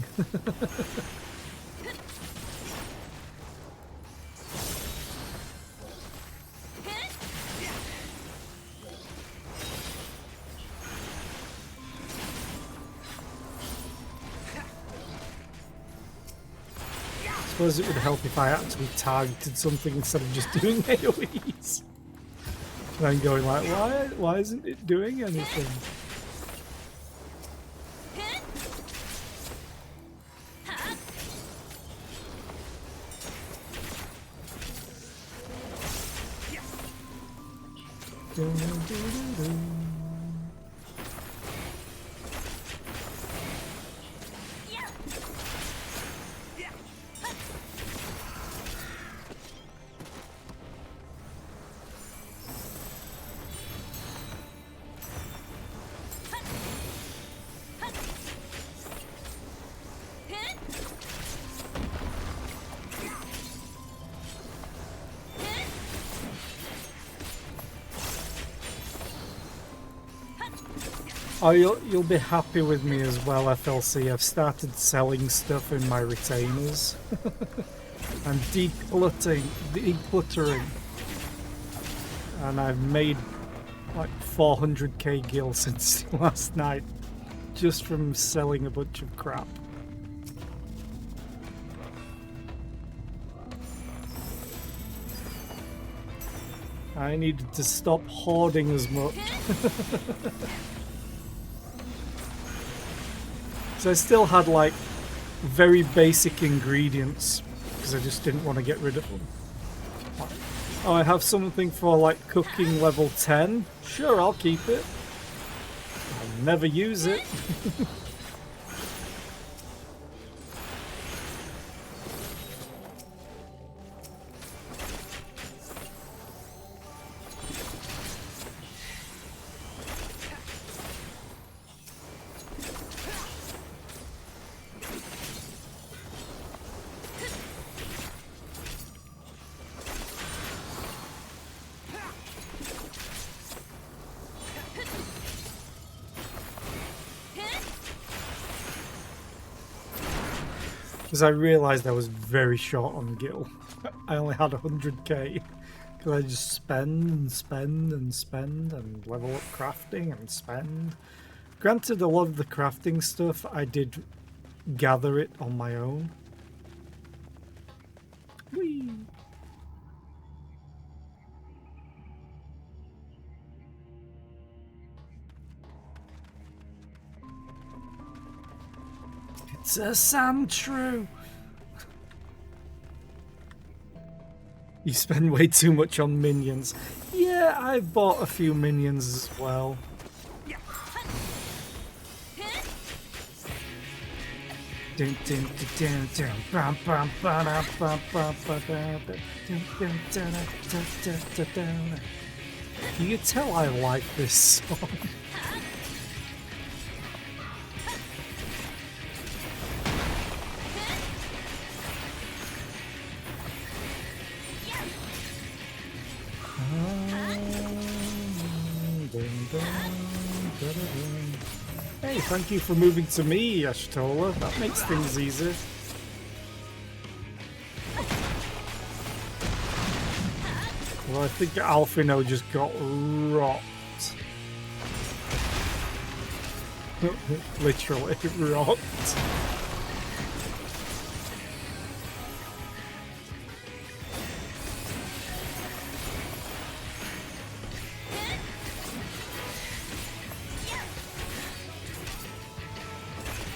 I suppose it would help if I actually targeted something instead of just doing AoEs. And I'm going like, why isn't it doing anything? Oh, you'll be happy with me as well, FLC. I've started selling stuff in my retainers. I'm decluttering. And I've made like 400k gil since last night, just from selling a bunch of crap. I needed to stop hoarding as much. So I still had like very basic ingredients because I just didn't want to get rid of them. Oh, I have something for like cooking level 10. Sure, I'll keep it. I'll never use it. Because I realised I was very short on gil. I only had 100k. Because I just spend and spend and spend and level up crafting and spend. Granted, a lot of the crafting stuff I did gather it on my own. Whee! It's a Sandshrew! You spend way too much on minions. Yeah, I bought a few minions as well. You can tell I like this song. Hey, thank you for moving to me, Ashtola. That makes things easier. Well, I think Alphino just got rocked. Literally rocked.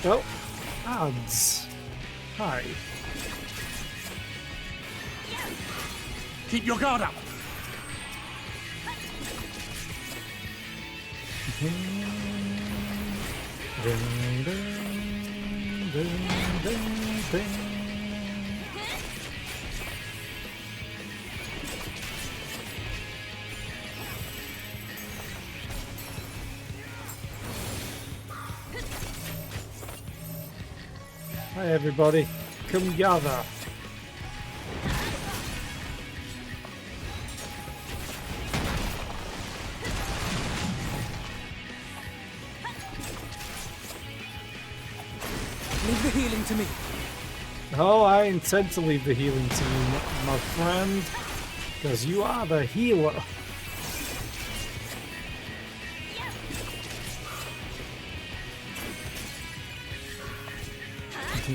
Oh, ads. Hi. Keep your guard up. Hi everybody, come gather. Leave the healing to me. Oh, I intend to leave the healing to you, my friend, because you are the healer. I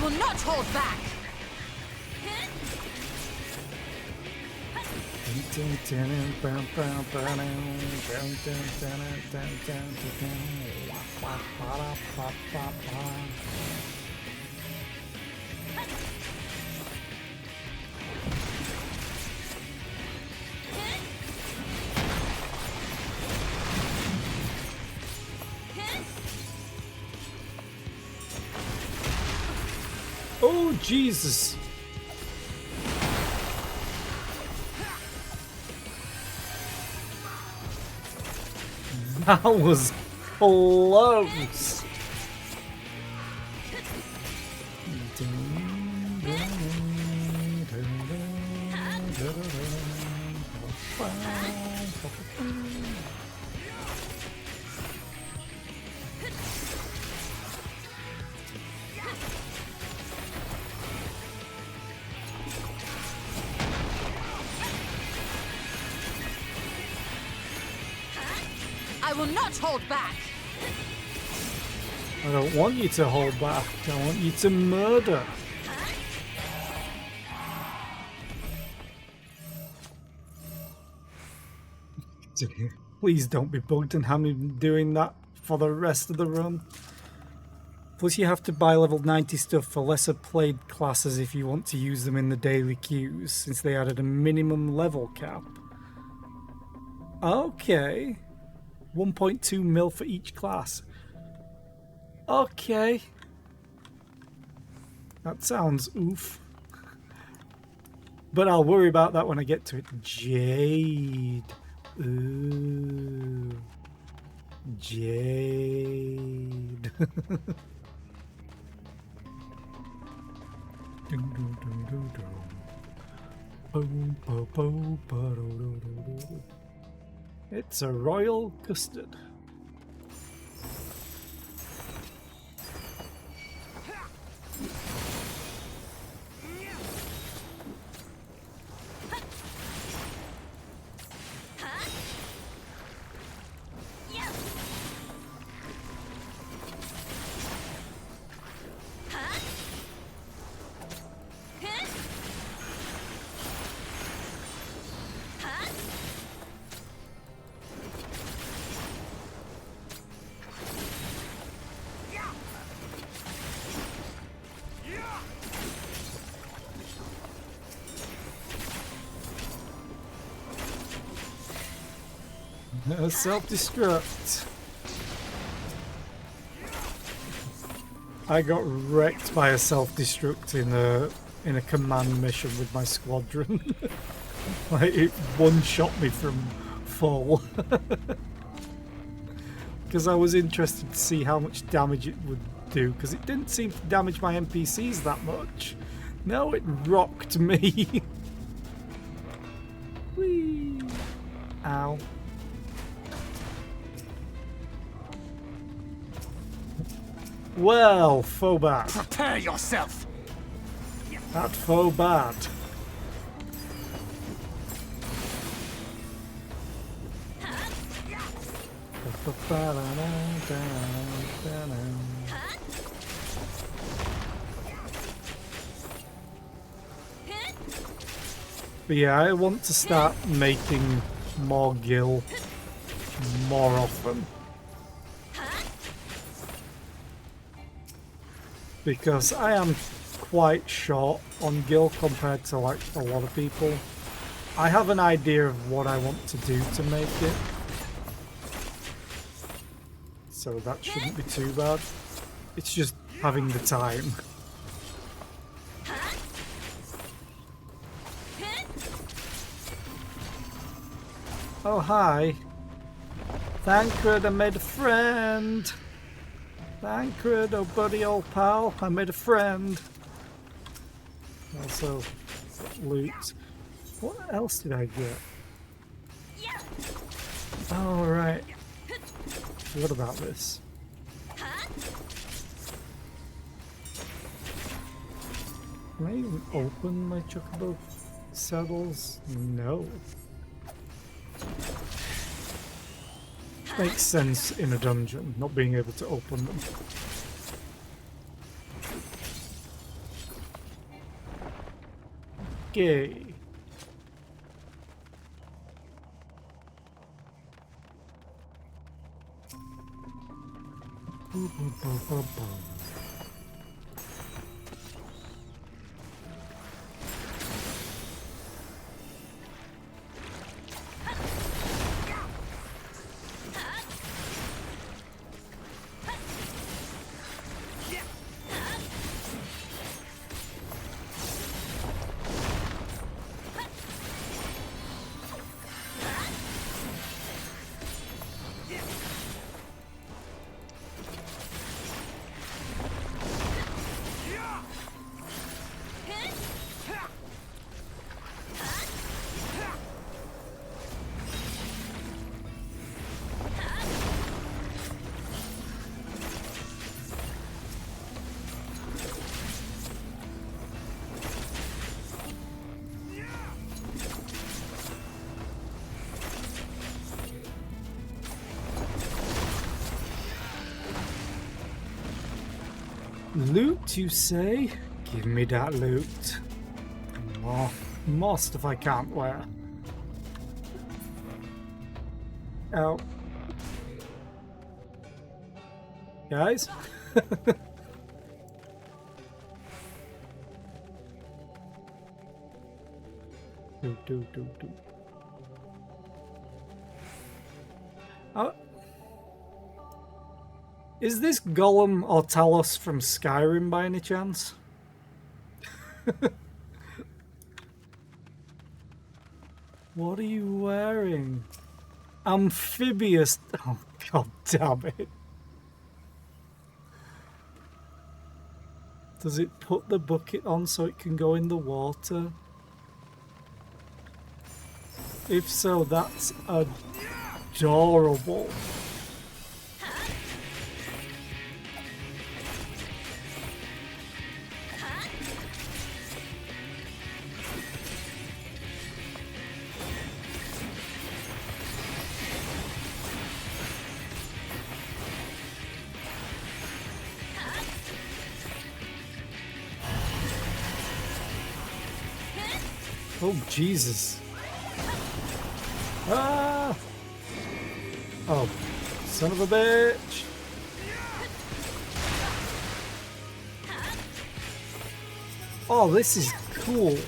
will not hold back. Oh, Jesus. That was close. I will not hold back. I don't want you to hold back. I want you to murder. Please don't be bugged and have me doing that for the rest of the run. Plus you have to buy level 90 stuff for lesser played classes if you want to use them in the daily queues, since they added a minimum level cap. Okay. 1.2 mil for each class. Okay. That sounds oof. But I'll worry about that when I get to it. Jade. Ooh. Jade. It's a royal custard. Self-destruct. I got wrecked by a self-destruct in a command mission with my squadron. Like it one-shot me from full. Because I was interested to see how much damage it would do, because it didn't seem to damage my NPCs that much. No, it rocked me. Whee! Ow. Well, faux bad. Prepare yourself. That faux bad. But yeah, I want to start making more gil more often. Because I am quite short on gil compared to like a lot of people. I have an idea of what I want to do to make it. So that shouldn't be too bad. It's just having the time. Oh hi. Thancred, I made a friend. Thancred, oh buddy, old pal, I made a friend. Also, loot. What else did I get? Oh, right. What about this? Can I even open my chocobo saddles? No. Makes sense in a dungeon, not being able to open them. Okay. Loot, you say? Give me that loot. More stuff I can't wear. Oh. Guys? do. Oh. Is this Gollum or Talos from Skyrim by any chance? What are you wearing? Amphibious. Oh, god damn it. Does it put the bucket on so it can go in the water? If so, that's adorable. Oh, Jesus. Ah! Oh, son of a bitch. Oh, this is cool.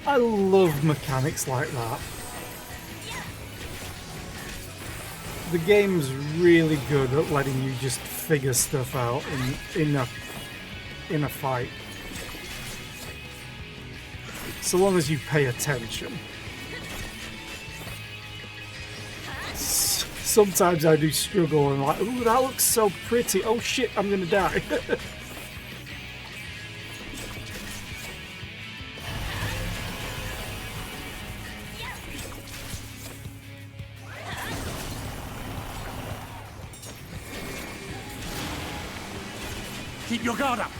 I love mechanics like that. The game's really good at letting you just figure stuff out in a fight. So long as you pay attention. Sometimes I do struggle and like, ooh, that looks so pretty. Oh shit, I'm gonna die. Keep your guard up!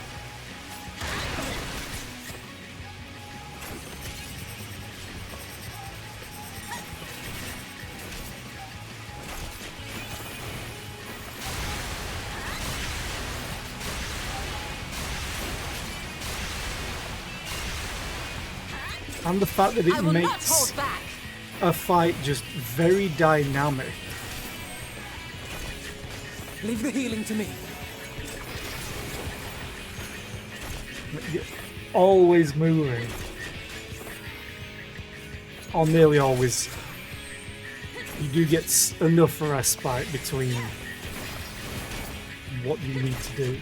And the fact that it makes a fight just very dynamic. Leave the healing to me. You're always moving. Or nearly always. You do get enough respite between what you need to do.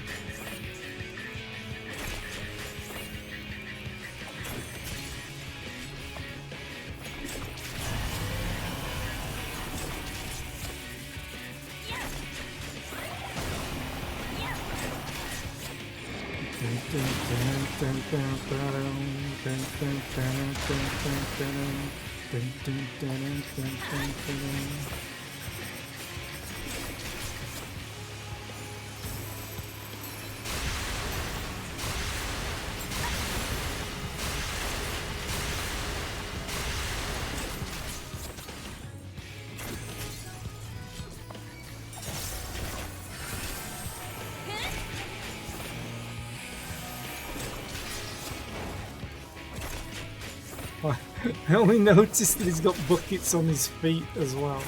I only noticed that he's got buckets on his feet as well.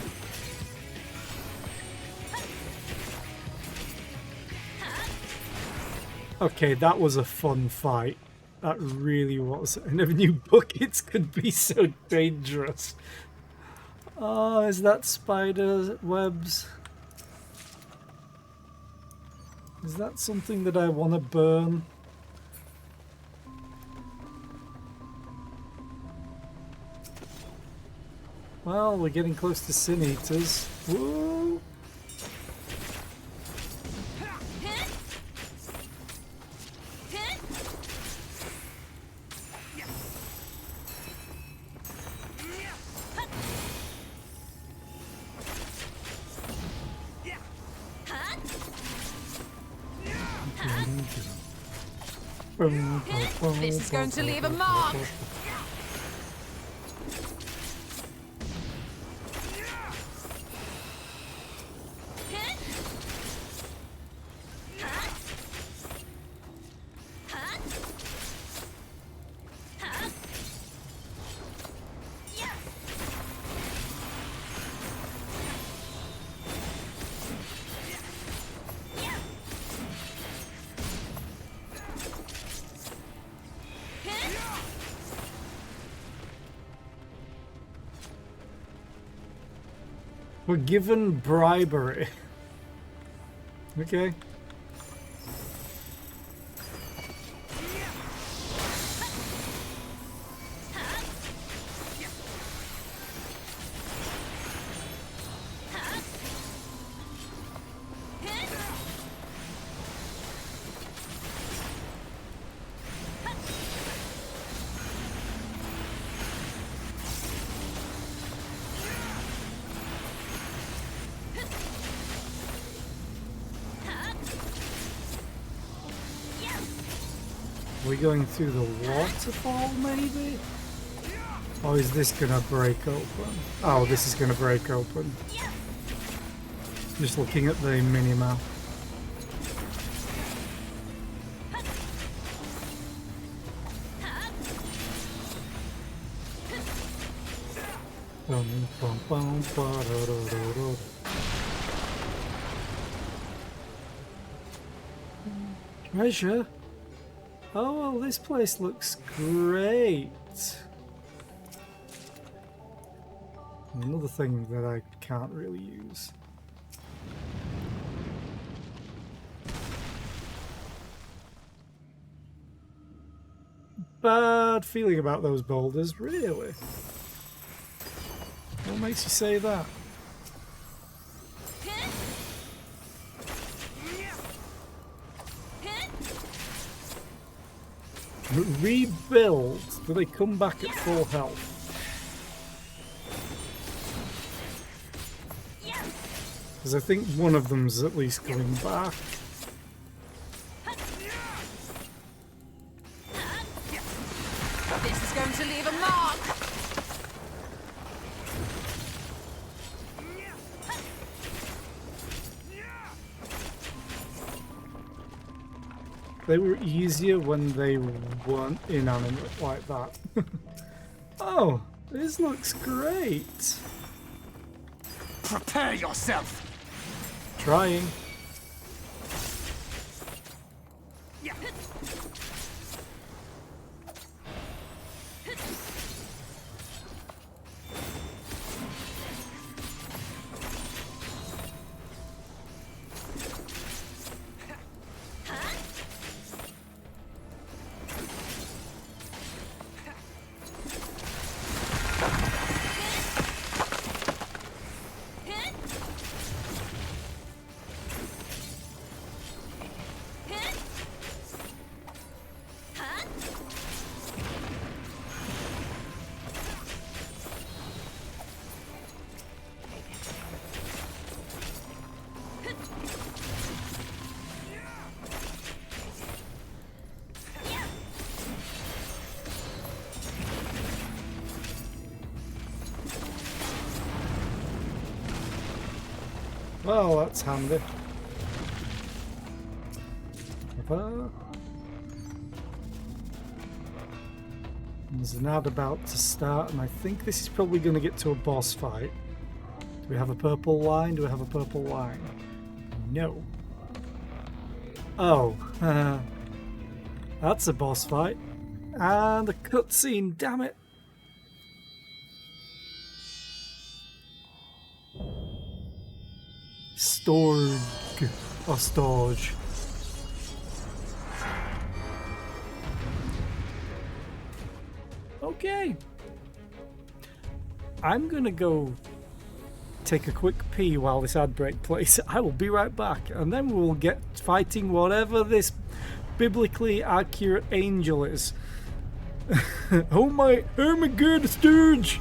Okay, that was a fun fight. That really was. I never knew buckets could be so dangerous. Oh, is that spider webs? Is that something that I want to burn? Well, we're getting close to Sin Eaters. Woo! This is going to leave a mark. We're given bribery. Okay. Are we going through the waterfall, maybe? Or is this gonna break open? Oh, this is gonna break open. Just looking at the mini-map. Treasure? Oh, well, this place looks great. Another thing that I can't really use. Bad feeling about those boulders, really. What makes you say that? Rebuild. Do they come back at full health? Because I think one of them's at least coming back. This is going to leave a mark. They were easier when they weren't inanimate like that. Oh, this looks great. Prepare yourself. Trying. Well, that's handy. There's an ad about to start, and I think this is probably going to get to a boss fight. Do we have a purple line? Do we have a purple line? No. Oh, that's a boss fight. And a cutscene, damn it. Storg or Storge. Okay. I'm gonna go take a quick pee while this ad break plays. I will be right back, and then we'll get fighting whatever this biblically accurate angel is. Oh my god, Stooge!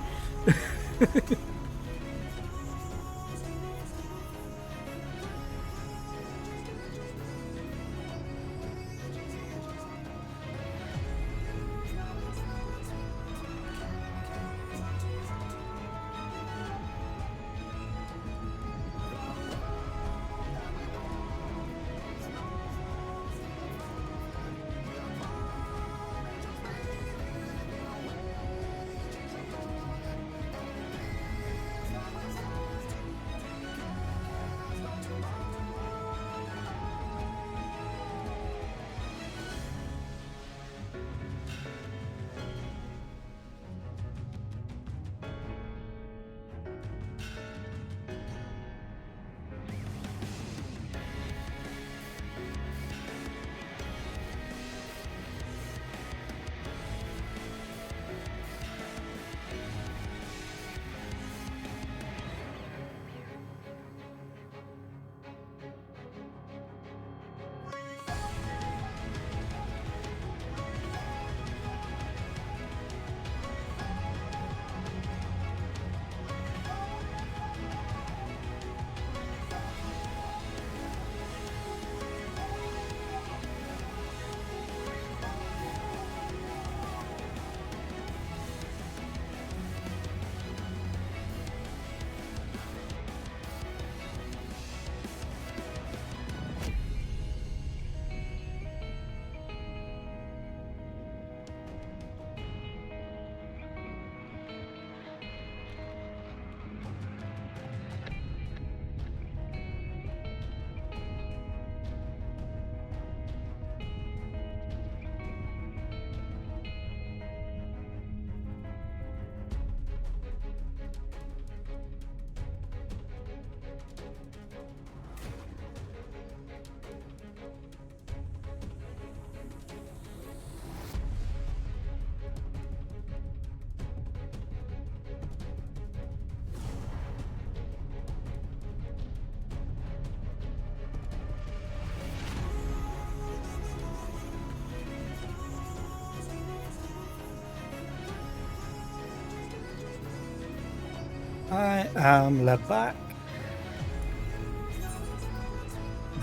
Led back.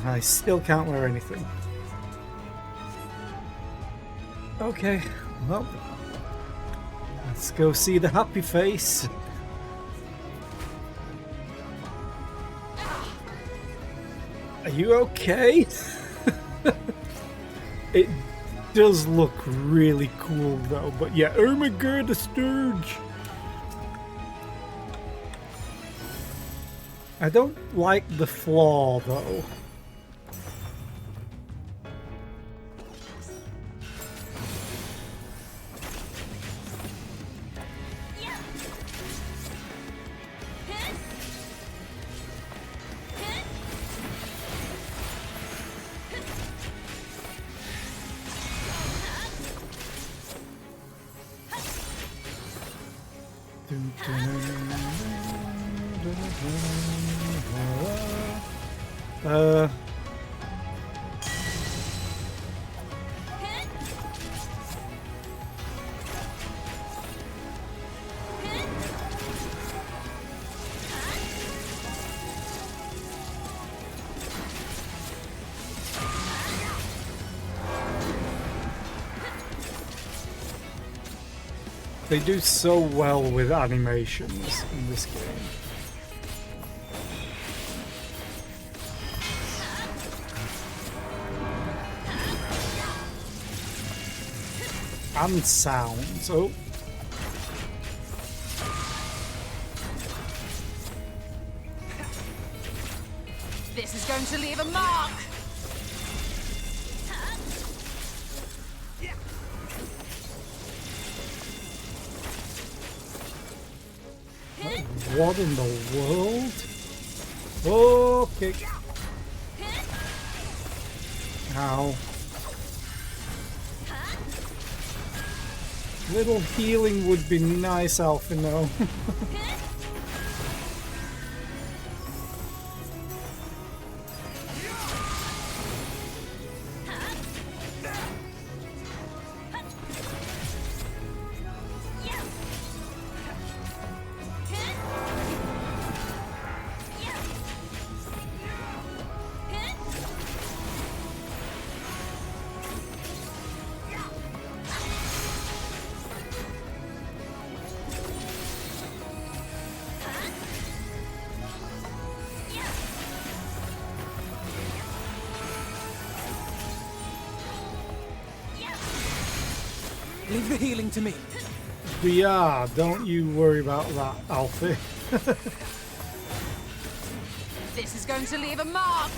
I still can't wear anything. Okay, well, let's go see the happy face. Are you okay? It does look really cool though, but yeah, Ermagerd Sturge. I don't like the flaw though. They do so well with animations in this game. And sounds. Oh. This is going to leave a mark. What in the world? Okay. Ow. Little healing would be nice, Alphino. Leave the healing to me. Yeah, don't you worry about that, Alfie. This is going to leave a mark.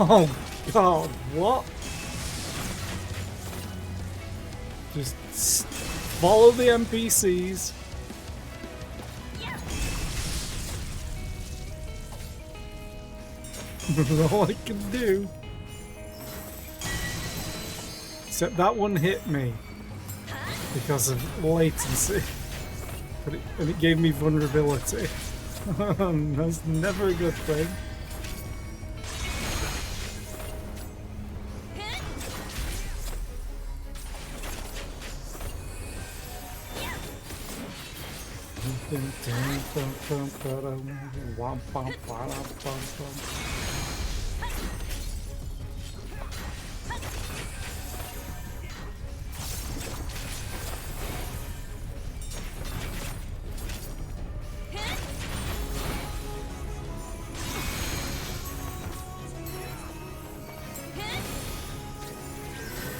Oh god, what? Just follow the NPCs. That's all I can do. Except that one hit me because of latency. And it gave me vulnerability. That's never a good thing.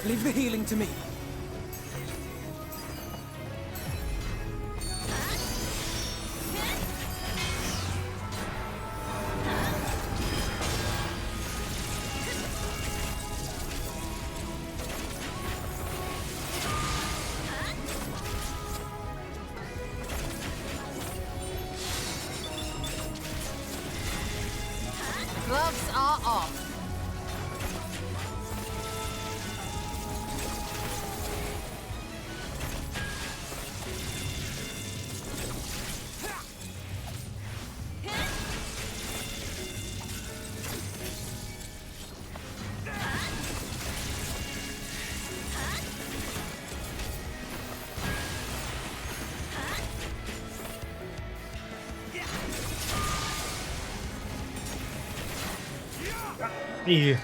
Leave the healing to me. Gloves are off. Yeah.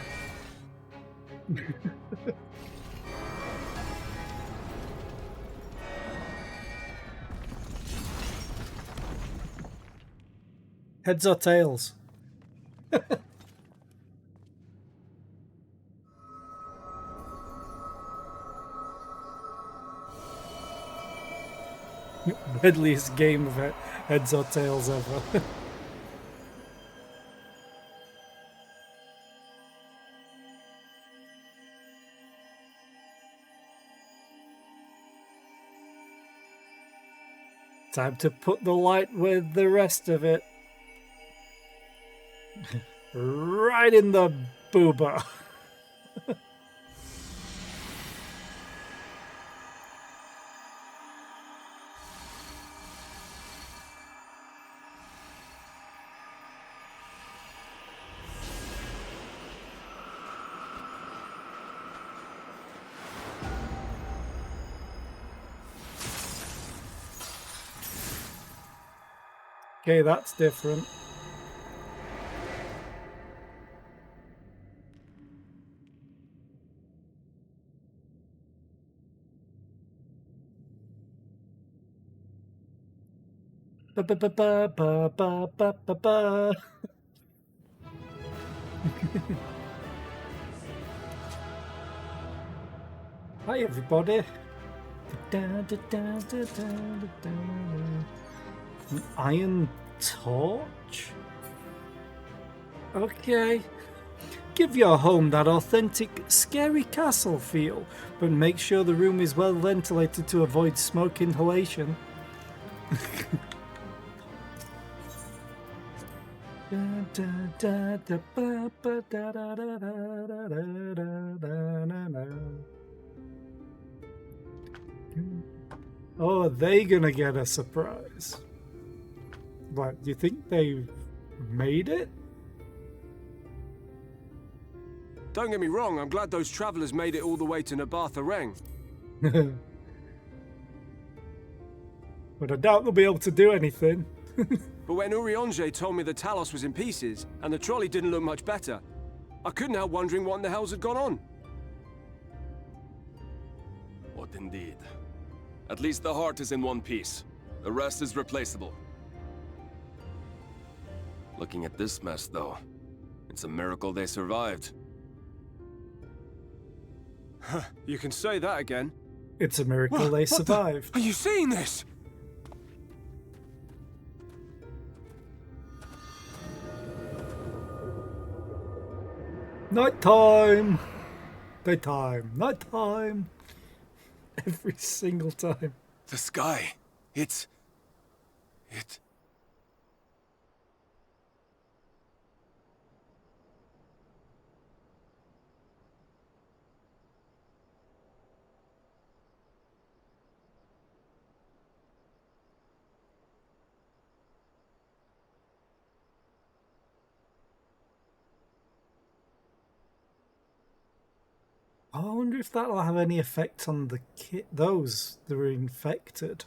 Heads or tails? Deadliest game of heads or tails ever. Time to put the light with the rest of it. Right in the booba. Okay, that's different. Ba ba ba ba ba ba ba ba ba. Hi everybody. An iron torch? Okay. Give your home that authentic, scary castle feel, but make sure the room is well ventilated to avoid smoke inhalation. Oh, are they gonna get a surprise? What, do you think they made it? Don't get me wrong, I'm glad those travelers made it all the way to Nabartha Reng. But I doubt they'll be able to do anything. But when Urianger told me the Talos was in pieces, and the trolley didn't look much better, I couldn't help wondering what in the hells had gone on. What indeed? At least the heart is in one piece. The rest is replaceable. Looking at this mess, though, it's a miracle they survived. You can say that again. It's a miracle they survived. Are you seeing this? Nighttime! Daytime. Nighttime! Every single time. The sky. It... I wonder if that'll have any effect on the those that are infected.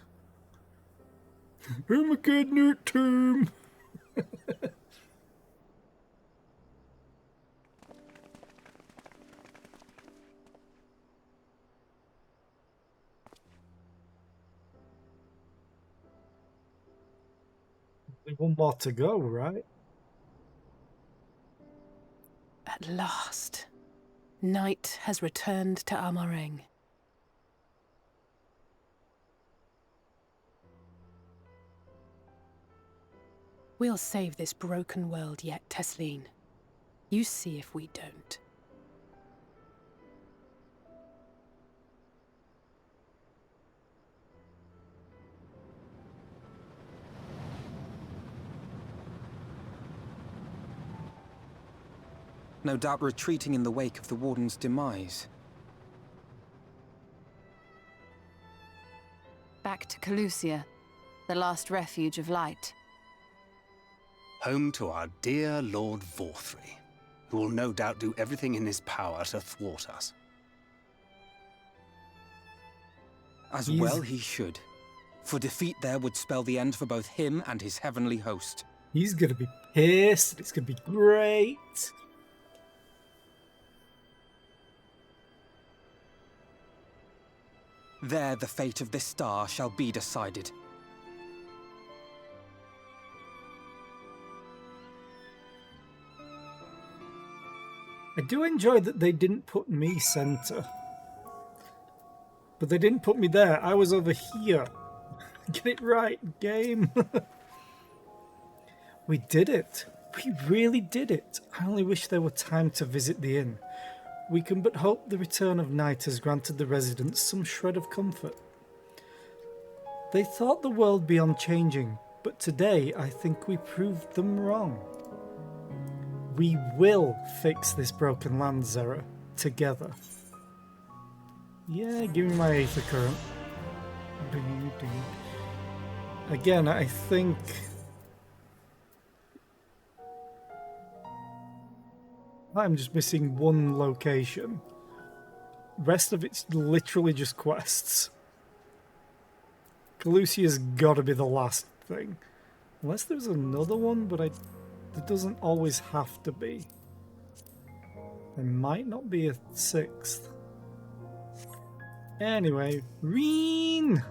I'm a good nerd term. One more to go, right? At last, night has returned to Amareng. We'll save this broken world yet, Tesleen. You see if we don't. no doubt retreating in the wake of the Warden's demise. Back to Calusia, the last refuge of light. Home to our dear Lord Vorthry, who will no doubt do everything in his power to thwart us. As well he should. For defeat there would spell the end for both him and his heavenly host. He's gonna be pissed. It's gonna be great. There the fate of this star shall be decided. I do enjoy that they didn't put me center. But they didn't put me there. I was over here. Get it right, game. We did it. We really did it. I only wish there were time to visit the inn. We can but hope the return of night has granted the residents some shred of comfort. They thought the world beyond changing, but today I think we proved them wrong. We will fix this broken land, Zera, together. Yeah, give me my Aether Current. Again, I think... I'm just missing one location. Rest of it's literally just quests. Calusia's gotta be the last thing. Unless there's another one, but it doesn't always have to be. There might not be a sixth. Anyway, Reen!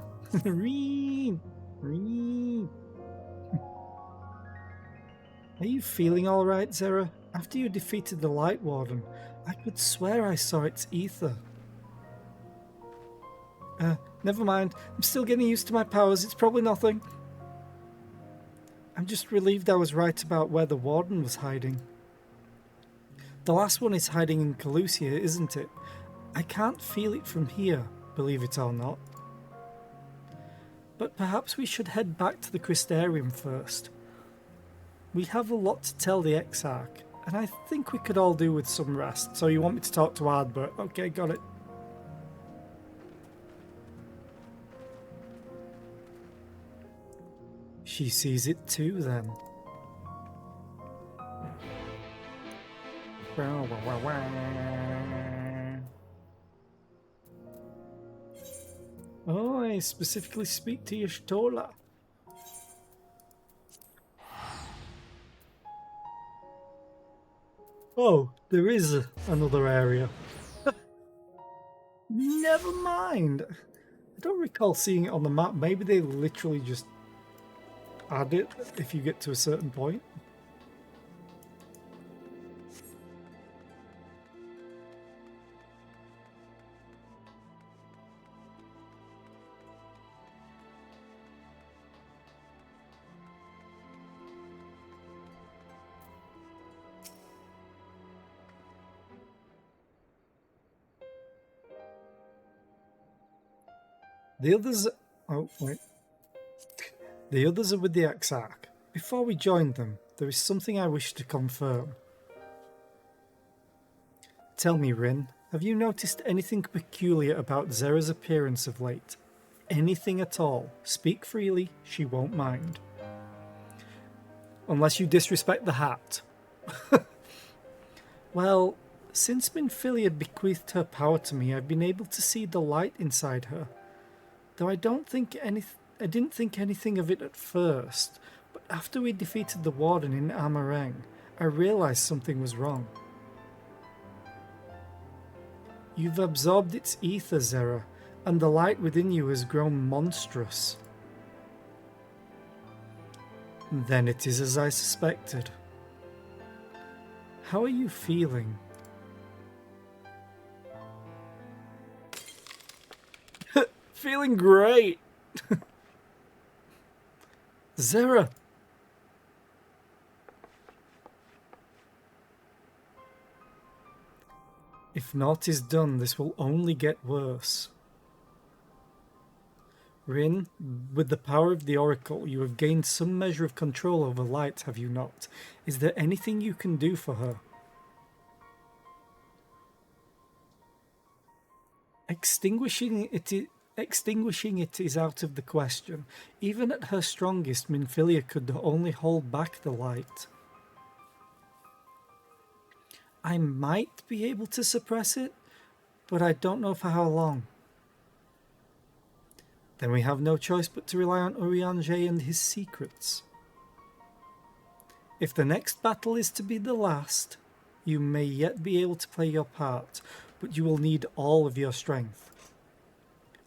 Reen! Reen! Are you feeling alright, Zera? After you defeated the Light Warden, I could swear I saw its ether. Never mind. I'm still getting used to my powers. It's probably nothing. I'm just relieved I was right about where the Warden was hiding. The last one is hiding in Calusia, isn't it? I can't feel it from here, believe it or not. But perhaps we should head back to the Crystarium first. We have a lot to tell the Exarch, and I think we could all do with some rest. So you want me to talk to Ardbert? Okay, got it. She sees it too, then. Oh, I specifically speak to Y'shtola. Oh, there is another area. Never mind. I don't recall seeing it on the map. Maybe they literally just add it if you get to a certain point. The others... Oh, wait. The others are with the Exarch. Before we join them, there is something I wish to confirm. Tell me, Rin, have you noticed anything peculiar about Zera's appearance of late? Anything at all? Speak freely, she won't mind. Unless you disrespect the hat. Well, since Minfilia bequeathed her power to me, I've been able to see the light inside her. Though I didn't think anything of it at first, but after we defeated the Warden in Amareng, I realized something was wrong. You've absorbed its ether, Zera, and the light within you has grown monstrous. Then it is as I suspected. How are you feeling? Feeling great! Zera! If naught is done, this will only get worse. Rin, with the power of the Oracle, you have gained some measure of control over light, have you not? Is there anything you can do for her? Extinguishing it is out of the question. Even at her strongest, Minfilia could only hold back the light. I might be able to suppress it, but I don't know for how long. Then we have no choice but to rely on Urianger and his secrets. If the next battle is to be the last, you may yet be able to play your part, but you will need all of your strength.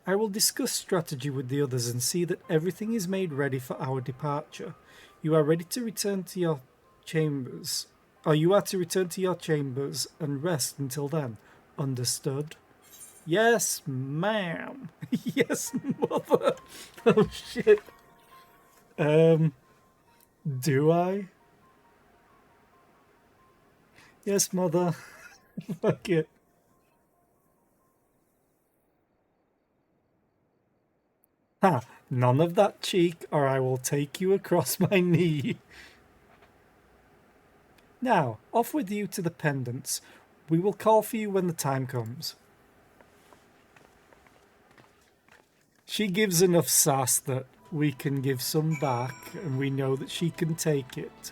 I will discuss strategy with the others and see that everything is made ready for our departure. You are ready to return to your chambers. Or you are to return to your chambers and rest until then. Understood? Yes, ma'am. Yes, mother. Oh, shit. Do I? Yes, mother. Fuck it. Ha! None of that cheek, or I will take you across my knee. Now, off with you to the pendants. We will call for you when the time comes. She gives enough sass that we can give some back, and we know that she can take it.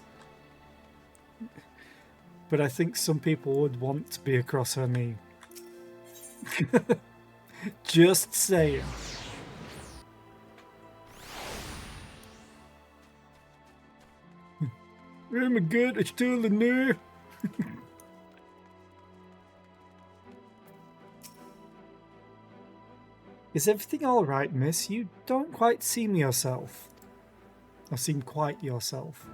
But I think some people would want to be across her knee. Just saying. Oh my god, I stole the knee. Is everything alright, miss? You don't quite seem yourself. Or seem quite yourself.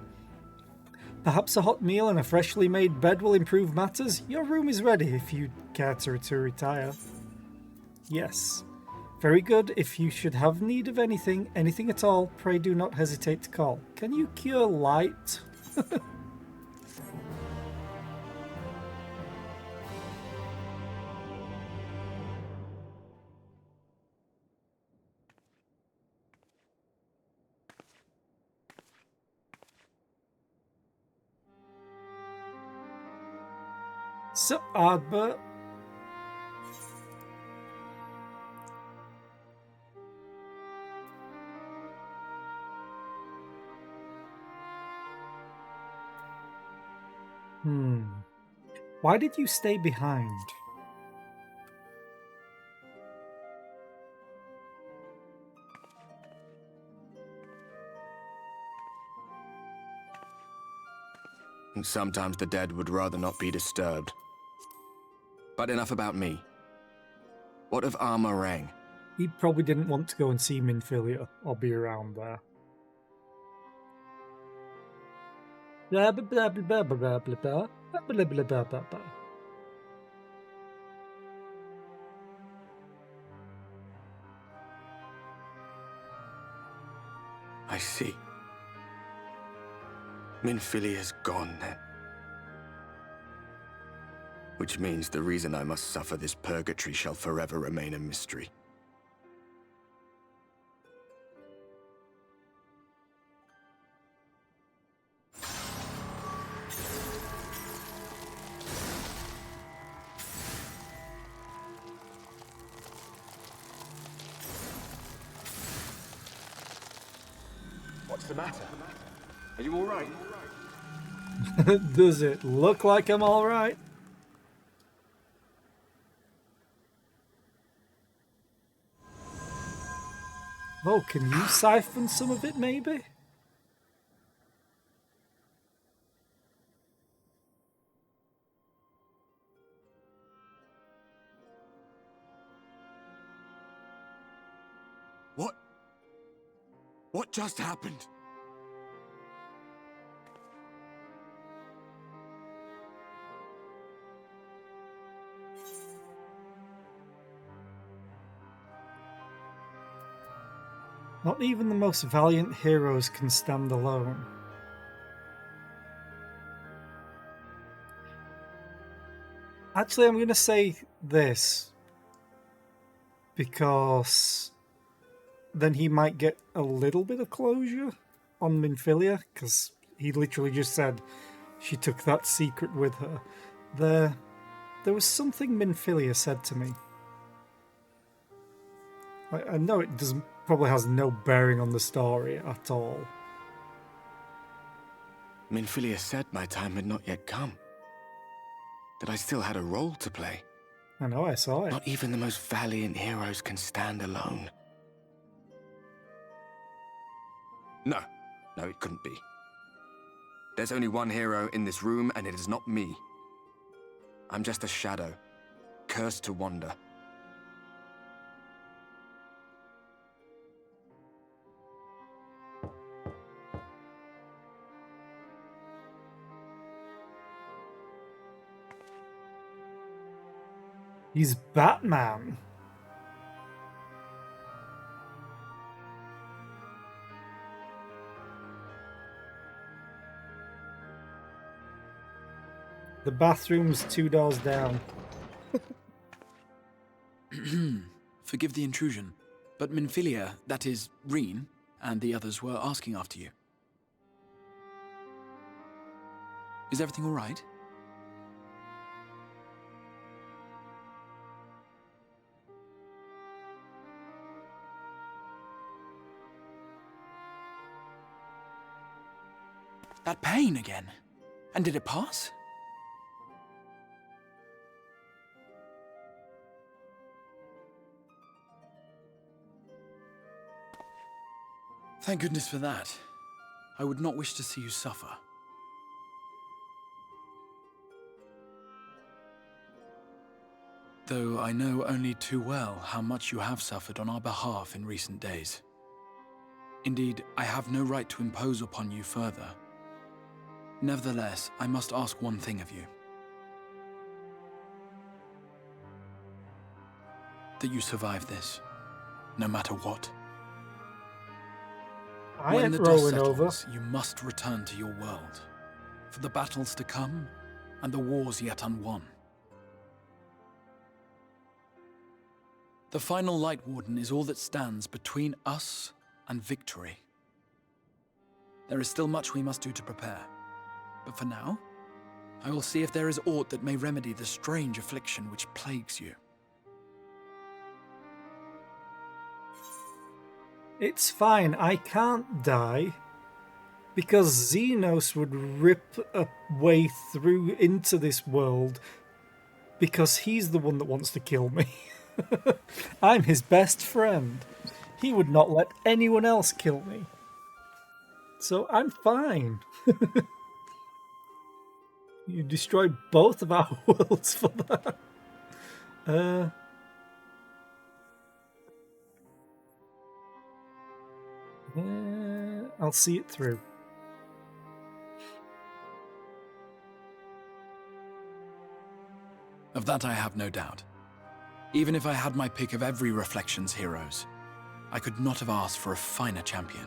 Perhaps a hot meal and a freshly made bed will improve matters? Your room is ready if you care to retire. Yes. Very good. If you should have need of anything at all, pray do not hesitate to call. Can you cure light? So, Ardbert. Why did you stay behind? Sometimes the dead would rather not be disturbed. But enough about me. What of Armorang? He probably didn't want to go and see Minfilia or be around there. Blah blah blah blah blah blah blah blah blah blah blah blah blah. I see. Minfilia's gone then. Which means the reason I must suffer this purgatory shall forever remain a mystery. What's the matter? Are you all right? Does it look like I'm all right? Oh, can you siphon some of it, maybe? What just happened? Not even the most valiant heroes can stand alone. Actually, I'm going to say this, because then he might get a little bit of closure on Minfilia, because he literally just said she took that secret with her. There was something Minfilia said to me. I know it doesn't probably has no bearing on the story at all. Minfilia said my time had not yet come. That I still had a role to play. I know, I saw it. Not even the most valiant heroes can stand alone. No, it couldn't be. There's only one hero in this room, and it is not me. I'm just a shadow, cursed to wander. He's Batman. The bathroom's 2 doors down. Forgive the intrusion, but Minfilia, that is, Reen, and the others were asking after you. Is everything all right? That pain again. And did it pass? Thank goodness for that. I would not wish to see you suffer. Though I know only too well how much you have suffered on our behalf in recent days. Indeed, I have no right to impose upon you further. Nevertheless, I must ask one thing of you. That you survive this, no matter what. When the dust settles, you must return to your world, for the battles to come and the wars yet unwon. The final Light Warden is all that stands between us and victory. There is still much we must do to prepare. But for now, I will see if there is aught that may remedy the strange affliction which plagues you. It's fine, I can't die. Because Xenos would rip a way through into this world because he's the one that wants to kill me. I'm his best friend. He would not let anyone else kill me. So I'm fine. You destroyed both of our worlds for that. I'll see it through. Of that I have no doubt. Even if I had my pick of every Reflections heroes, I could not have asked for a finer champion.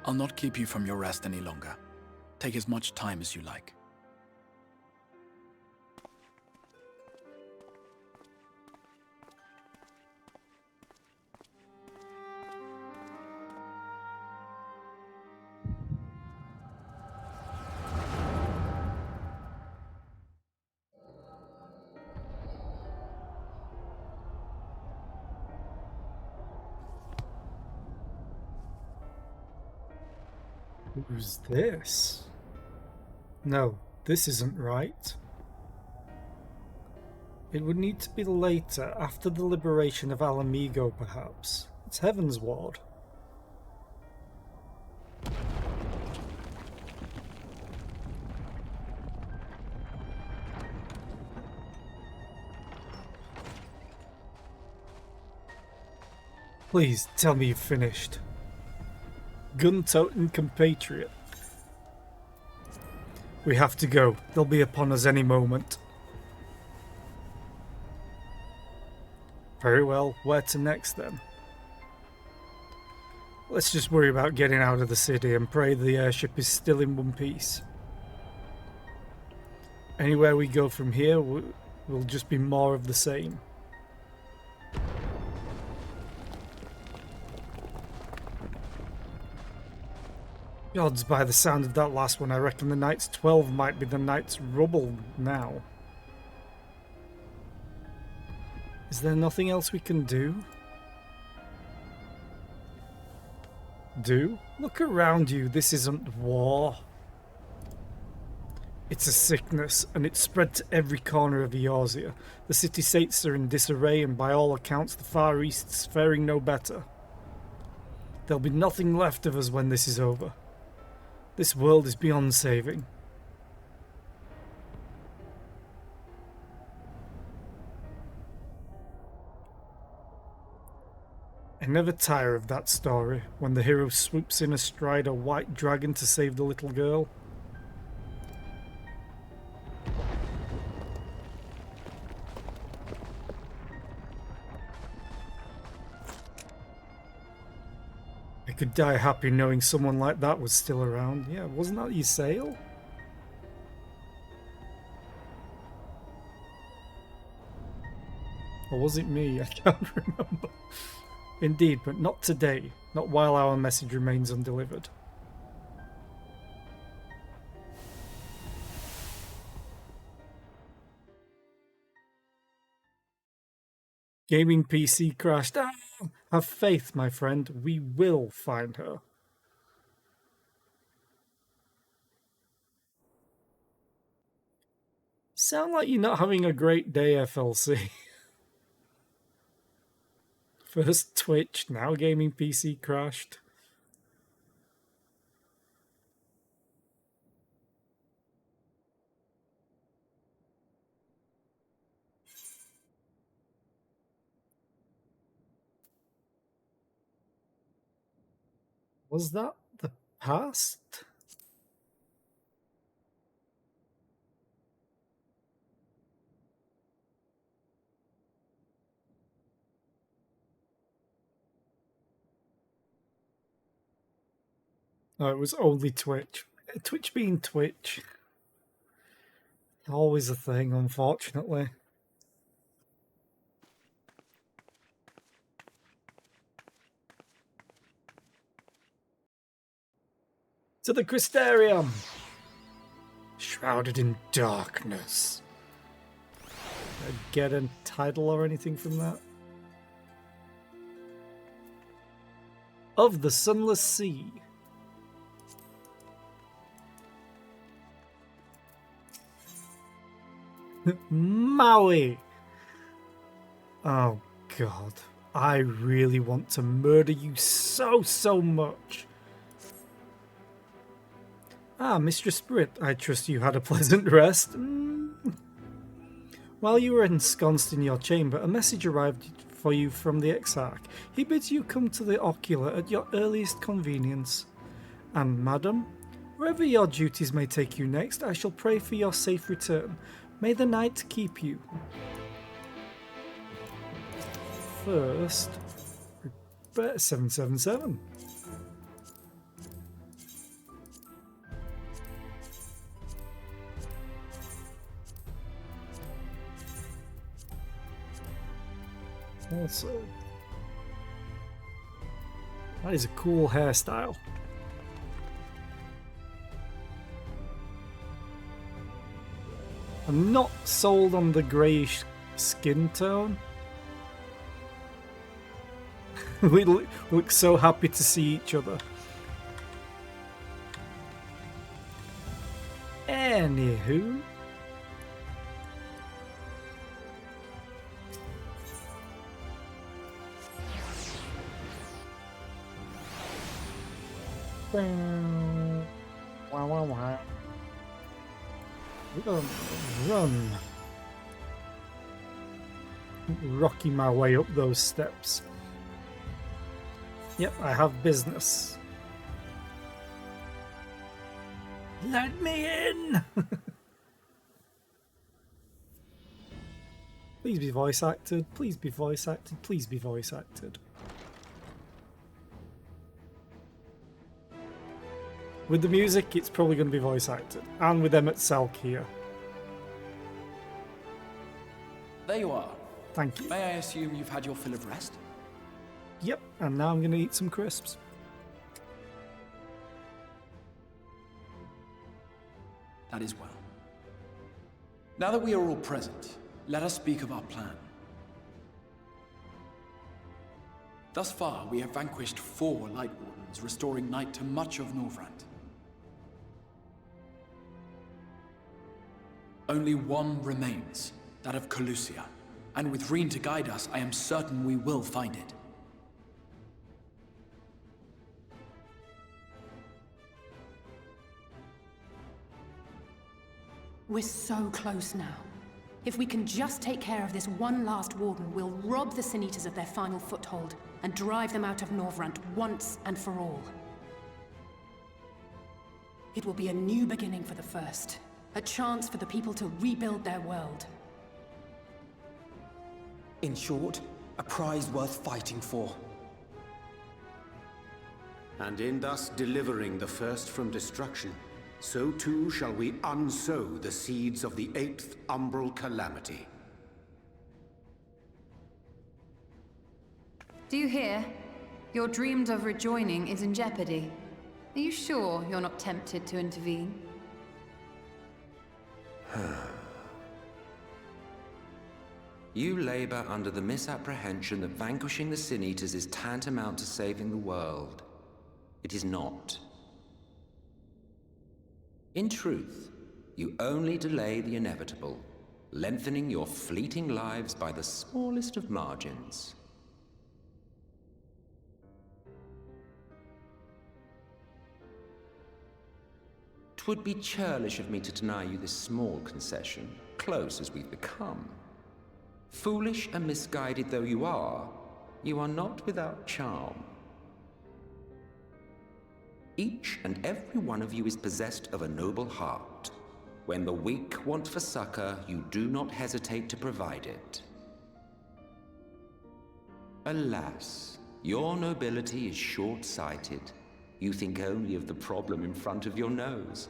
I'll not keep you from your rest any longer. Take as much time as you like. Who's this? No, this isn't right. It would need to be later, after the liberation of Alamigo, perhaps. It's Heaven's Ward. Please, tell me you've finished. Gun-toting compatriot. We have to go. They'll be upon us any moment. Very well. Where to next, then? Let's just worry about getting out of the city and pray the airship is still in one piece. Anywhere we go from here will just be more of the same. Odds by the sound of that last one, I reckon the Knight's 12 might be the Knight's rubble now. Is there nothing else we can do? Look around you. This isn't war. It's a sickness, and it's spread to every corner of Eorzea. The city-states are in disarray, and by all accounts, the Far East's faring no better. There'll be nothing left of us when this is over. This world is beyond saving. I never tire of that story, when the hero swoops in astride a white dragon to save the little girl. I could die happy knowing someone like that was still around. Yeah, wasn't that Ysayle? Or was it me? I can't remember. Indeed, but not today. Not while our message remains undelivered. Gaming PC crashed. Ah, have faith, my friend. We will find her. Sound like you're not having a great day, FLC. First Twitch, now gaming PC crashed. Was that the past? No, it was only Twitch. Twitch being Twitch. Always a thing, unfortunately. To the Crystarium! Shrouded in darkness. Did I get a title or anything from that? Of the Sunless Sea. Maui! Oh god. I really want to murder you so much. Ah, Mistress Brit, I trust you had a pleasant rest. While you were ensconced in your chamber, a message arrived for you from the Exarch. He bids you come to the Ocular at your earliest convenience. And, madam, wherever your duties may take you next, I shall pray for your safe return. May the night keep you. First, 777. Also, that is a cool hairstyle. I'm not sold on the greyish skin tone. We look so happy to see each other. Anywho. Wow. Run. Rocking my way up those steps. Yep, I have business. Let me in! Please be voice acted, please be voice acted, please be voice acted. With the music, it's probably going to be voice acted. And with Emmett Selk here. There you are. Thank you. May I assume you've had your fill of rest? Yep, and now I'm going to eat some crisps. That is well. Now that we are all present, let us speak of our plan. Thus far, we have vanquished 4 Light Wardens, restoring night to much of Norvrant. Only one remains, that of Calusia. And with Reen to guide us, I am certain we will find it. We're so close now. If we can just take care of this one last Warden, we'll rob the Sin Eaters of their final foothold and drive them out of Norvrant once and for all. It will be a new beginning for the First. A chance for the people to rebuild their world. In short, a prize worth fighting for. And in thus delivering the First from destruction, so too shall we unsow the seeds of the 8th Umbral Calamity. Do you hear? Your dreamed of rejoining is in jeopardy. Are you sure you're not tempted to intervene? You labor under the misapprehension that vanquishing the Sin Eaters is tantamount to saving the world. It is not. In truth, you only delay the inevitable, lengthening your fleeting lives by the smallest of margins. Twould be churlish of me to deny you this small concession, close as we've become. Foolish and misguided though you are not without charm. Each and every one of you is possessed of a noble heart. When the weak want for succor, you do not hesitate to provide it. Alas, your nobility is short-sighted. You think only of the problem in front of your nose.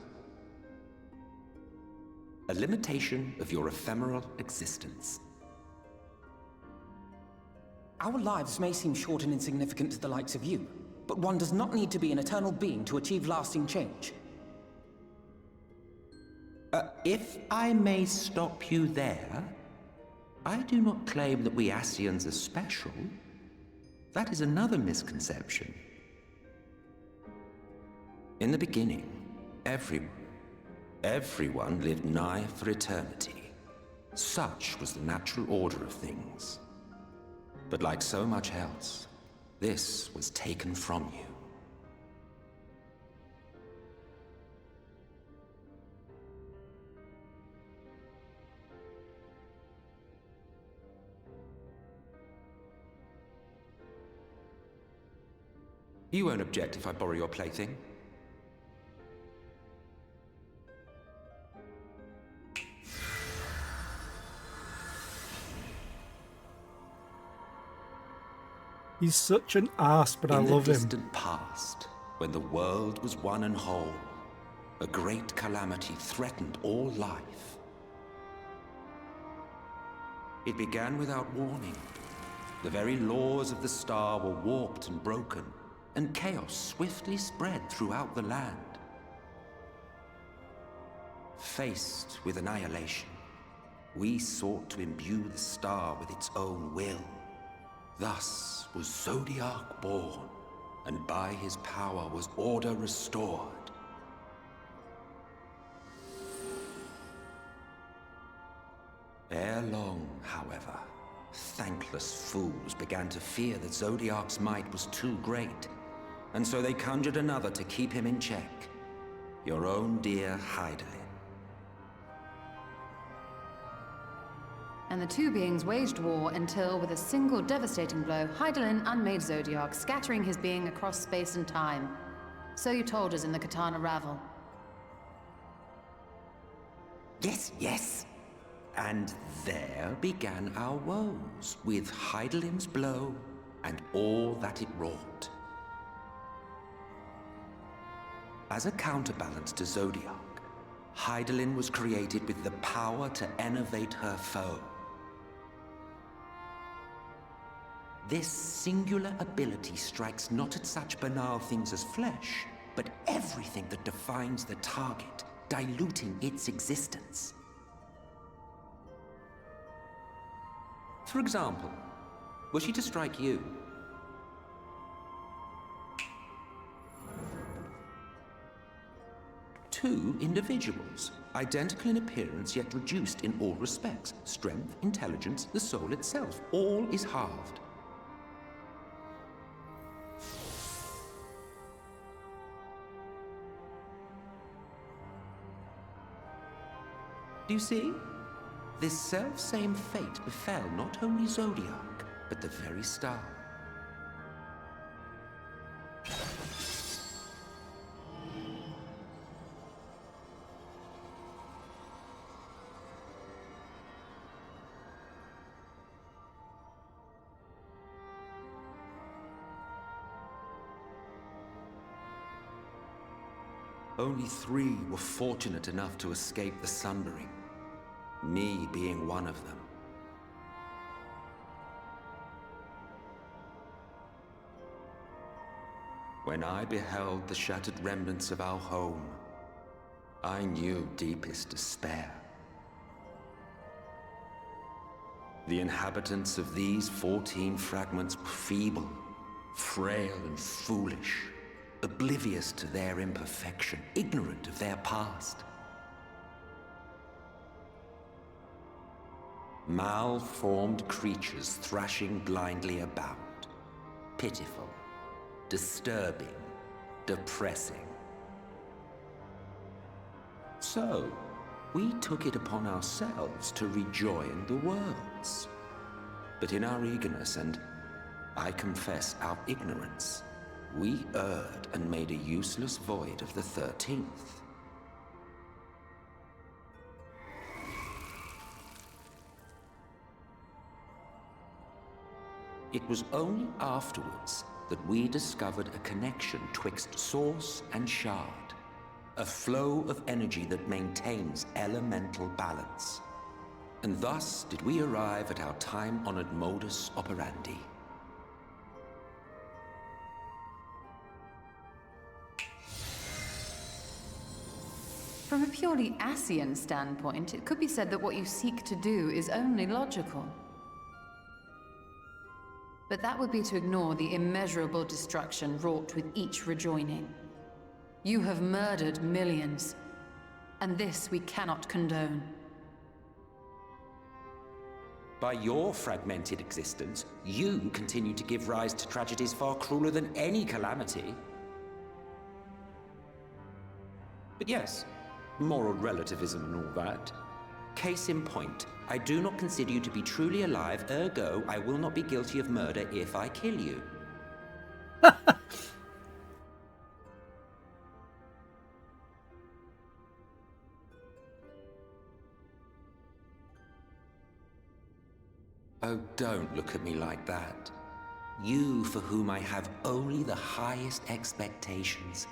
A limitation of your ephemeral existence. Our lives may seem short and insignificant to the likes of you, but one does not need to be an eternal being to achieve lasting change. If I may stop you there, I do not claim that we Ascians are special. That is another misconception. In the beginning, everyone lived nigh for eternity. Such was the natural order of things. But like so much else, this was taken from you. You won't object if I borrow your plaything? He's such an arse, but I love him. In the distant past, when the world was one and whole, a great calamity threatened all life. It began without warning. The very laws of the star were warped and broken, and chaos swiftly spread throughout the land. Faced with annihilation, we sought to imbue the star with its own will. Thus was Zodiark born, and by his power was order restored. Ere long, however, thankless fools began to fear that Zodiark's might was too great, and so they conjured another to keep him in check. Your own dear Hydaelyn. And the two beings waged war until, with a single devastating blow, Hydaelyn unmade Zodiark, scattering his being across space and time. So you told us in the Katana Ravel. Yes, yes. And there began our woes, with Hydaelyn's blow and all that it wrought. As a counterbalance to Zodiark, Hydaelyn was created with the power to enervate her foe. This singular ability strikes not at such banal things as flesh, but everything that defines the target, diluting its existence. For example, were she to strike you, two individuals, identical in appearance yet reduced in all respects. Strength, intelligence, the soul itself, all is halved. Do you see? This self-same fate befell not only Zodiac, but the very star. Only 3 were fortunate enough to escape the Sundering, me being one of them. When I beheld the shattered remnants of our home, I knew deepest despair. The inhabitants of these 14 fragments were feeble, frail and foolish, oblivious to their imperfection, ignorant of their past. Malformed creatures thrashing blindly about. Pitiful, disturbing, depressing. So, we took it upon ourselves to rejoin the worlds. But in our eagerness and, I confess, our ignorance, we erred and made a useless void of the 13th. It was only afterwards that we discovered a connection twixt source and shard. A flow of energy that maintains elemental balance. And thus did we arrive at our time-honored modus operandi. From a purely Ascian standpoint, it could be said that what you seek to do is only logical. But that would be to ignore the immeasurable destruction wrought with each rejoining. You have murdered millions, and this we cannot condone. By your fragmented existence, you continue to give rise to tragedies far crueler than any calamity. But yes, moral relativism and all that. Case in point, I do not consider you to be truly alive, ergo, I will not be guilty of murder if I kill you. Oh, don't look at me like that. You for whom I have only the highest expectations.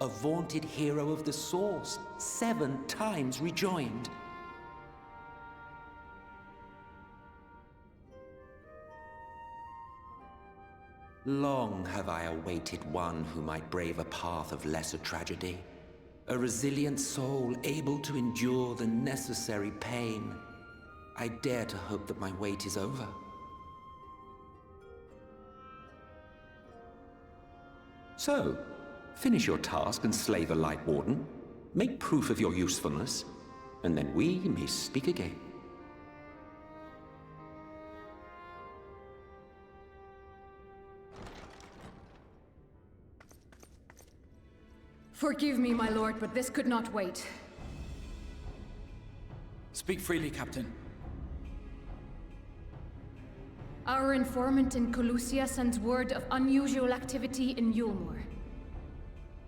A vaunted hero of the Source, 7 times rejoined. Long have I awaited one who might brave a path of lesser tragedy. A resilient soul able to endure the necessary pain. I dare to hope that my wait is over. So, finish your task and slay the Light Warden. Make proof of your usefulness, and then we may speak again. Forgive me, my lord, but this could not wait. Speak freely, Captain. Our informant in Colusia sends word of unusual activity in Yulmore.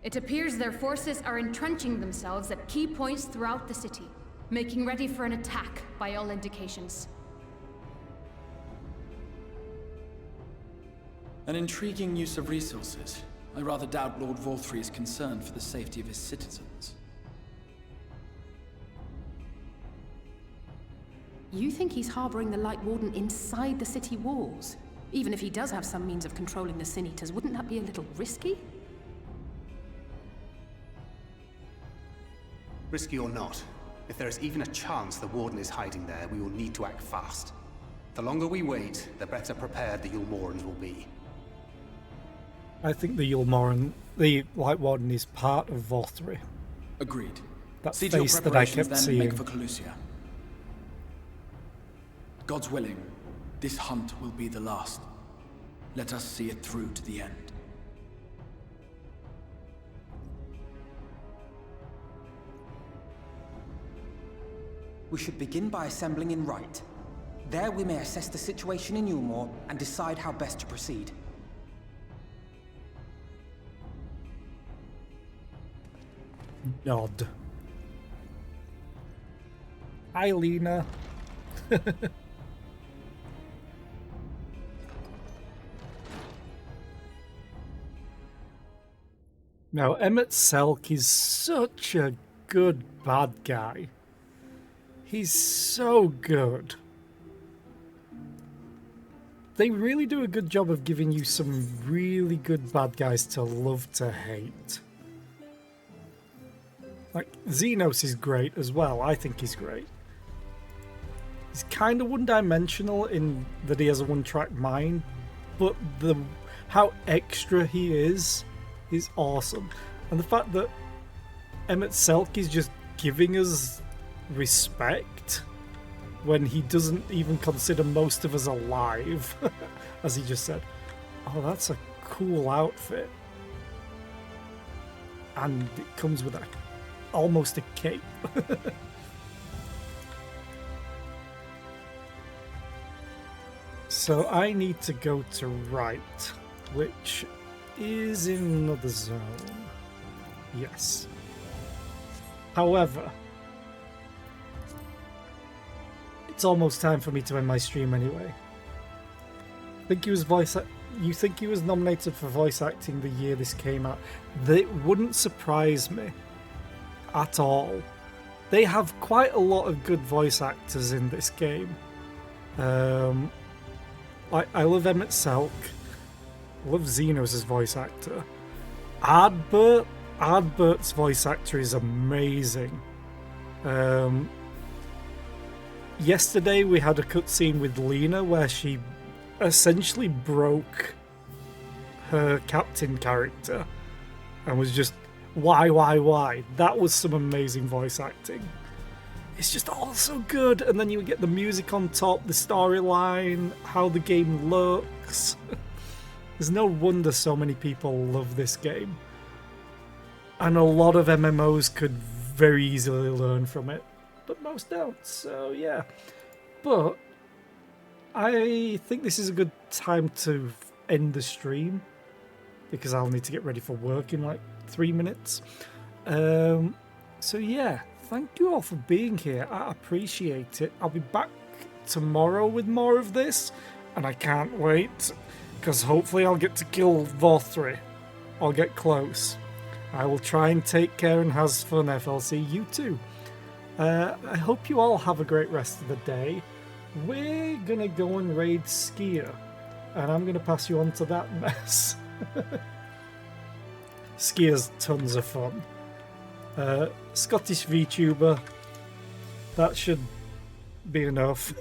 It appears their forces are entrenching themselves at key points throughout the city, making ready for an attack by all indications. An intriguing use of resources. I rather doubt Lord Vorthri is concerned for the safety of his citizens. You think he's harboring the Light Warden inside the city walls? Even if he does have some means of controlling the Sin Eaters, wouldn't that be a little risky? Risky or not, if there is even a chance the Warden is hiding there, we will need to act fast. The longer we wait, the better prepared the Yulmorans will be. I think the Yulmoran, the Light Warden, is part of Vorthri. Agreed. That See to your face that I preparations kept then and seeing. make for Calusia. God's willing, this hunt will be the last. Let us see it through to the end. We should begin by assembling in Rite. There we may assess the situation in Yulmore and decide how best to proceed. Nod. Hi, Lena. Now, Emmett Selk is such a good bad guy. He's so good. They really do a good job of giving you some really good bad guys to love to hate. Like, Xenos is great as well. I think he's great. He's kind of one-dimensional in that he has a one-track mind, but how extra he is awesome. And the fact that Emmett Selk is just giving us respect when he doesn't even consider most of us alive, as he just said. Oh, that's a cool outfit. And it comes with almost a cape. So I need to go to Rite, which is in another zone. Yes. However, it's almost time for me to end my stream anyway. You think he was nominated for voice acting the year this came out? That wouldn't surprise me at all. They have quite a lot of good voice actors in this game. I love Emmett Selk. I love Xenos as voice actor. Ardbert's voice actor is amazing. Yesterday we had a cutscene with Lena where she essentially broke her captain character and was just, why? That was some amazing voice acting. It's just all so good, and then you get the music on top, the storyline, how the game looks. There's no wonder so many people love this game. And a lot of MMOs could very easily learn from it, but most don't, so yeah. But I think this is a good time to end the stream, because I'll need to get ready for work in like 3 minutes. So yeah, thank you all for being here. I appreciate it. I'll be back tomorrow with more of this, and I can't wait, because hopefully I'll get to kill Vorthri. I'll get close. I will try and take care and has fun, FLC. You too. I hope you all have a great rest of the day. We're gonna go and raid Skier, and I'm gonna pass you on to that mess. Skier's tons of fun. Scottish VTuber. That should be enough.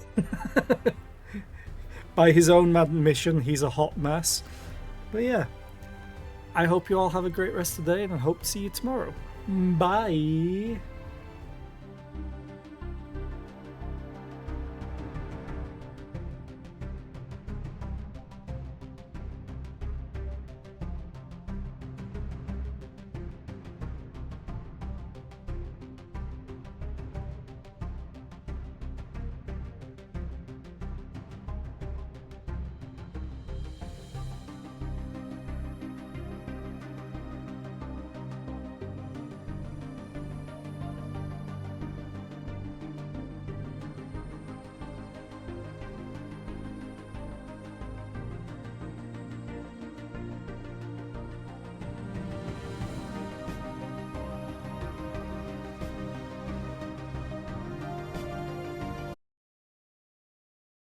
By his own admission, he's a hot mess. But yeah, I hope you all have a great rest of the day, and I hope to see you tomorrow. Bye!